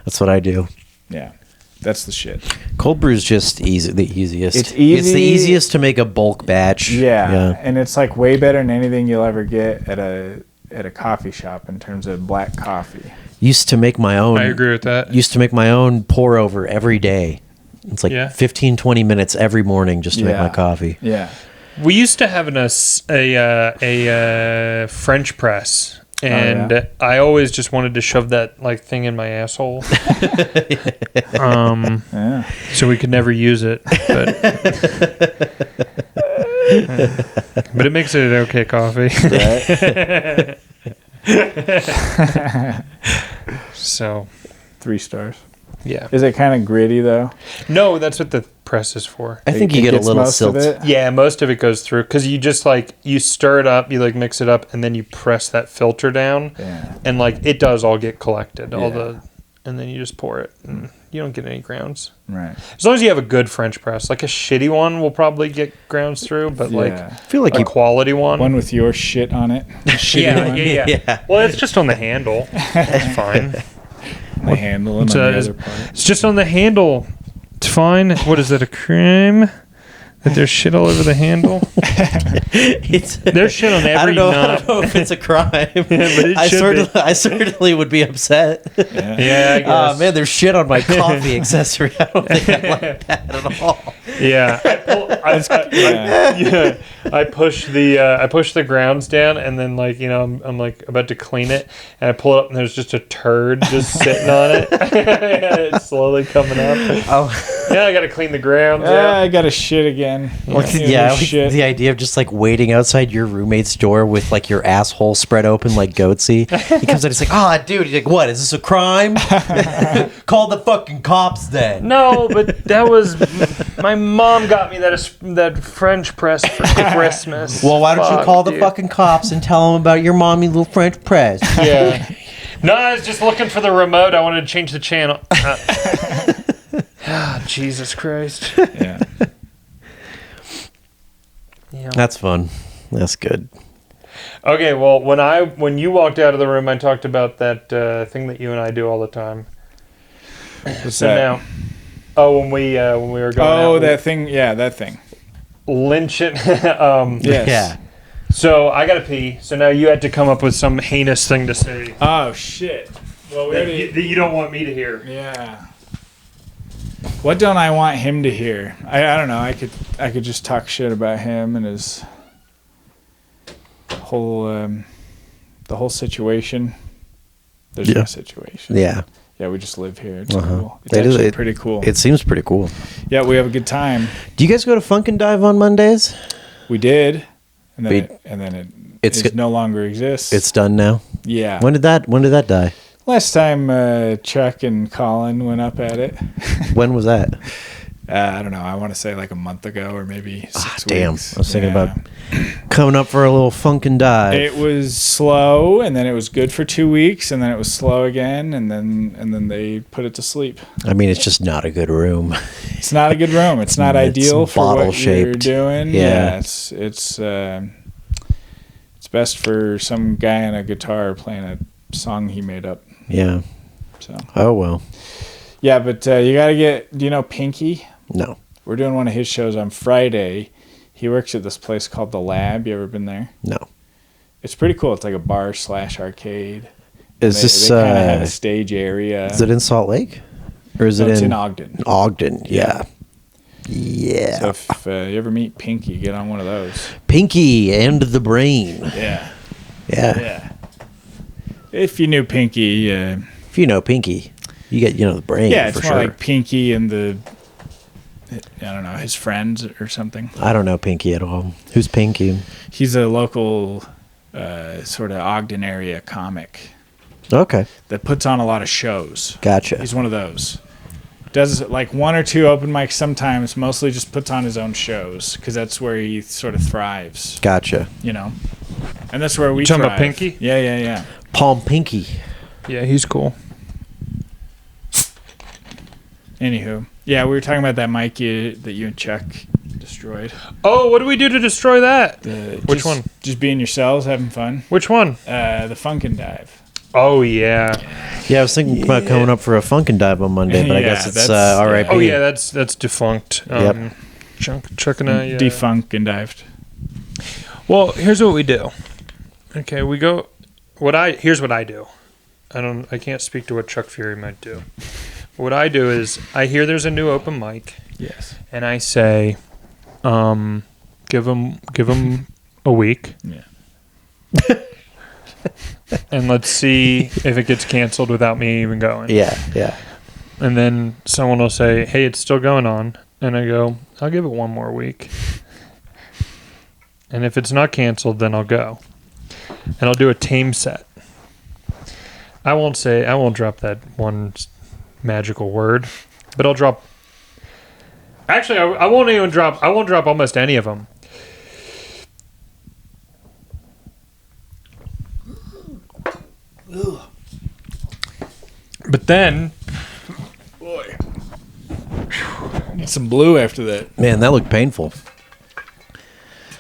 that's what I do. Yeah, that's the shit. Cold brew is just the easiest. It's easy. It's the easiest to make a bulk batch. Yeah, and it's like way better than anything you'll ever get at a coffee shop in terms of black coffee. Used to make my own. I agree with that. Used to make my own pour over every day. It's like 15, 20 minutes every morning just to make my coffee. Yeah. We used to have a French press, and I always just wanted to shove that like thing in my asshole. So we could never use it, but it makes it an okay coffee. Right. So 3 stars. Yeah. Is it kind of gritty though? No, that's what the press is for. I think you get a little silt. Yeah, most of it goes through because you just you stir it up, you mix it up, and then you press that filter down, and it does all get collected. All the and then you just pour it. And you don't get any grounds. Right. As long as you have a good French press. Like a shitty one will probably get grounds through, but like I feel like a quality one. One with your shit on it. Yeah. Well, it's just on the handle. It's fine. The handle and on the other part. It's just on the handle. It's fine. What is that, a crime? That there's shit all over the handle? There's shit on every knob. I don't know if it's a crime. But it I certainly would be upset. Yeah, I guess. Man, there's shit on my coffee accessory. I don't think I like that at all. Yeah. I push the grounds down, and then like, you know, I'm like about to clean it, and I pull it up, and there's just a turd just sitting on it. It's slowly coming up. Oh. Yeah, I gotta clean the grounds. I gotta shit again. Like the idea of just like waiting outside your roommate's door with like your asshole spread open like Goatsy. He comes in, he's like, dude. He's like, what? Is this a crime? Call the fucking cops then. No, but that was my mom got me that French press for Christmas. Well, why don't you call the fucking cops and tell them about your mommy little French press? Yeah. No, I was just looking for the remote. I wanted to change the channel. Jesus Christ. Yeah. Yeah. That's fun. That's good. Okay, well, when you walked out of the room, I talked about that thing that you and I do all the time. What's So that? now, when we were going out. Oh, that thing. Yeah, that thing. Lynch it. Yes. Yeah. So I gotta pee. So now you had to come up with some heinous thing to say Oh, shit. Well, that you don't want me to hear. Yeah. What don't I want him to hear? I don't know. I could just talk shit about him and his whole the whole situation. There's no situation. Yeah. Yeah, we just live here. It's cool. It's It is- actually pretty cool. It seems pretty cool. Yeah, we have a good time. Do you guys go to Funk and Dive on Mondays? We did, and then it no longer exists. It's done now. Yeah. When did that die? Last time Chuck and Colin went up at it. When was that? I don't know. I want to say like a month ago or maybe 6 weeks. Damn. I was thinking about coming up for a little Funk and Dive. It was slow, and then it was good for 2 weeks, and then it was slow again, and then they put it to sleep. I mean, it's just not a good room. It's not a good room. It's not ideal for what you're bottle-shaped. doing. Yeah. It's best for some guy on a guitar playing a song he made up. Yeah. So. Oh, well. Yeah, but you got to get, do you know Pinky? No. We're doing one of his shows on Friday. He works at this place called The Lab. You ever been there? No. It's pretty cool. It's like a bar / arcade. Is they this... They kind of have a stage area. Is it in Salt Lake? Or is No, it it's in... in Ogden. Ogden, yeah. Yeah. So if you ever meet Pinky, get on one of those. Pinky and the Brain. Yeah. Yeah. Yeah. If you knew Pinky... If you know Pinky, you get, the Brain, yeah, it's for more sure. like Pinky and I don't know, his friends or something. I don't know Pinky at all. Who's Pinky? He's a local sort of Ogden area comic Okay. that puts on a lot of shows. Gotcha. He's one of those. Does like 1 or 2 open mics sometimes, mostly just puts on his own shows because that's where he sort of thrives, Gotcha. And that's where we talking thrive. about Pinky? Yeah. Palm Pinky. Yeah, he's cool. Anywho, yeah, we were talking about that mic that you and Chuck destroyed. Oh, what do we do to destroy that? Which one? Just being yourselves, having fun. Which one? The Funk and Dive. Oh, yeah. Yeah, I was thinking about coming up for a Funk and Dive on Monday, but I guess it's R.I.P. Oh, yeah, that's defunct. Yep. Chuck and I... Defunk and dived. Well, here's what we do. Okay, we go... Here's what I do. I can't speak to what Chuck Fury might do. What I do is I hear there's a new open mic. Yes. And I say, give them a week. Yeah. And let's see if it gets canceled without me even going. Yeah. And then someone will say, hey, it's still going on. And I go, I'll give it 1 more week. And if it's not canceled, then I'll go. And I'll do a tame set. I won't drop that one magical word, but I'll drop. Actually, I won't drop almost any of them. But then some blue after that. Man, that looked painful.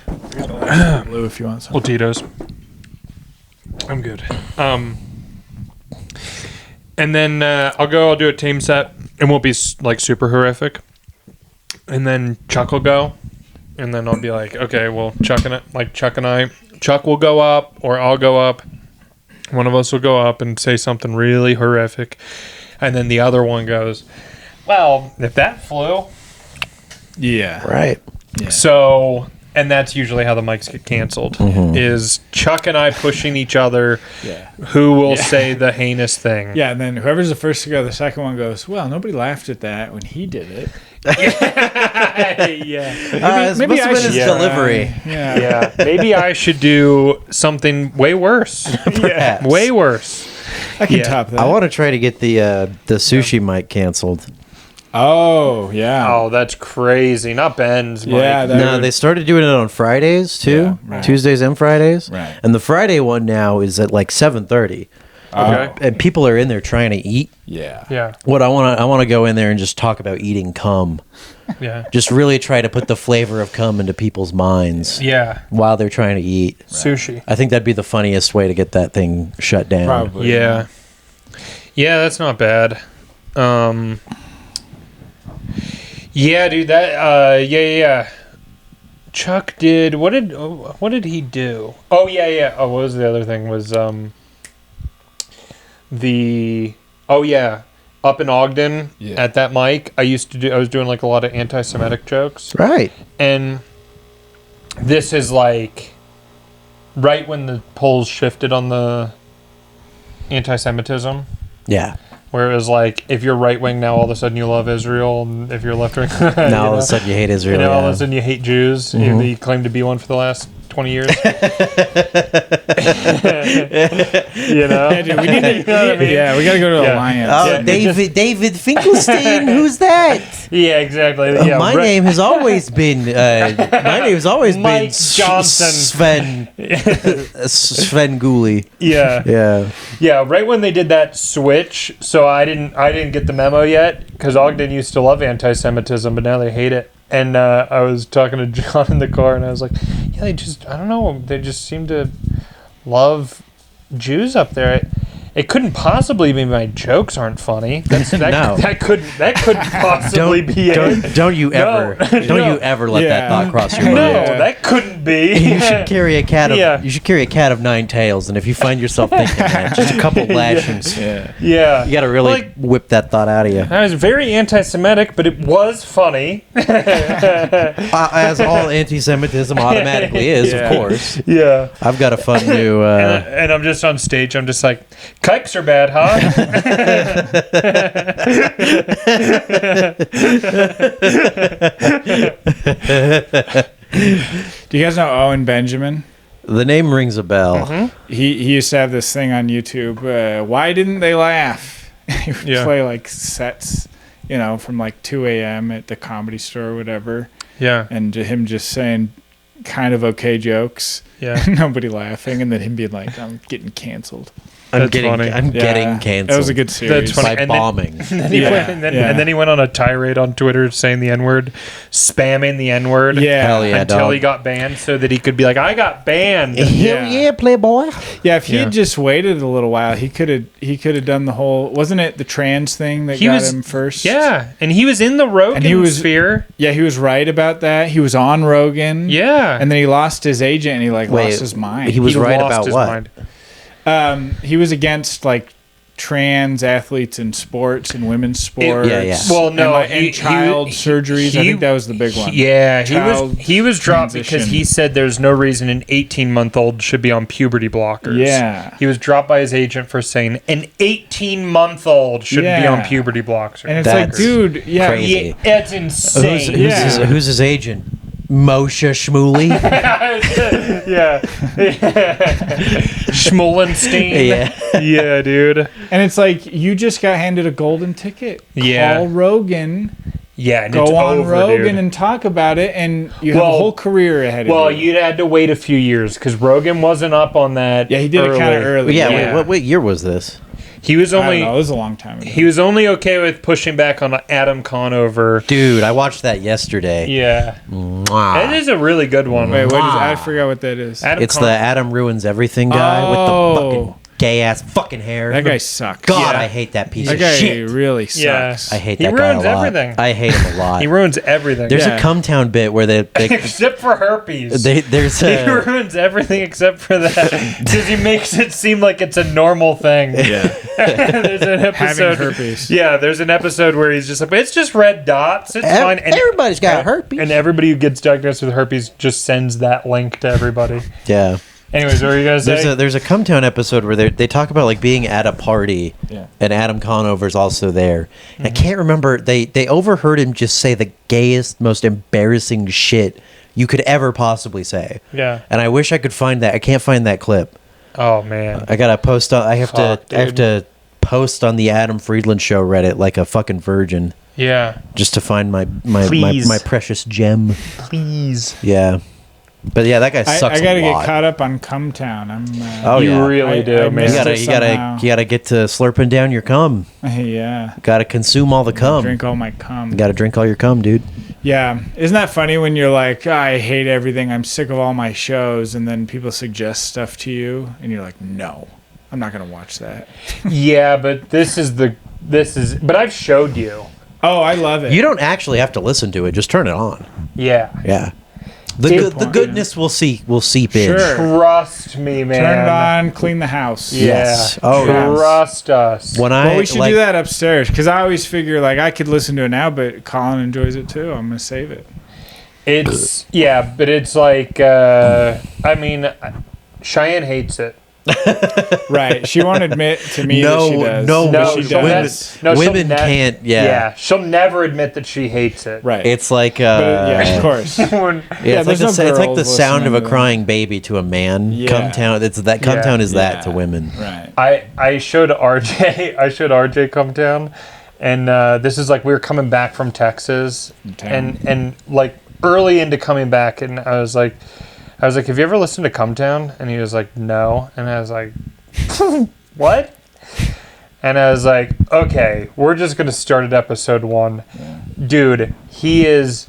Blue if you want some. Well, Tito's. I'm good. And then I'll do a team set. It won't be like super horrific. And then Chuck will go. And then I'll be like, okay, well, Chuck and I, Chuck will go up or I'll go up. One of us will go up and say something really horrific. And then the other one goes, well, if that flew. Yeah. Right. Yeah. So, and that's usually how the mics get canceled, is Chuck and I pushing each other who will say the heinous thing. Yeah, and then whoever's the first to go, the second one goes, well, nobody laughed at that when he did it. Yeah. Maybe I should delivery. Yeah. Maybe I should do something way worse. Perhaps. Way worse. I can top that. I want to try to get the sushi mic canceled. Oh, yeah. Oh, that's crazy. Not Ben's mic. Yeah, No, they started doing it on Fridays too. Yeah, right. Tuesdays and Fridays. Right. And the Friday one now is at like 7:30. Okay. And people are in there trying to eat. Yeah. Yeah. What I want to go in there and just talk about eating cum. Yeah. Just really try to put the flavor of cum into people's minds Yeah. while they're trying to eat. Sushi. I think that'd be the funniest way to get that thing shut down. Probably. Yeah. Yeah, that's not bad. Yeah, dude, that yeah. Chuck did what did he do? Oh yeah. Oh, what was the other thing? Was up in Ogden at that mic, I was doing like a lot of anti-Semitic jokes. Right. And this is like right when the polls shifted on the anti-Semitism. Yeah. Where it was like, if you're right wing now, all of a sudden you love Israel, and if you're left wing, Now all of a sudden you hate Israel. all of a sudden you hate Jews. You claim to be one for the last 20 years. Yeah, dude, we need to, we got to go to Alliance. Oh, Yeah, David Finkelstein, who's that? Yeah, exactly. Yeah, my name has always been Mike Johnson. Sven Gooley. Yeah. Yeah, right when they did that switch, so I didn't get the memo yet, because Ogden used to love anti-Semitism, but now they hate it. And I was talking to John in the car, and I was like, yeah, I don't know, they just seem to love Jews up there. It couldn't possibly be my jokes aren't funny. That couldn't possibly be it. Don't you ever let that thought cross your mind. No, that couldn't be. You should carry a cat of 9 tails, and if you find yourself thinking that, just a couple lashings. Yeah. You got to really whip that thought out of you. I was very anti-Semitic, but it was funny. As all anti-Semitism automatically is, of course. Yeah. I've got a fun new... and I'm just on stage, I'm just like, kikes are bad, huh? Do you guys know Owen Benjamin? The name rings a bell. Mm-hmm. He used to have this thing on YouTube. Why didn't they laugh? He would play like sets, from like 2 a.m. at the Comedy Store or whatever. Yeah. And him just saying kind of okay jokes. Yeah. Nobody laughing, and then him being like, I'm getting canceled. I'm getting canceled. That was a good series. That's funny. By bombing. And then he went on a tirade on Twitter saying the N-word, spamming the N-word. Yeah. Hell yeah, until dog. he got banned, so that he could be like, I got banned. Hell yeah, playboy. Yeah, if he had just waited a little while, he could have done the whole. Wasn't it the trans thing that got him first? Yeah, and he was in the Rogan sphere. Yeah, he was right about that. He was on Rogan. Yeah, and then he lost his agent, and he lost his mind. He was right about what? He was against like trans athletes in sports and women's sports. Well, no, and child surgeries. I think that was the big one. Yeah, he was dropped because he said there's no reason an 18-month-old should be on puberty blockers. Yeah, he was dropped by his agent for saying an 18-month-old shouldn't be on puberty blockers. And it's like, dude, crazy. It's insane. Who's his agent? Moshe Shmuley. Schmolenstein. Yeah, dude. And it's like, you just got handed a golden ticket. Call Rogan. Yeah, and go on Rogan and talk about it, and you have a whole career ahead of you. Well, you'd had to wait a few years because Rogan wasn't up on that. Yeah, he did it kind of early. What year was this? He was I don't only know, it was a long time ago. he was only okay with pushing back on Adam Conover. Dude, I watched that yesterday. Yeah, Mwah. it is a really good one. Wait, what is? I forgot what that is. Adam It's Con- the Adam Ruins Everything guy with the fucking gay ass fucking hair. That guy sucks. God, Yeah. I hate that piece That of guy shit. really sucks. Yeah. I hate He that guy a ruins lot. everything. I hate him a lot. He ruins everything. There's Yeah. a Cumtown bit where they except for herpes. there's He a ruins everything except for that because he makes it seem like it's a normal thing. Yeah. There's an episode. Having herpes. Yeah, there's an episode where he's just like, it's just red dots. It's fine. And everybody's got herpes. And everybody who gets diagnosed with herpes just sends that link to everybody. Yeah. Anyways, what were you guys saying? There's a Cumtown episode where they talk about like being at a party, Yeah. and Adam Conover's also there. And I can't remember, they overheard him just say the gayest, most embarrassing shit you could ever possibly say. Yeah. And I wish I could find that. I can't find that clip. Oh man. I gotta post on. I have Fuck, to post on the Adam Friedland show Reddit like a fucking virgin, Yeah. just to find my Please. precious gem. Please. Yeah, but yeah, that guy sucks. I gotta a get lot. caught up on Cumtown. I'm. Oh, You yeah. really do, I man. You missed gotta it you gotta somehow. you gotta get to slurping down your cum. Yeah. Gotta consume all the cum. Drink all my cum. Gotta drink all your cum, dude. Yeah. Isn't that funny when you're like, "Oh, I hate everything. I'm sick of all my shows," and then people suggest stuff to you, and you're like, "No, I'm not gonna watch that." Yeah, but but I've showed you. Oh, I love it. You don't actually have to listen to it. Just turn it on. Yeah. Yeah. The Good good, the point, goodness will seep in. Sure. Trust me, man. Turn it on, clean the house. Yeah. Yes. Oh, yes. Trust us. When Well, we should like, do that upstairs because I always figure like I could listen to it now, but Colin enjoys it too. I'm gonna save it. It's but it's like I mean, Cheyenne hates it. Right? She won't admit to me No, that she does. no, but No, she she'll does. No, she'll women can't. Yeah. Yeah, she'll never admit that she hates it. Right. It's like But, yeah, of course. When- Yeah, it's like there's no it's like the girls sound of a listening to crying baby to a man. Yeah. Cumtown, it's that Yeah. Cumtown is that Yeah. to women. Right. I showed RJ come down, and this is like we were coming back from Texas, town. and like early into coming back, and I was like, have you ever listened to Come Town? And he was like, no, and I was like, what? And I was like, okay, we're just gonna start at episode 1. Dude, he is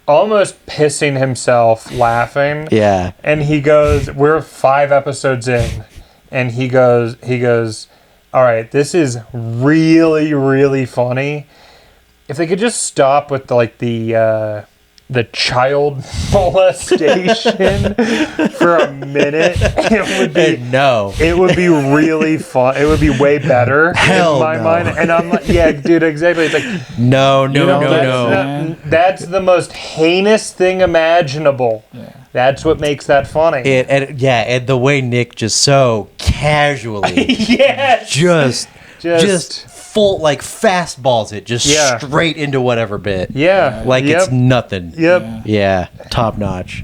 almost pissing himself laughing. Yeah. And he goes, we're 5 episodes in, and he goes, all right, this is really, really funny. If they could just stop with the child molestation for a minute, it would be really fun. It would be way better Hell in my no. mind. And I'm like, yeah, dude, exactly. It's like, No. that's the most heinous thing imaginable. Yeah. That's what makes that funny. And the way Nick just so casually Yes. just full like fastballs it just Yeah. straight into whatever bit. Yeah. Like it's nothing. Yep. Yeah, top notch.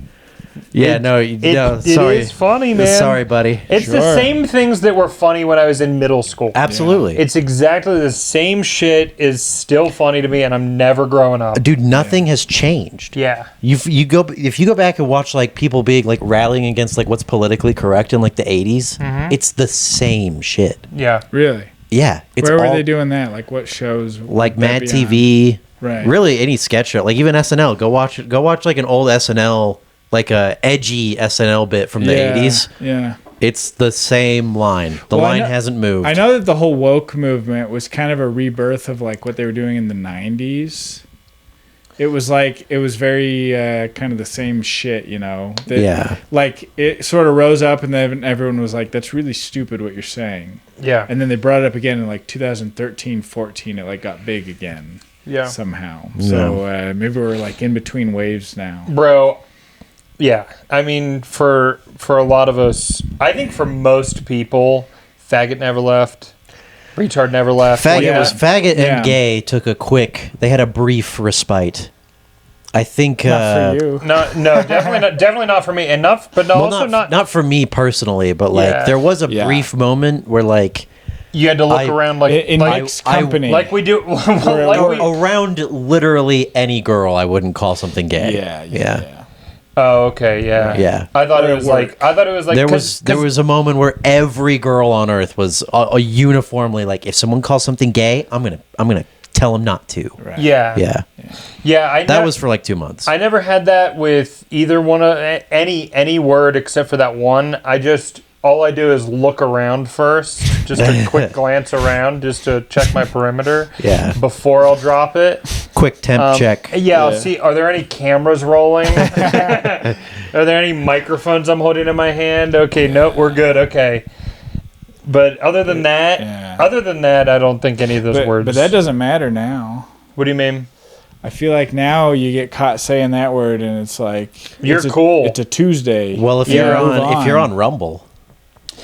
Yeah, It sorry. is funny, man. Sorry, buddy. It's the Sure. same things that were funny when I was in middle school. Absolutely. It's exactly the same shit is still funny to me, and I'm never growing up. Dude, nothing has changed. Yeah. If you go back and watch like people being like rallying against like what's politically correct in like the 80s, it's the same shit. Yeah. Really? Yeah, it's Where were all, they doing that? Like what shows? like would that Mad be TV, Right. Really any sketch show, like even SNL. Go watch like an old SNL, like a edgy SNL bit from the on? 80s. Yeah. It's the same line. The Well, I line know- hasn't moved. I know that the whole woke movement was kind of a rebirth of like what they were doing in the 90s. It was very kind of the same shit, you know. Yeah. Like it sort of rose up and then everyone was like, that's really stupid what you're saying. Yeah. And then they brought it up again in like 2013, 14. It like got big again Yeah. somehow. So maybe we're like in between waves now. Bro, yeah. I mean, for a lot of us, I think for most people, faggot never left. Retard never left. Faggot Yeah. and gay took a quick. They had a brief respite. I think. Not for you. No, definitely not for me. And not for me personally, but like Yeah. there was a Yeah. brief moment where like you had to look around like In like, Nick's company. like we do. like we, around literally any girl, I wouldn't call something gay. Yeah. Oh, okay, yeah. Yeah. I thought it was like There was a moment where every girl on earth was uniformly like, if someone calls something gay, I'm gonna tell them not to. Right. Yeah. That was for like 2 months. I never had that with either one of any word except for that one. All I do is look around first, just a quick glance around, just to check my perimeter. Yeah. Before I'll drop it. Quick temp check. Yeah, I'll see. Are there any cameras rolling? Are there any microphones I'm holding in my hand? Okay, nope, we're good. Okay. But other than that, I don't think any of those words. But that doesn't matter now. What do you mean? I feel like now you get caught saying that word, and it's like cool. It's a Tuesday. Well, if you're on Rumble,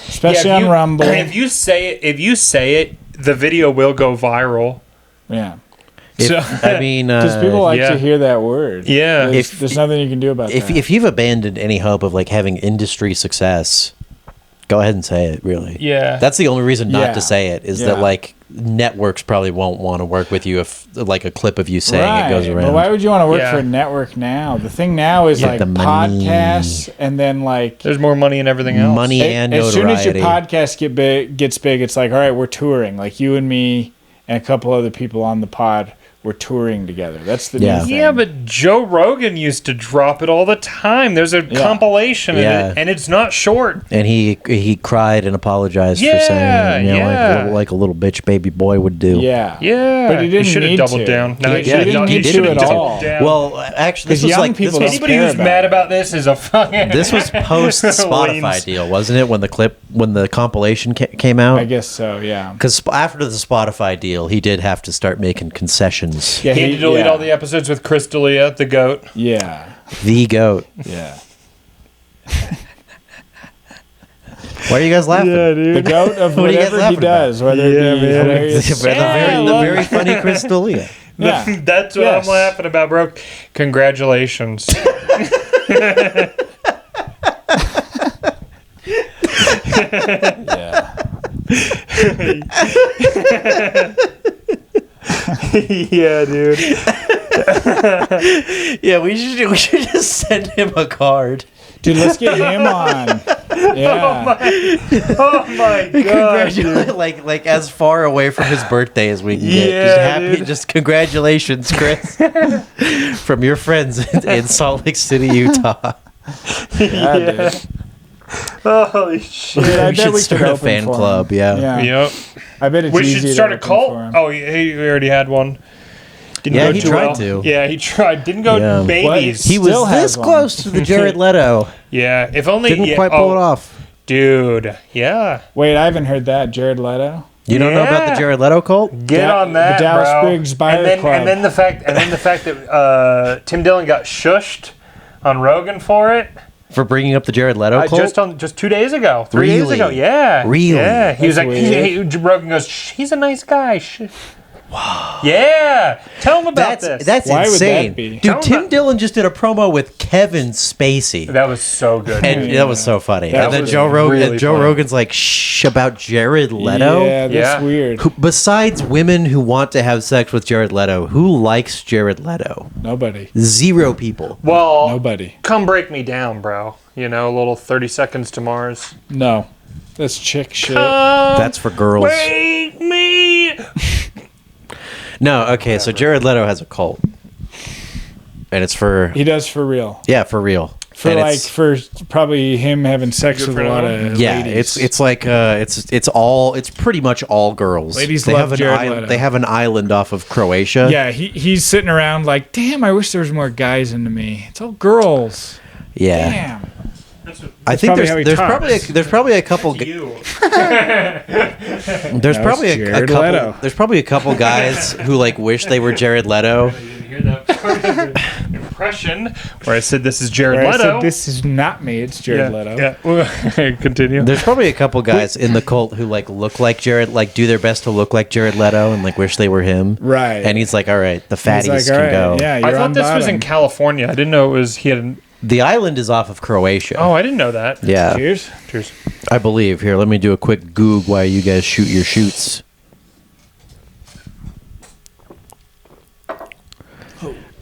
especially on Rumble, if you say it, the video will go viral. Yeah. I mean, because people like to hear that word. Yeah. There's nothing you can do about that. If you've abandoned any hope of like having industry success, go ahead and say it. Really. Yeah. That's the only reason not to say it is that like networks probably won't want to work with you if like a clip of you saying it goes around. But why would you want to work for a network now? The thing now is like podcasts, and then like there's more money in everything else. Money and notoriety. As soon as your podcast gets big, it's like, all right, we're touring. Like you and me and a couple other people on the pod. We're touring together. That's the new thing. Yeah, but Joe Rogan used to drop it all the time. There's a compilation, and it's not short. And he cried and apologized for saying, like a little bitch baby boy would do. Yeah, but he didn't should have doubled down. No, he didn't need to at all. Well, actually, this was like anybody who's mad about this is a fucking. This was post Spotify deal, wasn't it? When the compilation came out. I guess so. Yeah. Because after the Spotify deal, he did have to start making concessions. Yeah, he had to delete all the episodes with Chris D'Elia, the goat. Yeah. The goat. Yeah. Why are you guys laughing? Yeah, dude. The goat of whatever he does, whether it be hilarious. The very funny Chris D'Elia. Yeah. That's what I'm laughing about, bro. Congratulations. Yeah. Yeah, dude. Yeah, we should just send him a card. Dude, let's get him on. Yeah. Oh my god. Like as far away from his birthday as we can get. Just congratulations, Chris. From your friends in Salt Lake City, Utah. Yeah, dude. Holy shit. Dude, I we bet should we start could a open fan for club, him. yeah. Yep. I bet it's we easy should to start a open cult. for him. Oh, we already had one. Didn't go he too tried well. to. Yeah, he tried. Didn't go babies. He was Still this has one. close to the Jared Leto. Yeah, if only Didn't quite pull it off. Dude, yeah. Wait, I haven't heard that. Jared Leto? You don't know about the Jared Leto cult? Get on that, the Dallas bro. Briggs Buyer Club. And then the fact that Tim Dillon got shushed on Rogan for it. For bringing up the Jared Leto cult? Just 2 days ago, 3 days ago, yeah. Really? Yeah, he was That's like, Rogan goes, he's a nice guy. Wow. Yeah, tell him about this. That's Why insane. would that be? Dude, Tim Dillon just did a promo with Kevin Spacey. That was so good. And that was so funny. That And then was Joe really funny. Rogan's like, shh, about Jared Leto? Yeah, that's weird. Besides women who want to have sex with Jared Leto, who likes Jared Leto? Nobody. 0 people. Well, Nobody. come break me down, bro. You know, a little 30 Seconds to Mars. No. That's chick shit. That's for girls. Wake me. No, okay, so Jared Leto has a cult. And it's for... He does for real. Yeah, for real. For And like, for probably him having sex with a lot of ladies. it's like it's pretty much all girls. Ladies they love have an Jared island. Leto. They have an island off of Croatia. Yeah, he's sitting around like, damn, I wish there was more guys into me. It's all girls. Yeah. Damn. I think probably how he there's talks. probably a couple You. there's probably a Jared couple Leto. there's probably a couple guys who like wish they were Jared Leto. You didn't hear that part of the impression where I said this is Jared Where I Leto. said, this is not me. It's Jared Leto. Yeah. Continue. There's probably a couple guys in the cult who like look like Jared, like do their best to look like Jared Leto and like wish they were him. Right. And he's like, all right, the He's fatties like, can all right, go. yeah, you're I thought on this was bottom. in California. I didn't know it was. He had. The island is off of Croatia. Oh, I didn't know that. Yeah. Cheers. Cheers. I believe. Here, let me do a quick goog while you guys shoot your shoots.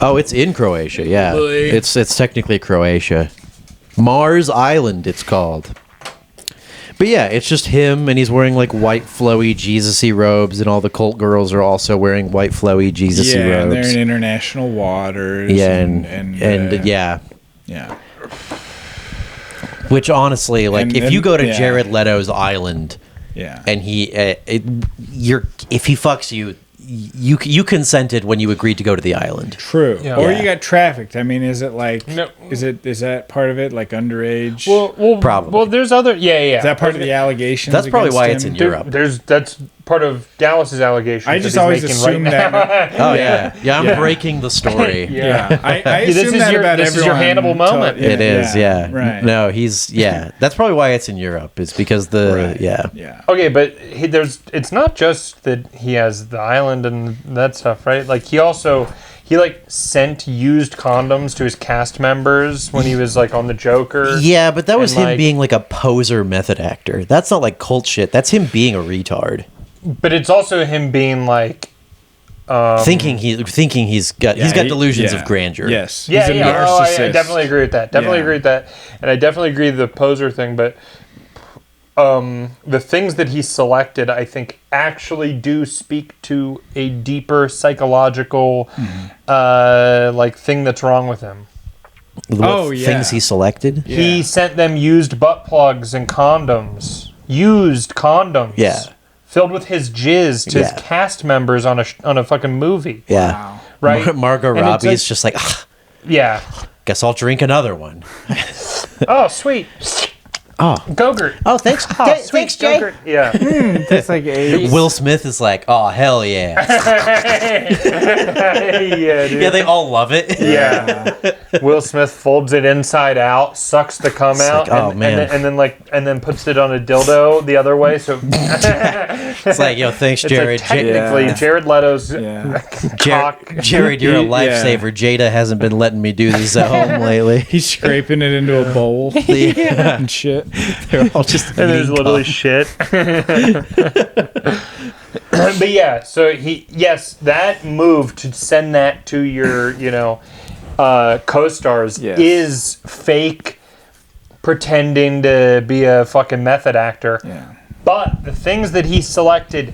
Oh, it's in Croatia. Yeah, Really? it's technically Croatia. Mars Island, it's called. But yeah, it's just him, and he's wearing like white flowy Jesus-y robes, and all the cult girls are also wearing white flowy Jesus-y robes. Yeah, and they're in international waters. Yeah, and yeah. Yeah. Which honestly, like, And if then- you go to yeah. Jared Leto's island, Yeah. and if he fucks you, you consented when you agreed to go to the island. True. Yeah. Or Yeah. you got trafficked. I mean, is it like No. is that part of it, like underage? Well, Probably. Well, there's other. Yeah. is that part of the allegations? That's probably against why him? it's in Europe. That's part of Dallas's allegation. I just always assume that. Oh yeah, I'm Yeah. breaking the story. Yeah, I This assume is that your- about this is your everyone. Hannibal moment. It is, yeah. Right. No, that's probably why it's in Europe. It's because Right. yeah. Okay, but it's not just that he has the island and that stuff, right? Like he sent used condoms to his cast members when he was like on the Joker. Yeah, but that was And, him like- being like a poser method actor. That's not like cult shit. That's him being a retard. But it's also him being like Thinking he's got delusions of grandeur. Yes. yeah, He's a yeah. Oh, I narcissist. definitely agree with that. Definitely Yeah. agree with that. And I definitely agree with the poser thing, but the things that he selected, I think, actually do speak to a deeper psychological like thing that's wrong with him. What yeah. things he selected. Yeah. He sent them used butt plugs and condoms. Used condoms. Yeah. Filled with his jizz to his Yeah. cast members on a fucking movie. Yeah. Wow. Right? Margot And it's Robbie like- is just like, Yeah. guess I'll drink another one. Oh, sweet. Oh. Go-gurt. Oh, thanks. Oh, sweet Go-gurt. Yeah. It's like a Will Smith is like, oh, hell yeah. Yeah, dude. Yeah, they all love it. Yeah. Will Smith folds it inside out, sucks the cum out, like, oh, man. and then puts it on a dildo the other way. So It's like, yo, thanks, it's Jared. like technically Yeah. Jared Leto's yeah. cock. Jared, you're a Yeah. lifesaver. Jada hasn't been letting me do this at home lately. He's scraping it into a bowl Yeah. and shit. They're all just And there's eating literally cum. shit. But yeah, so that move to send that to your, co-stars Yes. is fake pretending to be a fucking method actor. Yeah. But the things that he selected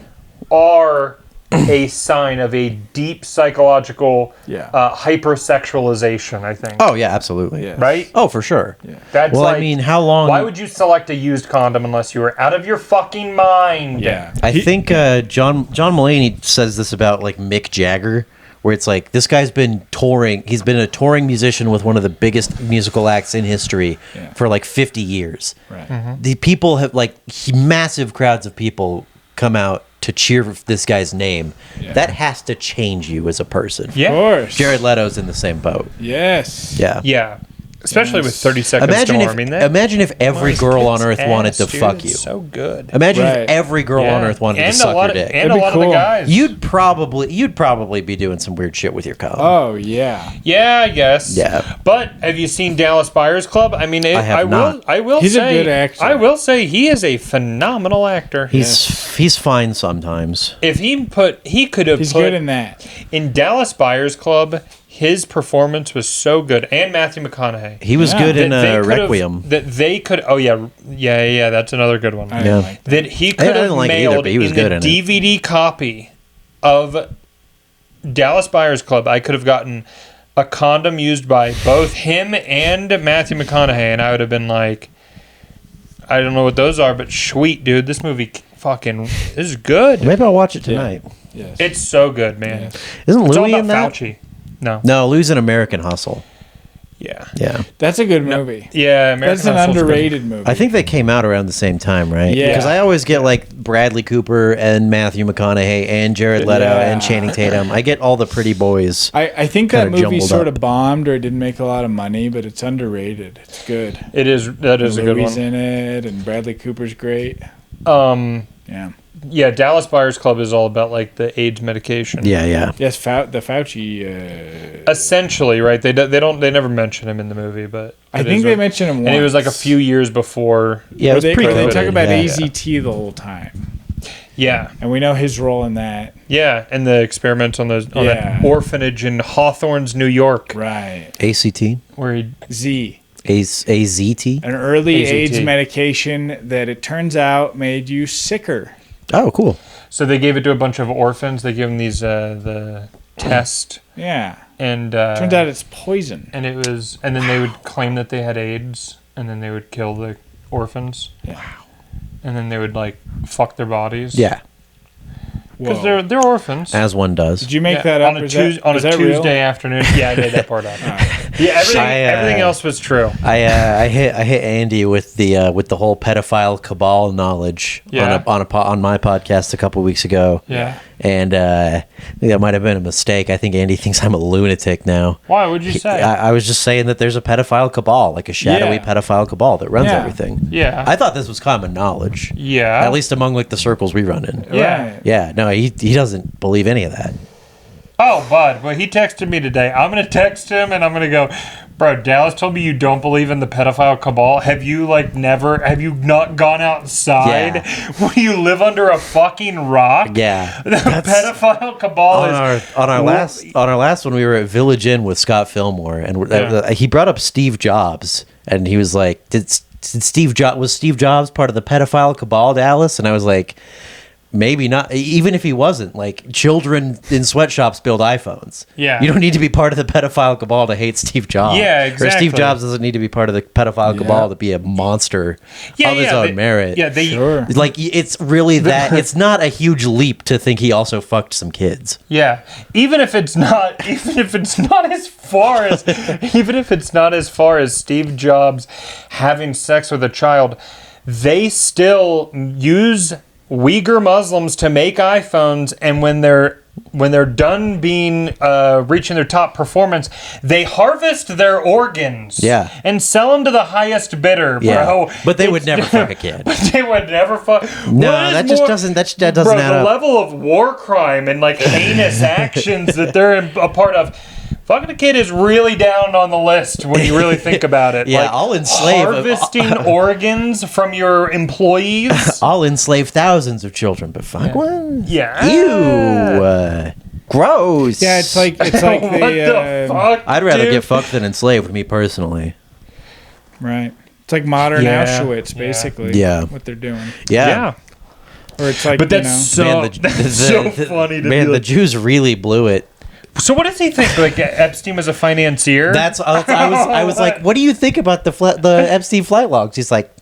are a sign of a deep psychological Yeah. hypersexualization, I think. Oh, yeah, absolutely. Yeah. Right? Oh, for sure. That's Well, like, I mean, how long... why would you select a used condom unless you were out of your fucking mind? Yeah. I think John Mulaney says this about like Mick Jagger, where it's like this guy's been touring. He's been a touring musician with one of the biggest musical acts in history Yeah. for like 50 years. Right. The people have massive crowds of people come out to cheer for this guy's name. Yeah. That has to change you as a person. Yeah. Of course. Jared Leto's in the same boat. Yes. Yeah. Yeah. Especially with 30 Seconds Imagine to if Mars. I mean, that imagine if every girl on earth wanted to dude, fuck it's you. so good. Imagine Right. if every girl on earth wanted to suck your dick. And That'd a be lot of the cool. guys. You'd probably be doing some weird shit with your cum. Oh yeah. Yeah, I guess. Yeah. But have you seen Dallas Buyers Club? I mean, I have not. I will He's a say, good actor. I will say he is a phenomenal actor. He's fine sometimes. If he could have He's put good in that. in Dallas Buyers Club. His performance was so good, and Matthew McConaughey. He was Yeah. good in That they could've- Requiem. That they could. Oh yeah. That's another good one. I Yeah. don't like that. That he I could have didn't like it either, mailed but he was in good the in it. DVD copy of Dallas Buyers Club. I could have gotten a condom used by both him and Matthew McConaughey, and I would have been like, I don't know what those are, but sweet, dude, this movie fucking is good. Maybe I'll watch it tonight. Yes. It's so good, man. Yes. Isn't It's all Louis about in that? Fauci. No. No, Louis in American Hustle. Yeah. Yeah. That's a good movie. Yeah. American That's an Hustle's good. underrated movie. I think they came out around the same time, right? Yeah. Because I always get like Bradley Cooper and Matthew McConaughey and Jared Leto Yeah. and Channing Tatum. I get all the pretty boys. I think that kinda movie jumbled sort up. of bombed or didn't make a lot of money, but it's underrated. It's good. That is a good Louis one. in it, and Bradley Cooper's great. Yeah. Yeah, Dallas Buyers Club is all about like the AIDS medication. Yeah, yeah. Yes, the Fauci. Essentially, right? They never mention him in the movie, but I it think is they what- mentioned him once. and it was like a few years before. Yeah, it was they pre-COVID. talk about yeah. AZT the whole time. Yeah. And we know his role in that. Yeah, and the experiments on that orphanage in Hawthorne's, New York. Right. ACT? Where he... Z. AZT? An early AZT. AIDS medication that it turns out made you sicker. Oh, cool. So they gave it to a bunch of orphans. They gave them these, the test. Yeah. And turns out it's poison. And then they would claim that they had AIDS, and then they would kill the orphans. Yeah. And then they would like fuck their bodies. Yeah. Because they're orphans. As one does. Did you make that up? On a Tuesday afternoon? Yeah, I made that part up. Yeah, everything else was true. I hit Andy with the whole pedophile cabal knowledge on my podcast a couple weeks ago. Yeah. And I think that might have been a mistake. I think Andy thinks I'm a lunatic now. Why? What'd you say? I was just saying that there's a pedophile cabal, like a shadowy pedophile cabal that runs everything. Yeah. I thought this was common knowledge. Yeah. At least among like the circles we run in. Yeah. Right. Yeah. No, he doesn't believe any of that. Oh, bud. Well, he texted me today. I'm going to text him and I'm going to go, bro, Dallas told me you don't believe in the pedophile cabal. Have you not gone outside? Yeah. Will you live under a fucking rock? Yeah. The pedophile cabal on our last one, we were at Village Inn with Scott Fillmore, and he brought up Steve Jobs, and he was like, was Steve Jobs part of the pedophile cabal, Dallas? And I was like, maybe not. Even if he wasn't, like, children in sweatshops build iPhones. Yeah. You don't need to be part of the pedophile cabal to hate Steve Jobs. Yeah, exactly. Or Steve Jobs doesn't need to be part of the pedophile cabal to be a monster of his own merit. Yeah, Sure. Like, it's really that. It's not a huge leap to think he also fucked some kids. Yeah, even if it's not as far as Steve Jobs having sex with a child, they still use Uyghur Muslims to make iPhones, and when they're done reaching their top performance, they harvest their organs and sell them to the highest bidder, bro. But they would never fuck a kid. But they would never fuck. No, that doesn't add bro, up. The level of war crime and like heinous actions that they're a part of. Fucking a kid is really down on the list when you really think about it. Yeah, like, I'll enslave harvesting organs from your employees. I'll enslave thousands of children, but fuck one. Yeah. Ew. Gross. Yeah, it's like what the fuck? I'd rather dude? get fucked than enslaved, me personally. Right. It's like modern Yeah. Auschwitz, basically. Yeah. What they're doing. Yeah. Or it's like, But that's so funny to man, be the like, Jews really blew it. so what does he think? Like Epstein was a financier? I was like, what do you think about the Epstein flight logs? He's like,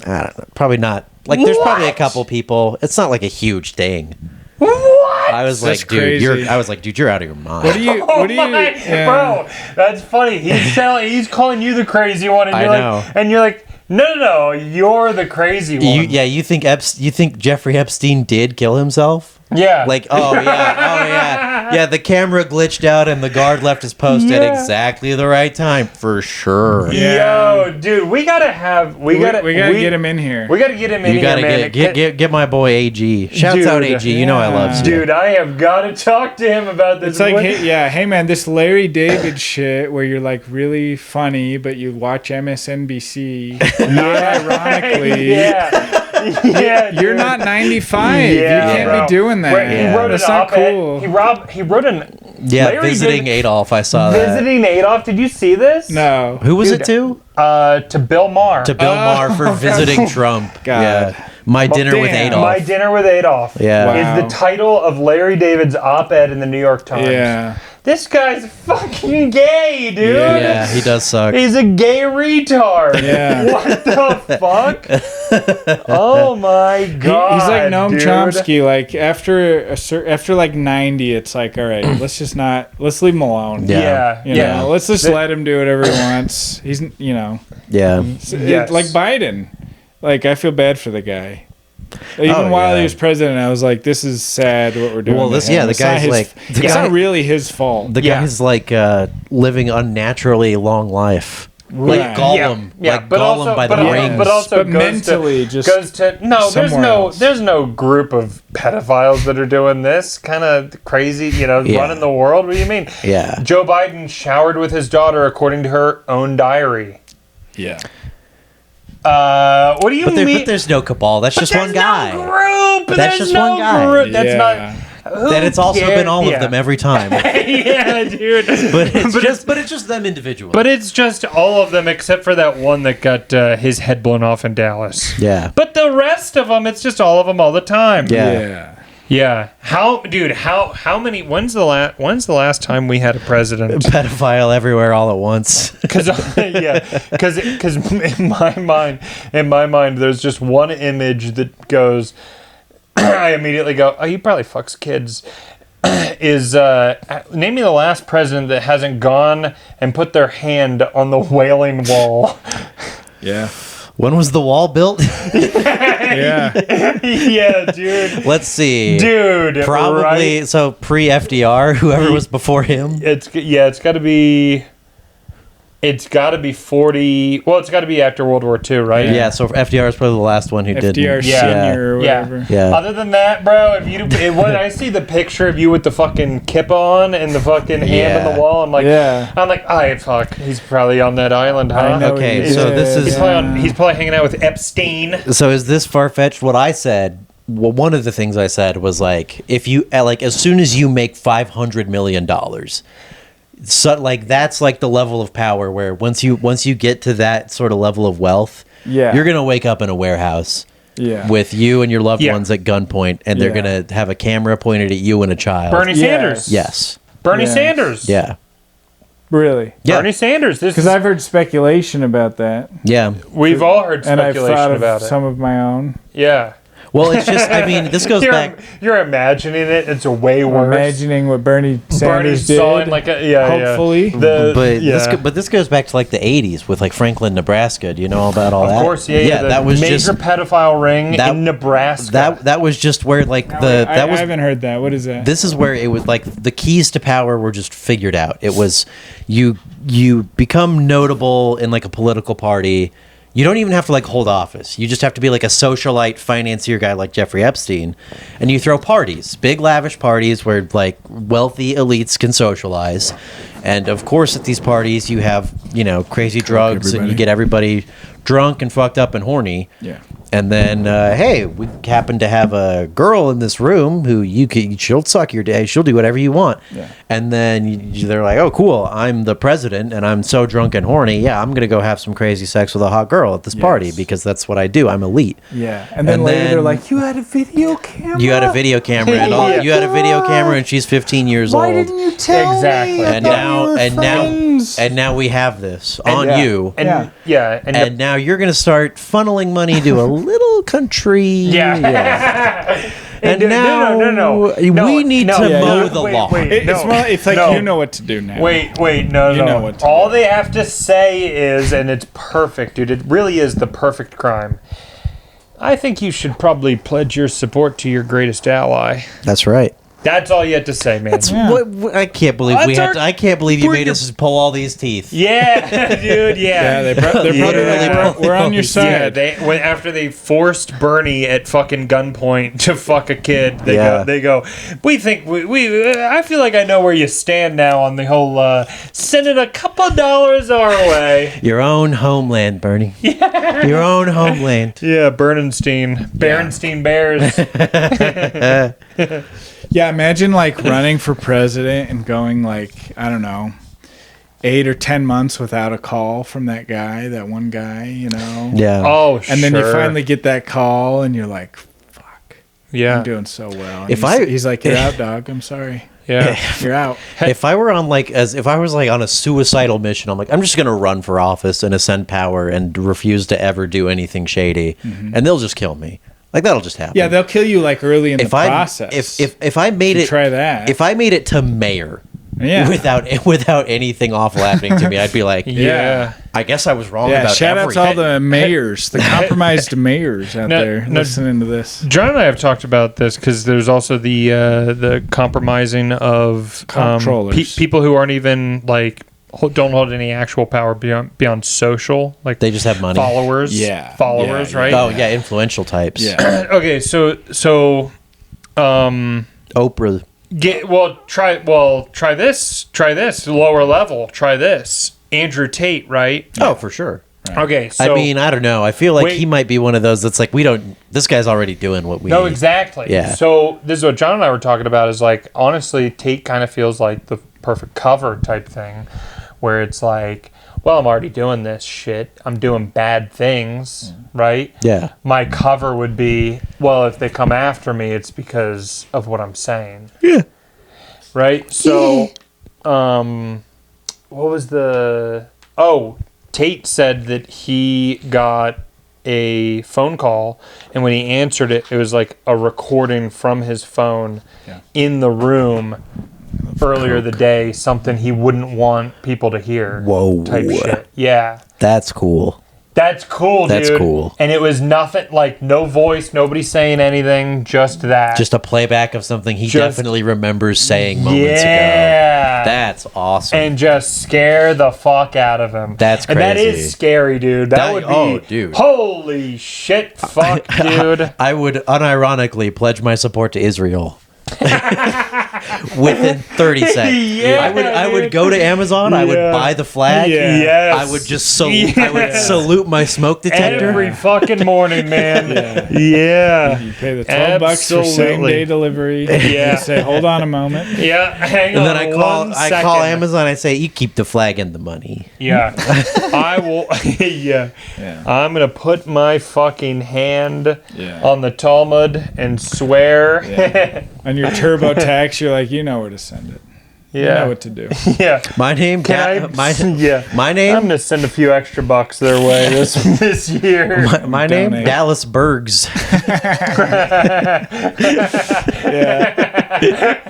I don't know, probably not. Like, there's probably a couple people. It's not like a huge thing. What? I was That's like, dude, crazy. you're out of your mind. What do you? Bro, that's funny. He's calling you the crazy one, and I you're know. like, and you're like, no, you're the crazy one. You think Jeffrey Epstein did kill himself? Yeah. Like, yeah, the camera glitched out and the guard left his post at exactly the right time, for sure. Yeah. Yo, dude, we gotta get him in here. We gotta get him in You here, gotta man. get my boy AG. Shouts out AG. You know I love you. Dude, I have got to talk to him about this. It's like, hey man, this Larry David shit where you're like really funny, but you watch MSNBC. Not ironically, you're not 95. You can't be doing that. He wrote That's an not op-ed. cool. He wrote an visiting Adolf. I saw that. Visiting Adolf. Did you see this? No. Who was it to? To Bill Maher. To Bill Maher for visiting Trump. God. Yeah. My dinner with Adolf. My Dinner with Adolf. Yeah. Wow. Is the title of Larry David's op-ed in the New York Times. Yeah. This guy's fucking gay, dude. Yeah, he does suck. He's a gay retard. Yeah. What the fuck? Oh my god. He's like Noam dude. Chomsky. Like after like 90, it's like, all right, let's leave him alone. Yeah. You know, let's just let him do whatever he wants. He's, you know, Yeah. Yes. like Biden. Like, I feel bad for the guy. Even while he was president, I was like, "This is sad what we're doing." Well, to him. the It's guy's not like, it's not really his fault. The guy's like living unnaturally long life. Right. Like Gollum, like but Gollum also, by the but, rings. but also But goes mentally to, just goes to no. somewhere else. There's no group of pedophiles that are doing this kind of crazy. Running the world. What do you mean? Yeah. Joe Biden showered with his daughter, according to her own diary. Yeah. What do you mean? But there's no cabal. That's just one guy. No group. That's just one guy. Group. That's not. Then it's also been all of them every time. Yeah, dude. But it's just them individually. But it's just all of them except for that one that got his head blown off in Dallas. Yeah. But the rest of them, it's just all of them all the time. Yeah. How many? When's the last time we had a president? Pedophile everywhere all at once. Because in my mind, there's just one image that goes. I immediately go, oh, he probably fucks kids. Name me the last president that hasn't gone and put their hand on the Wailing Wall. Yeah. When was the wall built? Yeah. Yeah, dude. Let's see. Dude. Probably, right? so pre-FDR, whoever was before him. It's got to be... It's got to be 40... Well, it's got to be after World War II, right? Yeah, so FDR is probably the last one who did. FDR Senior or whatever. Yeah. Other than that, bro, when I see the picture of you with the fucking kip on and the fucking hand on the wall, I'm like, fuck, he's probably on that island, huh? I know. Okay, so this is... He's probably hanging out with Epstein. So is this far-fetched? What I said... Well, one of the things I said was like, if you... Like, as soon as you make $500 million... So like that's like the level of power where once you get to that sort of level of wealth, you're gonna wake up in a warehouse with you and your loved ones at gunpoint, and they're gonna have a camera pointed at you and a child. Bernie Sanders. Yes. Bernie Sanders. Yeah. Really? Yeah. Bernie Sanders. Because I've heard speculation about that. Yeah. We've all heard and speculation I've thought of about it. some of my own. Yeah. Well, it's just, I mean, this goes back. You're imagining it. It's a way worse. Imagining what Bernie Sanders did. Sawing like hopefully. But this goes back to like the 80s with like Franklin, Nebraska. Do you know about all that? Of course, yeah. That was major just pedophile ring in Nebraska. That was just where like I haven't heard that. What is that? This is where it was like the keys to power were just figured out. It was you become notable in like a political party. You don't even have to like hold office. You just have to be like a socialite financier guy like Jeffrey Epstein. And you throw parties, big lavish parties where like wealthy elites can socialize. And of course at these parties you have, crazy drugs and you get everybody drunk and fucked up and horny. Yeah. And then, hey, we happen to have a girl in this room who she'll suck your day. She'll do whatever you want. Yeah. And then they're like, oh, cool. I'm the president and I'm so drunk and horny. Yeah, I'm going to go have some crazy sex with a hot girl at this party because that's what I do. I'm elite. Yeah. And then later they're like, you had a video camera. You had a video camera. You had a video camera and she's 15 years old. Why didn't you tell me? And now we have this on you. And now you're going to start funneling money to a little country. Yeah. And now we need to mow the law. It's like you know what to do now. No. know what to All do. they have to say is, and it's perfect, dude. It really is the perfect crime. I think you should probably pledge your support to your greatest ally. That's right. That's all you had to say, man. I can't believe I can't believe you made us pull all these teeth. Yeah, dude. Yeah. They're probably like, we're on your side. Yeah, after they forced Bernie at fucking gunpoint to fuck a kid, they go. We think I feel like I know where you stand now on the whole sending a couple dollars our way. Your own homeland, Bernie. Yeah. Your own homeland. Yeah, Berenstein Bears. Yeah, imagine like running for president and going like, I don't know, 8 or 10 months without a call from that one guy, Yeah. Oh, and then you finally get that call and you're like, fuck. Yeah. I'm doing so well. And he's like, you're out, dog. I'm sorry. Yeah. You're out. If I were on if I was like on a suicidal mission, I'm like, I'm just going to run for office and ascend power and refuse to ever do anything shady. Mm-hmm. And they'll just kill me. Like that'll just happen. Yeah, they'll kill you like early in the process. If I made it, try that. If I made it to mayor, without anything awful happening to me, I'd be like, yeah. I guess I was wrong about shout everything. out to all the mayors, the compromised mayors out there listening to this. John and I have talked about this because there's also the compromising of people who aren't even like. Don't hold any actual power beyond social, like they just have money, followers, right? Oh yeah, influential types. Yeah. Okay, so Oprah. Try this lower level. Try this, Andrew Tate, right? Oh, for sure. Right. Okay, so I mean, I don't know. I feel like Wait. he might be one of those that's like, this guy's already doing what we no, exactly. Yeah. So this is what John and I were talking about. Is like, honestly, Tate kind of feels like the perfect cover type thing, where it's like, well, I'm already doing this shit. I'm doing bad things, right? Yeah. My cover would be, well, if they come after me, it's because of what I'm saying. Yeah. Right? So, what was the... Oh, Tate said that he got a phone call, and when he answered it, it was like a recording from his phone in the room earlier the day, something he wouldn't want people to hear. Whoa. Type shit. Yeah. That's cool. That's cool, dude. That's cool. And it was nothing, like, no voice, nobody saying anything, just that. Just a playback of something he Just- definitely remembers saying moments ago. Yeah. That's awesome. And just scare the fuck out of him. That's And that crazy. is scary, dude. That would be... Oh, dude. Holy shit, fuck, dude. I would unironically pledge my support to Israel. Within 30 seconds. Yeah, I would dude. go to Amazon, I would Yeah. buy the flag. Yeah. Yes. I would just I would salute my smoke detector. Every fucking morning, man. Yeah. Yeah. You pay the $12 for same day delivery. Yeah. You say, hold on a moment. Yeah, hang on. And then I call 1 I second. call Amazon, I say, you keep the flag and the money. Yeah. I will. Yeah. Yeah. I'm going to put my fucking hand Yeah. on the Talmud and swear. Yeah. On your TurboTax, you're like, you know where to send it. You know what to do. Yeah. My name Can I? my Yeah. my I'm name gonna send a few extra bucks their way this year. my name Donate. Dallas Bergs.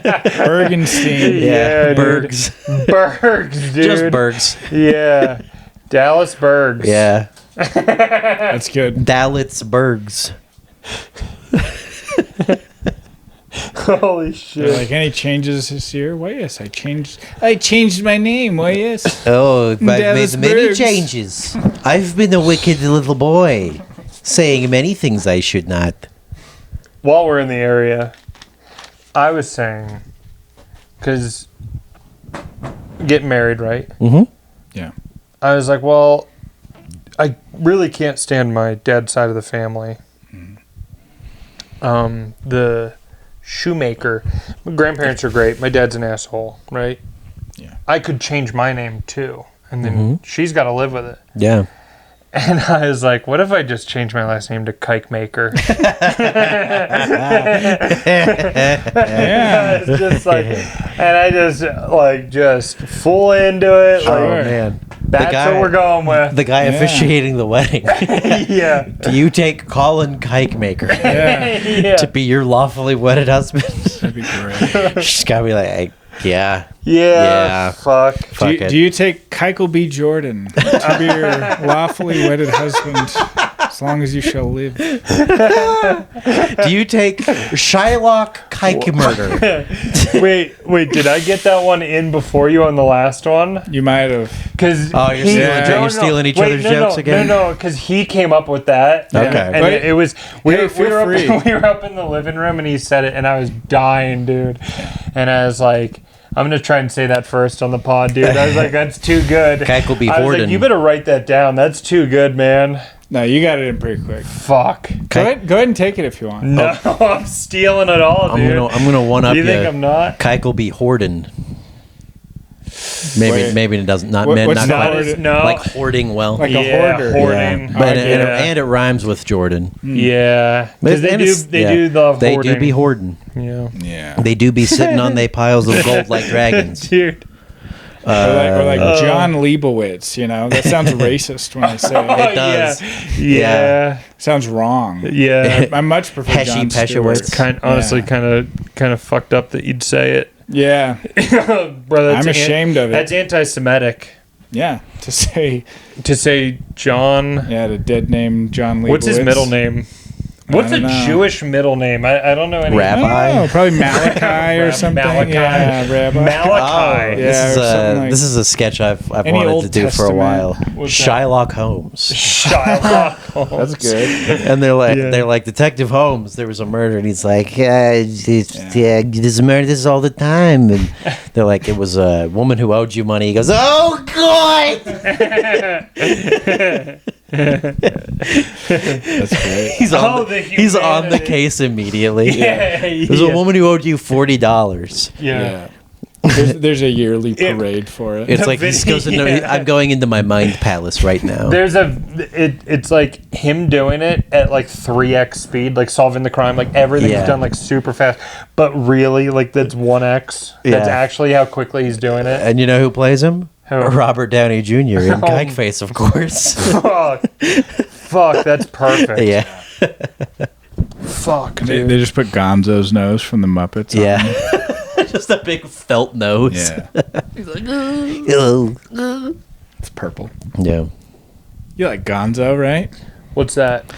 Bergenstein. Yeah, dude. Bergs. Bergs, dude. Just Bergs. Yeah. Dallas Bergs. Yeah. That's good. Dallas Bergs. Holy They're shit. like, any changes this year? Why, yes, I changed my name. Why, yes. Oh, I've made Dallas many Bergs. changes. I've been a wicked little boy, saying many things I should not. While we're in the area, I was saying, because getting married, right? Mm-hmm. Yeah. I was like, well, I really can't stand my dad's side of the family. The shoemaker. My grandparents are great. My dad's an asshole, right? Yeah. I could change my name too, and then she's got to live with it. Yeah. And I was like, what if I just change my last name to Kike Maker? Yeah. It's just like, and I just full into it. Sure. Like, Oh man. that's what we're going with. The guy Yeah. officiating the wedding. Yeah. Do you take Colin Kike Maker Yeah. Yeah. to be your lawfully wedded husband? That'd be great. She's gotta be like, yeah. Yeah. Fuck. Fuck it. Do you take Keichel B. Jordan to be your lawfully wedded husband as long as you shall live? Do you take Shylock Kike Murder? Wait. Did I get that one in before you on the last one? You might have. Because Oh, you're stealing each other's jokes again? No, because he came up with that. Okay. And But- it was we Hey, were feel free. we were up in the living room and he said it and I was dying, dude. And I was like, I'm gonna try and say that first on the pod, dude. I was like, that's too good. Kike B. I was Horden. like, you better write that down. That's too good, man. No, you got it in pretty quick. Fuck. Go ahead and take it if you want. No, I'm stealing it all, I'm dude. gonna one up you think I'm not? Kike B. Horden. Wait. Maybe it doesn't not What- meant what's not that? quite No. like hoarding wealth. Like a hoarder. hoarding. Yeah. But Yeah. and it rhymes with Jordan. Yeah, because they And do. it's- They yeah. do love They hoarding. do be hoarding. Yeah, Yeah. They do be sitting on they piles of gold like dragons. dude. Or like John Leibowitz, you know? That sounds racist when I say it. It does. Yeah. Sounds wrong. Yeah. I much prefer Heshy John Peshowitz. Stewart. Honestly, Yeah. kind of fucked up that you'd say it, Yeah. brother. I'm ashamed of it. That's anti-Semitic Yeah. To say, to say John. yeah, the dead name John Leibowitz. What's his middle name? What's a Jewish middle name? I don't know any. Rabbi? Probably Malachi or something. Malachi. Yeah, Rabbi. Malachi. This is a sketch I've wanted Old to do for a Testament? while. What's Shylock Holmes. Shylock Holmes. That's good. And they're like Detective Holmes. There was a murder, and he's like, this is murder. This is all the time. And they're like, it was a woman who owed you money. He goes, oh God. That's great. He's on the case immediately. There's a woman who owed you $40. Yeah. There's a yearly parade for it. It's like he goes into, I'm going into my mind palace right now. It's like him doing it at like 3x speed, like solving the crime, like everything's done like super fast, but really like that's 1x. That's actually how quickly he's doing it. And you know who plays him? Who? Robert Downey Jr. in Kike Face, of course. Fuck, that's perfect. Yeah. Fuck, They dude. just put Gonzo's nose from the Muppets on. Yeah. Just a big felt nose. Yeah. He's like, hello. It's purple. Yeah. You like Gonzo, right? What's that?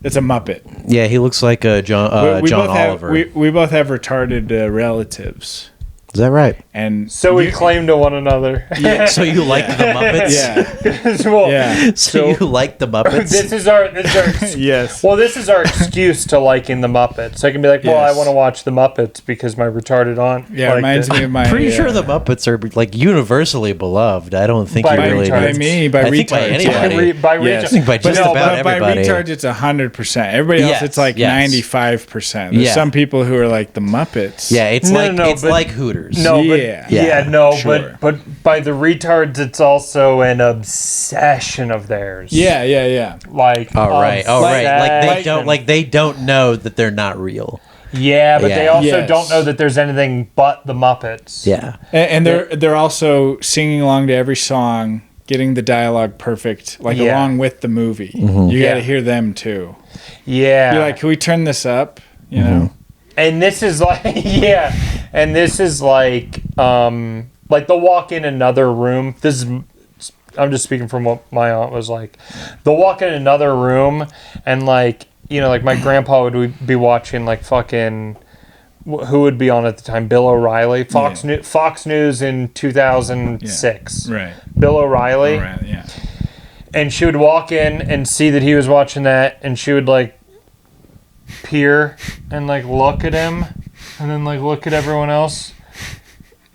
It's a Muppet. Yeah, he looks like John both Oliver. we both have retarded relatives. Is that right? And So we claim to one another. Yeah. So you like the Muppets? Yeah. Well, Yeah. So you like the Muppets? This is our Yes. Well, this is our excuse to liking the Muppets. I can be like, well, Yes. I want to watch the Muppets because my retarded aunt. Yeah, it reminds me of my. Pretty sure the Muppets are like universally beloved. I don't think By you really retards. By me, by I think by retards. anybody. By Yes. retards. I think by just about but everybody. by retards, it's 100%. Everybody else, Yes, it's like yes. 95%. There's Yeah. some people who are like the Muppets. Yeah, it's No, like no, it's but- like Hooters. No, Yeah. no, Sure. but by the retards, it's also an obsession of theirs. Yeah. Like, All right. obsession. Like they don't know that they're not real. Yeah, but they Yeah. also Yes. don't know that there's anything but the Muppets. Yeah. And they're also singing along to every song, getting the dialogue perfect, like Yeah. along with the movie. Mm-hmm. You got to Yeah. hear them too. Yeah. You're like, can we turn this up? You Mm-hmm. know? And this is like, yeah, and this is like they'll walk in another room. This is, I'm just speaking from what my aunt was like. They'll walk in another room, and like, you know, like my grandpa would be watching like fucking, who would be on at the time? Bill O'Reilly, Fox News in 2006. Yeah. Right. Bill O'Reilly, Right. Yeah. and she would walk in and see that he was watching that, and she would like peer and like look at him and then like look at everyone else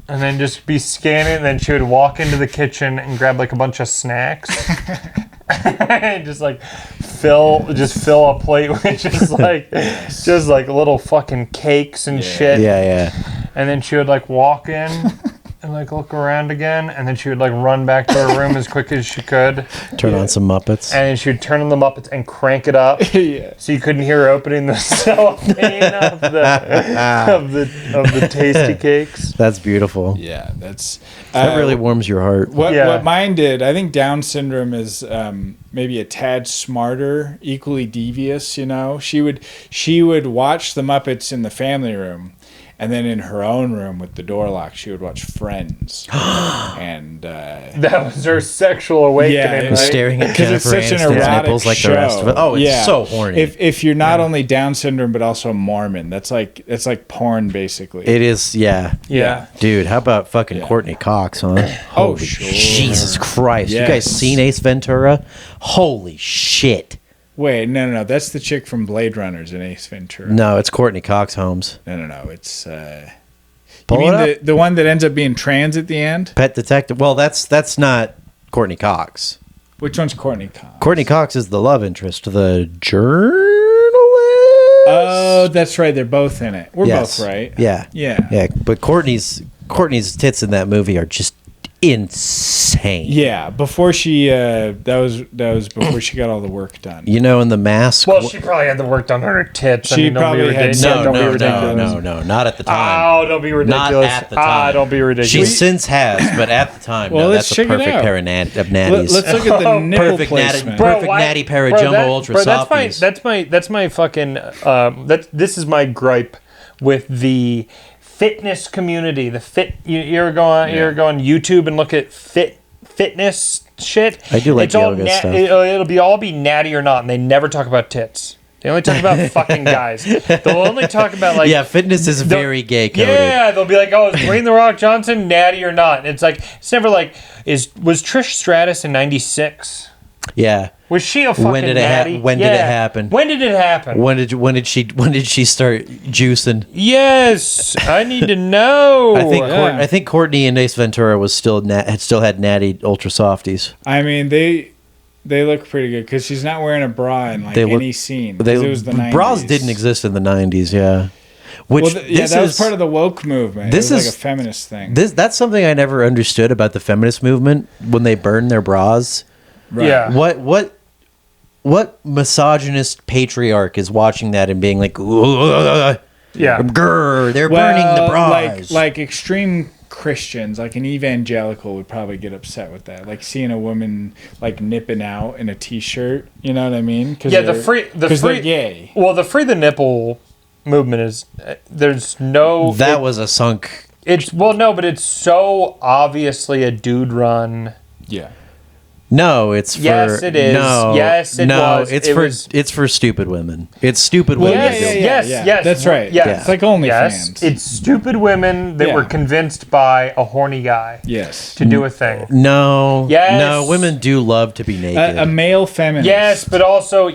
and then just be scanning, and then she would walk into the kitchen and grab like a bunch of snacks and just like fill a plate with just like little fucking cakes and shit. Yeah. And then she would like walk in and like look around again, and then she would like run back to her room as quick as she could. Turn on some Muppets. And then she would turn on the Muppets and crank it up, Yeah. so you couldn't hear her opening the cellophane of the tasty cakes. That's beautiful. Yeah. That's That really warms your heart. What mine did, I think Down syndrome is maybe a tad smarter, equally devious. You know, she would watch the Muppets in the family room, and then in her own room with the door locked, she would watch Friends. And That was her sexual awakening, Yeah, right? Staring at because it's Jennifer such an Aniston's erotic nipples like show. the rest of it. Oh, it's so horny. If you're not only Down syndrome but also Mormon, it's like porn basically. It is, yeah. Yeah. Dude, how about fucking Courtney Cox, huh? Oh, Holy sure. Jesus Christ. You guys Yes. seen Ace Ventura? Holy shit. Wait, no, that's the chick from Blade Runners in Ace Ventura. No, it's Courtney Cox, Holmes. No, it's Pull you it mean up. the one that ends up being trans at the end? Pet Detective. Well, that's not Courtney Cox. Which one's Courtney Cox? Courtney Cox is the love interest, the journalist. Oh, that's right. They're both in it. We're Yes. both right. Yeah. Yeah. But Courtney's tits in that movie are just insane. Yeah, before she that was before she got all the work done. You know, in The Mask. Well, she probably had the work done on her tits. She don't be probably had ridiculous. some- Don't be ridiculous. no, not at the time. Oh, don't be ridiculous. Not at the time. Don't be She ridiculous. since has, but at the time, Well, no, let's that's a check it perfect out. pair of natties. Let's look at the nipple Perfect natty- placement. Perfect natty pair of Jumbo Ultra Softies. That's my fucking this is my gripe with the fitness community. The fit you ever go on YouTube and look at fitness shit. I do like it's all yoga stuff. It'll be natty or not, and they never talk about tits. They only talk about fucking guys. They'll only talk about like fitness is very gay coded. Yeah, they'll be like, oh, is Dwayne The Rock Johnson natty or not? And it's like it's never like was Trish Stratus in '96? Yeah. Was she a fucking natty? When did it happen? When did it happen? When did she start juicing? Yes, I need to know. I think Courtney and Ace Ventura was still had natty ultra softies. I mean, they look pretty good because she's not wearing a bra in any scene. It was the 90s. Bras didn't exist in the 90s, yeah. Which that was part of the woke movement. This is like a feminist thing. That's something I never understood about the feminist movement when they burn their bras. Right. Yeah. What misogynist patriarch is watching that and being like, grr, they're burning the bras. Like extreme Christians, like an evangelical would probably get upset with that. Like seeing a woman like nipping out in a t-shirt, you know what I mean? Because they're gay. Well, the free the nipple movement is there's no. That was a sunk. But it's so obviously a dude run. Yeah. No, it's for yes, it is. No, yes, it was. It's for stupid women. It's stupid women. Yes, that's right. Yes. It's like OnlyFans. Yes, it's stupid women that were convinced by a horny guy. Yes. To do a thing. No. Yes. No, women do love to be naked. A male feminist. Yes, but also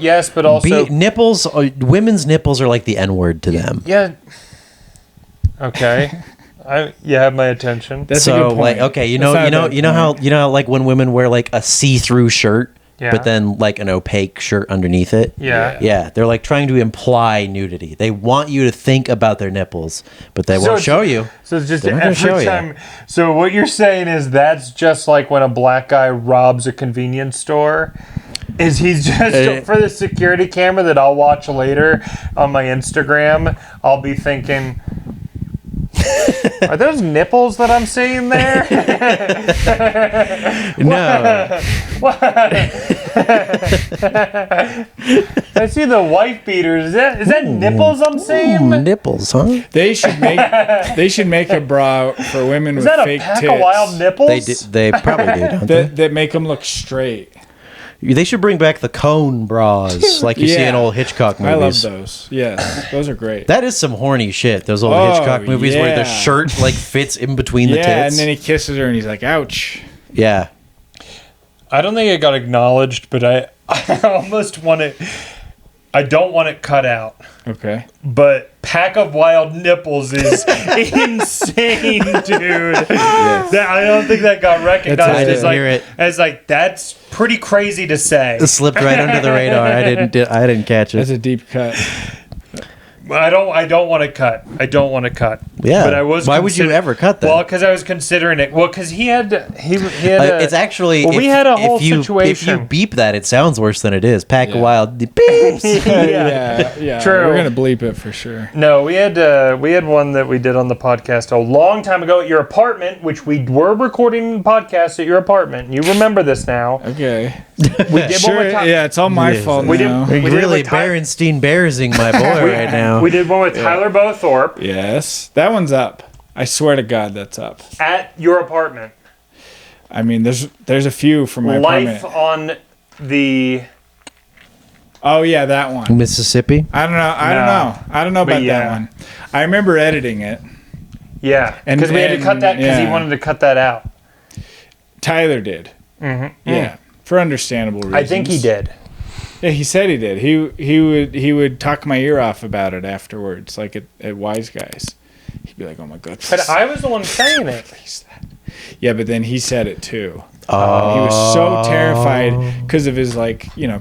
nipples. Women's nipples are like the N-word to them. Yeah. Okay. You have my attention. That's a good point. Like, okay, you know how like when women wear like a see-through shirt, but then like an opaque shirt underneath it. Yeah. They're like trying to imply nudity. They want you to think about their nipples, but they won't show you. So it's just every time. So what you're saying is that's just like when a black guy robs a convenience store. Is he's just for the security camera that I'll watch later on my Instagram? I'll be thinking. Are those nipples that I'm seeing there? No. I see the wife beaters. Is that nipples I'm seeing? Nipples, huh? They should make a bra for women with fake tits. Is that a pack of wild nipples? They probably do, don't they? That make them look straight. They should bring back the cone bras like you see in old Hitchcock movies. I love those. Yes, those are great. That is some horny shit. Those old Hitchcock movies where the shirt like fits in between the tits. Yeah, and then he kisses her and he's like, ouch. Yeah. I don't think it got acknowledged, but I almost want it. I don't want it cut out. Okay. But pack of wild nipples is insane, dude. Yes. I don't think that got recognized as like that's pretty crazy to say. It slipped right under the radar. I didn't catch it. That's a deep cut. I don't want to cut. Yeah. But I was. Why would you ever cut that? Well, because I was considering it. Well, because he had. It's actually. Well, we had a whole situation. If you beep that, it sounds worse than it is. Pack of wild beeps. Yeah. True. We're gonna bleep it for sure. No, we had one that we did on the podcast a long time ago at your apartment, which we were recording the podcast at your apartment. You remember this now? Okay. We did sure. one with It's all my fault. We now. did Really Berenstein Bearsing my boy right now. We did one with Tyler Bowthorpe. Yes, that one's up. I swear to God, that's up. At your apartment. I mean, there's a few from my Life apartment. on the. Oh yeah, that one. Mississippi. I don't know about that one. I remember editing it. Yeah, because we had to cut that because he wanted to cut that out. Tyler did. Mm-hmm. Yeah, for understandable reasons. I think he did. Yeah, he said he did. He would talk my ear off about it afterwards, like at Wise Guys. He'd be like, "Oh my God!" But I was the one saying it. Yeah, but then he said it too. He was so terrified because of his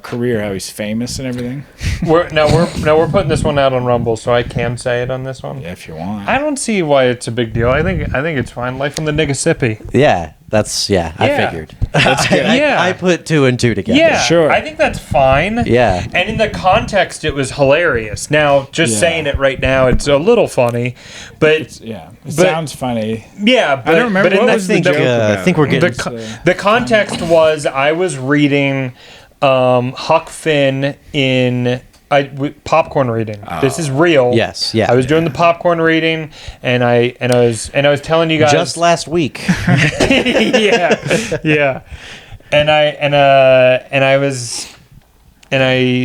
career, how he's famous and everything. We're putting this one out on Rumble, so I can say it on this one. Yeah, if you want. I don't see why it's a big deal. I think it's fine. Life from the Niggasippy. Yeah, I figured. That's good. I put 2 and 2 together. Yeah, sure. I think that's fine. Yeah. And in the context, it was hilarious. Now, just saying it right now, it's a little funny, but it sounds funny. Yeah, but I don't remember what was the joke about. I think we're getting the context was I was reading Huck Finn in popcorn reading. This is real. Yes, yeah. I was doing the popcorn reading, and I was telling you guys just last week. yeah. And I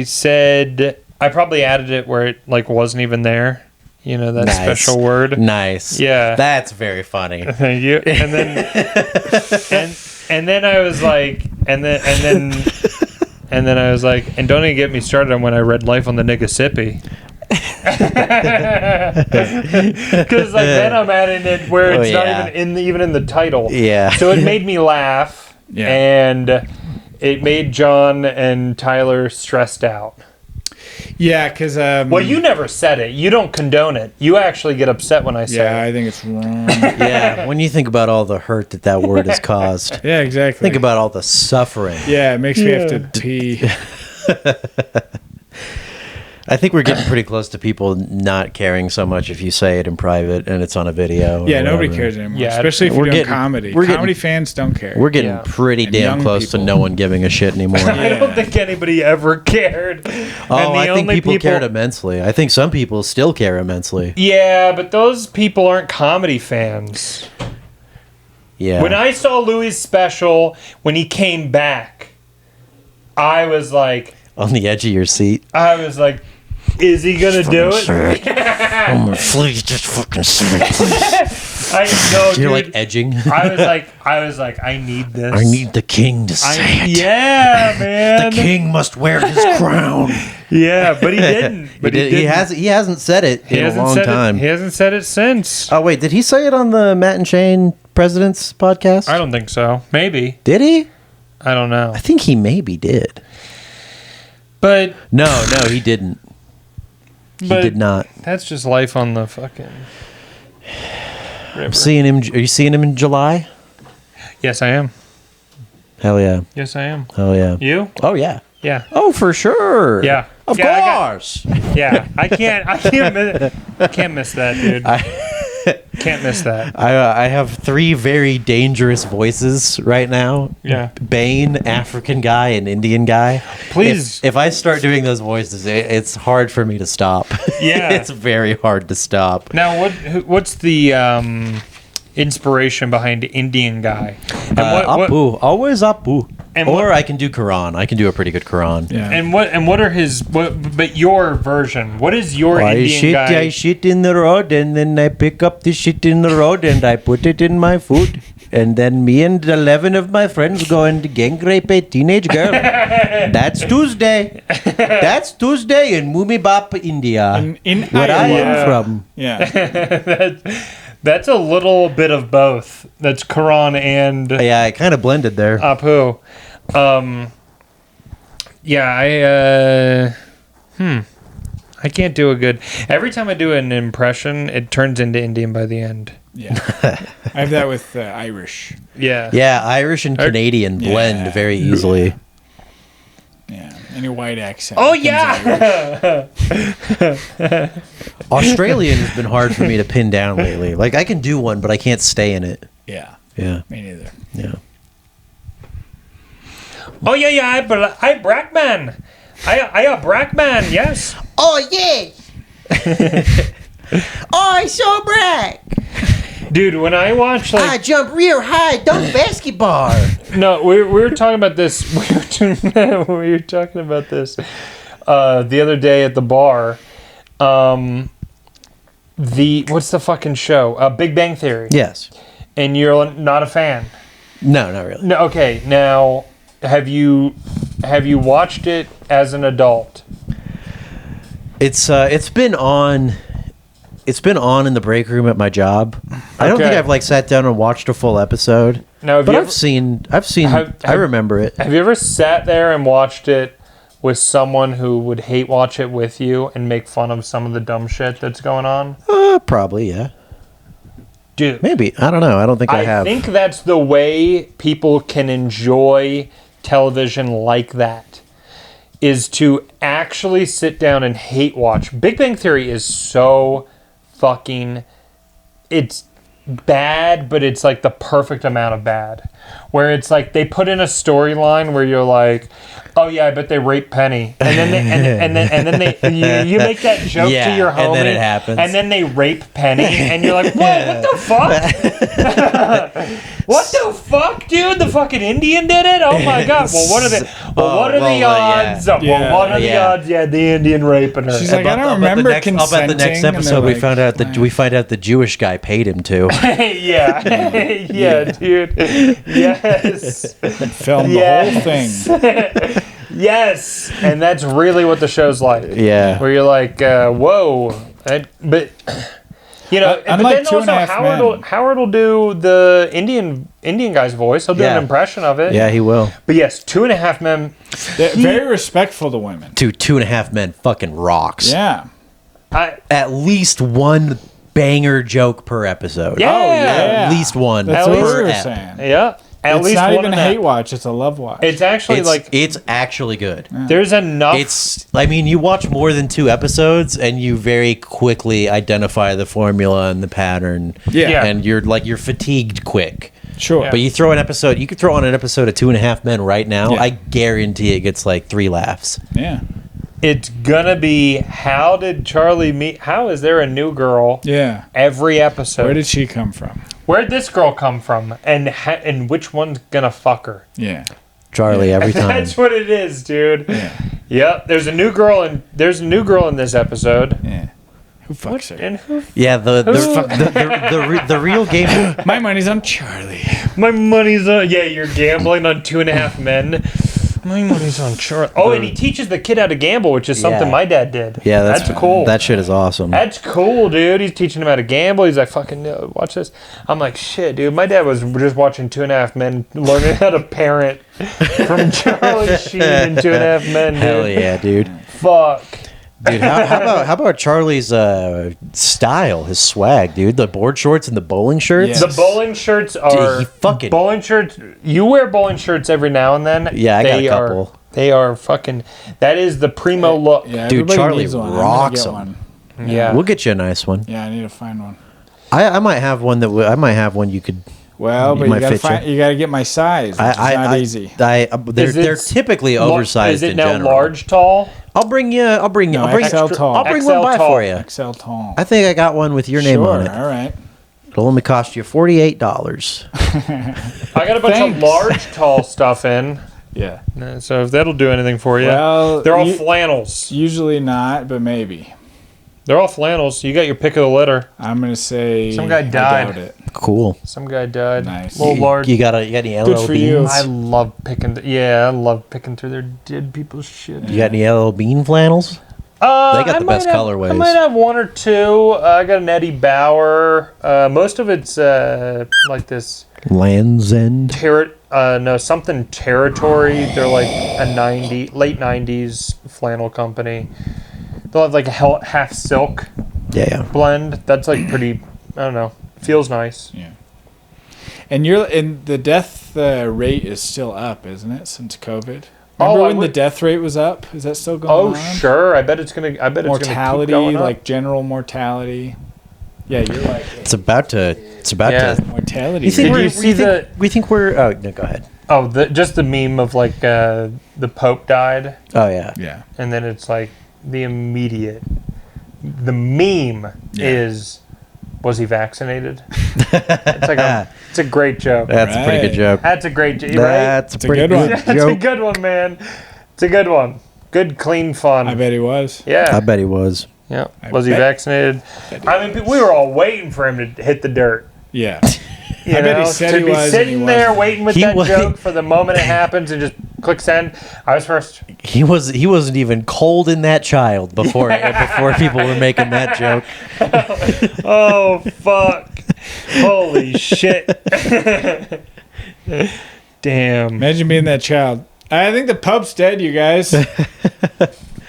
said I probably added it where it like wasn't even there. You know, that special word. Nice. Yeah. That's very funny. Thank you. And then and then I was like, and then I was like, and don't even get me started on when I read Life on the Niggasippy. Because like then I'm adding it where it's not even in the title. Yeah. So it made me laugh. Yeah. And it made John and Tyler stressed out. Yeah, because well, you never said it. You don't condone it. You actually get upset when I say it. Yeah, I think it's wrong. Yeah, when you think about all the hurt that word has caused. Yeah, exactly. Think about all the suffering. Yeah, it makes me have to pee. I think we're getting pretty close to people not caring so much if you say it in private and it's on a video. Yeah, nobody cares anymore. Yeah, especially if you're doing comedy. Comedy Comedy fans don't care. We're getting pretty And damn young close to people. no one giving a shit anymore. I don't think anybody ever cared. Oh, I think people cared immensely. I think some people still care immensely. Yeah, but those people aren't comedy fans. Yeah. When I saw Louis' special, when he came back, I was like... On the edge of your seat. I was like, is he gonna do it? Oh my, please just fucking say it, please. You're dude, like edging. I was like, I need this. I need the king to say it. Yeah, man. The king must wear his crown. Yeah, but he didn't. But he didn't. He hasn't said it in a long time. He hasn't said it since. Oh wait, did he say it on the Matt and Shane Presidents podcast? I don't think so. Maybe. Did he? I don't know. I think he maybe did. But No, he didn't. He did not. That's just life on the fucking river. I'm seeing him. Are you seeing him in July? Yes, I am. Hell yeah. Yes, I am. Hell yeah. You? Oh yeah. Yeah. Oh, for sure. Yeah. Of course. Yeah. I can't miss that, dude. Can't miss that. I have 3 very dangerous voices right now. Yeah. Bane, African guy, and Indian guy. Please. If I start doing those voices, it's hard for me to stop. Yeah. It's very hard to stop. Now, what's the inspiration behind Indian guy? And Apu. Always Apu. And or I can do Quran. I can do a pretty good Quran. Yeah. And what are his? But your version. What is your Indian guy? I shit in the road, and then I pick up the shit in the road, and I put it in my food. And then me and 11 of my friends go and gang rape a teenage girl. That's Tuesday. That's Tuesday in Mumibap, India. In where I Iowa. am from. Yeah. That's a little bit of both. That's Quran and Yeah, I kind of blended there. Apu. Yeah, I can't do a good. Every time I do an impression, it turns into Indian by the end. Yeah. I have that with Irish. Yeah. Yeah, Irish and Canadian blend Yeah. very easily. Yeah. Any white accent. Oh becomes Irish. yeah. Australian has been hard for me to pin down lately. Like, I can do one, but I can't stay in it. Yeah. Yeah. Me neither. Yeah. Oh yeah. I black man. I a black man. Yes. Oh, yeah. I so brag. Dude, when I watch I jump real high, dunk basketball. No, we were talking about this. We were talking about this the other day at the bar. What's the fucking show? Big Bang Theory. Yes. And you're not a fan. No, not really. No. Okay. Now, have you watched it as an adult? It's been on. It's been on in the break room at my job. I don't think I've like sat down and watched a full episode. No, but I've seen. I remember it. Have you ever sat there and watched it with someone who would hate watch it with you and make fun of some of the dumb shit that's going on? Probably, yeah. Dude, maybe. I don't know. I don't think I have. I think that's the way people can enjoy television like that, is to actually sit down and hate watch. Big Bang Theory is so fucking... It's bad, but it's like the perfect amount of bad. where it's like they put in a storyline where you're like, oh yeah, I bet they raped Penny, and then you make that joke to your homie, and then it happens, and then they rape Penny, and you're like, what the fuck? What the fuck, dude? The fucking Indian did it? Oh my god! Well, what are the odds? Yeah. Well, what are the odds? Yeah, the Indian raping her. She's like, I don't remember consenting. I'll bet the next episode we find out the Jewish guy paid him to. yeah, dude. Yes. Film the whole thing. Yes, and that's really what the show's like. Yeah, where you're like, whoa, but you know, but then also Howard will do the Indian guy's voice. He'll do an impression of it. Yeah, he will. But yes, 2.5 Men. They're very respectful to women. Dude, 2.5 Men fucking rocks. Yeah, at least one banger joke per episode. Yeah, at least one. That's what we were saying. Yeah. It's not even a hate watch; it's a love watch. It's actually it's actually good. Yeah. There's enough. You watch more than 2 episodes, and you very quickly identify the formula and the pattern. Yeah. And you're fatigued quick. Sure. Yeah. But you throw an episode. You could throw on an episode of 2.5 Men right now. Yeah. I guarantee it gets 3 laughs. Yeah. It's gonna be, how did Charlie meet? How is there a new girl? Yeah. Every episode. Where did she come from? Where'd this girl come from? And which one's gonna fuck her? Yeah. Charlie every time. That's what it is, dude. Yeah. Yep. There's a new girl in this episode. Yeah. Who fucks her? And who? Yeah. The real game. My money's on Charlie. My money's on. Yeah, you're gambling on 2.5 Men. My money's on Charlie. Oh, and he teaches the kid how to gamble, which is something my dad did. Yeah, that's cool. That shit is awesome. That's cool, dude. He's teaching him how to gamble. He's like, fucking watch this. I'm like, shit, dude. My dad was just watching 2.5 Men, learning how to parent from Charlie Sheen and 2.5 Men, dude. Hell yeah, dude. Fuck. Dude, how about Charlie's style, his swag, dude? The board shorts and the bowling shirts. Yes. The bowling shirts are bowling shirts. You wear bowling shirts every now and then. Yeah, I got a couple. They are fucking. That is the primo look. Yeah, dude, Charlie rocks them. Yeah, we'll get you a nice one. Yeah, I need to find one. I might have one I might have one you could. Well, but you gotta get my size. It's not easy. They're typically oversized. Is it in now general. Large, tall? I'll bring XL tall. I'll bring XL one by tall. for you. XL tall. I think I got one with your name on it. All right. It'll only cost you $48. I got a bunch of large, tall stuff in. Yeah. So if that'll do anything for you, well, they're all flannels. Usually not, but maybe. They're all flannels. You got your pick of the litter. I'm gonna say some guy died. I doubt it. Cool. Some guy died. Nice. A little large. You got any LL Good for beans? you. I love picking. I love picking through their dead people's shit. You got any LL Bean flannels? They got the best colorways. I might have 1 or 2. I got an Eddie Bauer. Most of it's like this Land's End. Something Territory. They're like a late 90s flannel company. They'll have like a half silk blend. That's like pretty. I don't know. Feels nice. Yeah. And the death rate is still up, isn't it? Since COVID. Remember when the death rate was up? Is that still going on? Oh, sure. I bet it's gonna. Mortality, keep going up. like general mortality. Yeah, you're right. It's about to. Mortality. We think we're. Oh no, go ahead. Oh, just the meme of like the Pope died. Oh yeah. Yeah. And then it's like the meme is, was he vaccinated? It's a great joke. That's a pretty good joke. That's a great joke. That's a pretty good one. That's a good one, man. It's a good one. Good, clean fun. I bet he was. Yeah. I bet he was. Yeah. Was he vaccinated? I mean, we were all waiting for him to hit the dirt. Yeah. I bet he said he was. To be sitting there waiting with that joke for the moment it happens and just click send. I was first. He wasn't even cold in that child before people were making that joke. Oh fuck! Holy shit! Damn. Imagine being that child. I think the Pope's dead, you guys. I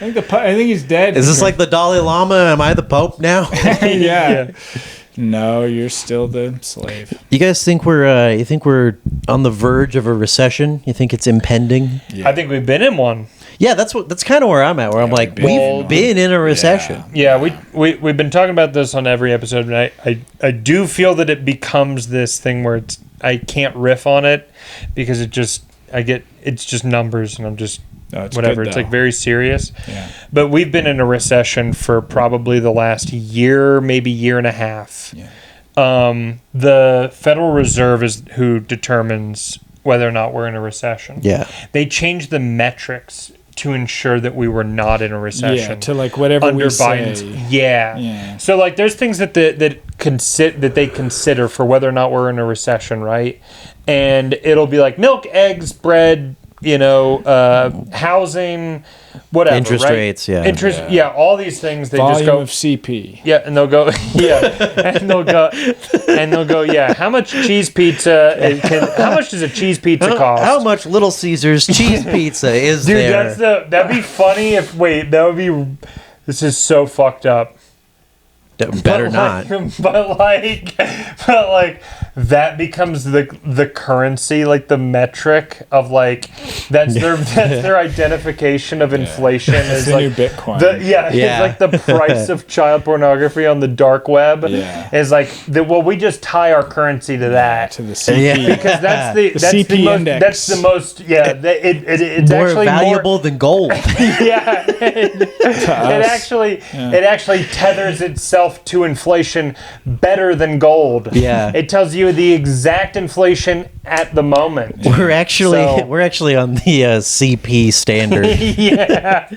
think he's dead. Is this like the Dalai Lama? Am I the Pope now? Yeah. No, you're still the slave. You guys think we're on the verge of a recession? You think it's impending? Yeah. I think we've been in one. Yeah, that's kind of where I'm at. Where I'm like, we've been in a recession. Yeah, we've been talking about this on every episode, and I do feel that it becomes this thing where can't riff on it because it's just numbers and I'm just whatever. It's like very serious. Yeah. But we've been in a recession for probably the last year, maybe year and a half. Yeah. The Federal Reserve is who determines whether or not we're in a recession. Yeah. They changed the metrics to ensure that we were not in a recession. Yeah, to like whatever under we say. Biden's. Yeah. Yeah. So like there's things that they consider for whether or not we're in a recession, right? And it'll be like milk, eggs, bread, housing, whatever. Interest right? rates, yeah. All these things they Volume just go of CP. yeah, and they'll go and they'll go yeah. How much cheese pizza? How much does a cheese pizza cost? How much Little Caesars cheese pizza is Dude, there? that'd be funny if that would be. This is so fucked up. Better not. But like that becomes the currency, like the metric of like that's their identification of inflation is the like new Bitcoin. It's like the price of child pornography on the dark web. Yeah. Is like we just tie our currency to that. To the CP. Because that's the CP most, index. That's the most it's more actually valuable than gold. yeah. It actually tethers itself to inflation better than gold. Yeah. It tells you the exact inflation at the moment. We're actually on the CP standard. Yeah.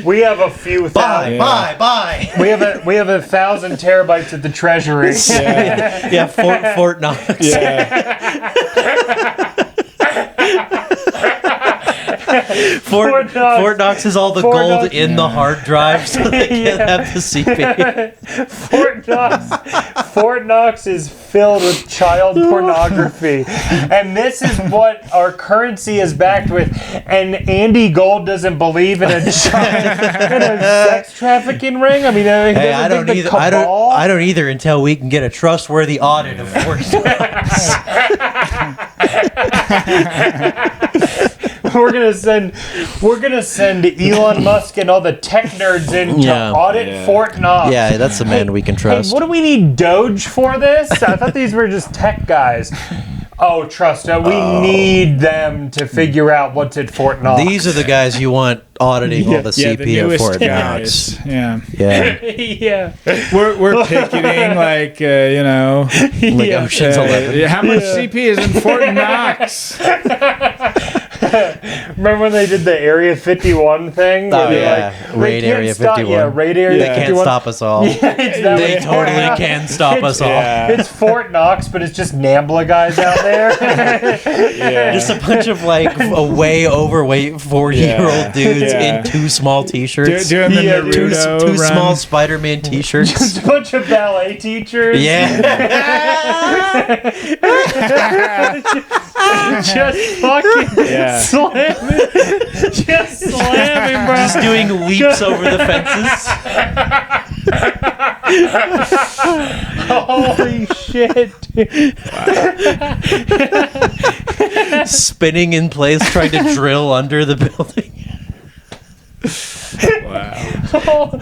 We have a few thousand. Buy. We have 1,000 terabytes at the Treasury. Yeah, Fort Knox. Yeah. Fort Knox is all the gold in the hard drive, so they can have the CP. Fort Knox is filled with child pornography, and this is what our currency is backed with. And Andy Gold doesn't believe in a sex trafficking ring. I mean, hey, I don't either. I don't either until we can get a trustworthy audit of Fort Knox. We're gonna send Elon Musk and all the tech nerds in to audit Fort Knox. Yeah, that's the man we can trust. Hey, what do we need Doge for this? I thought these were just tech guys. Oh, trust us. We need them to figure out what's at Fort Knox. These are the guys you want auditing all the CP at Fort guys. Knox. Yeah. Yeah. We're picketing like Ocean's 11. How much CP is in Fort Knox? Remember when they did the Area 51 thing? Oh, yeah. Raid Area 51. Yeah, Raid Area 51. They can't stop us all. They totally can stop us all. It's Fort Knox, but it's just NAMBLA guys out there. Just a bunch of like way overweight 40-year-old dudes in too small t-shirts. Doing the Naruto two run. small Spider-Man t-shirts. Just a bunch of ballet teachers. Yeah. Just fucking slamming. Just slamming, bro. Just doing leaps over the fences. Holy shit, dude. Spinning in place, trying to drill under the building. Wow.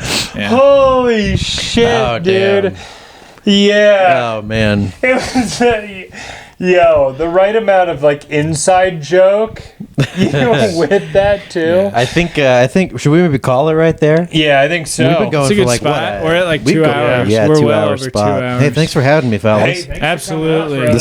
Holy shit, dude. Damn. Yeah. Oh, man. It was the right amount of like inside joke with that too. I think should we maybe call it right there? Yeah, I think so. We've been going It's a for good like spot. what? We're at like 2 hours. Yeah, We're 2 well hour over spot. 2 hours. Hey, thanks for having me, fellas. Hey, thanks for coming out, Absolutely. bro.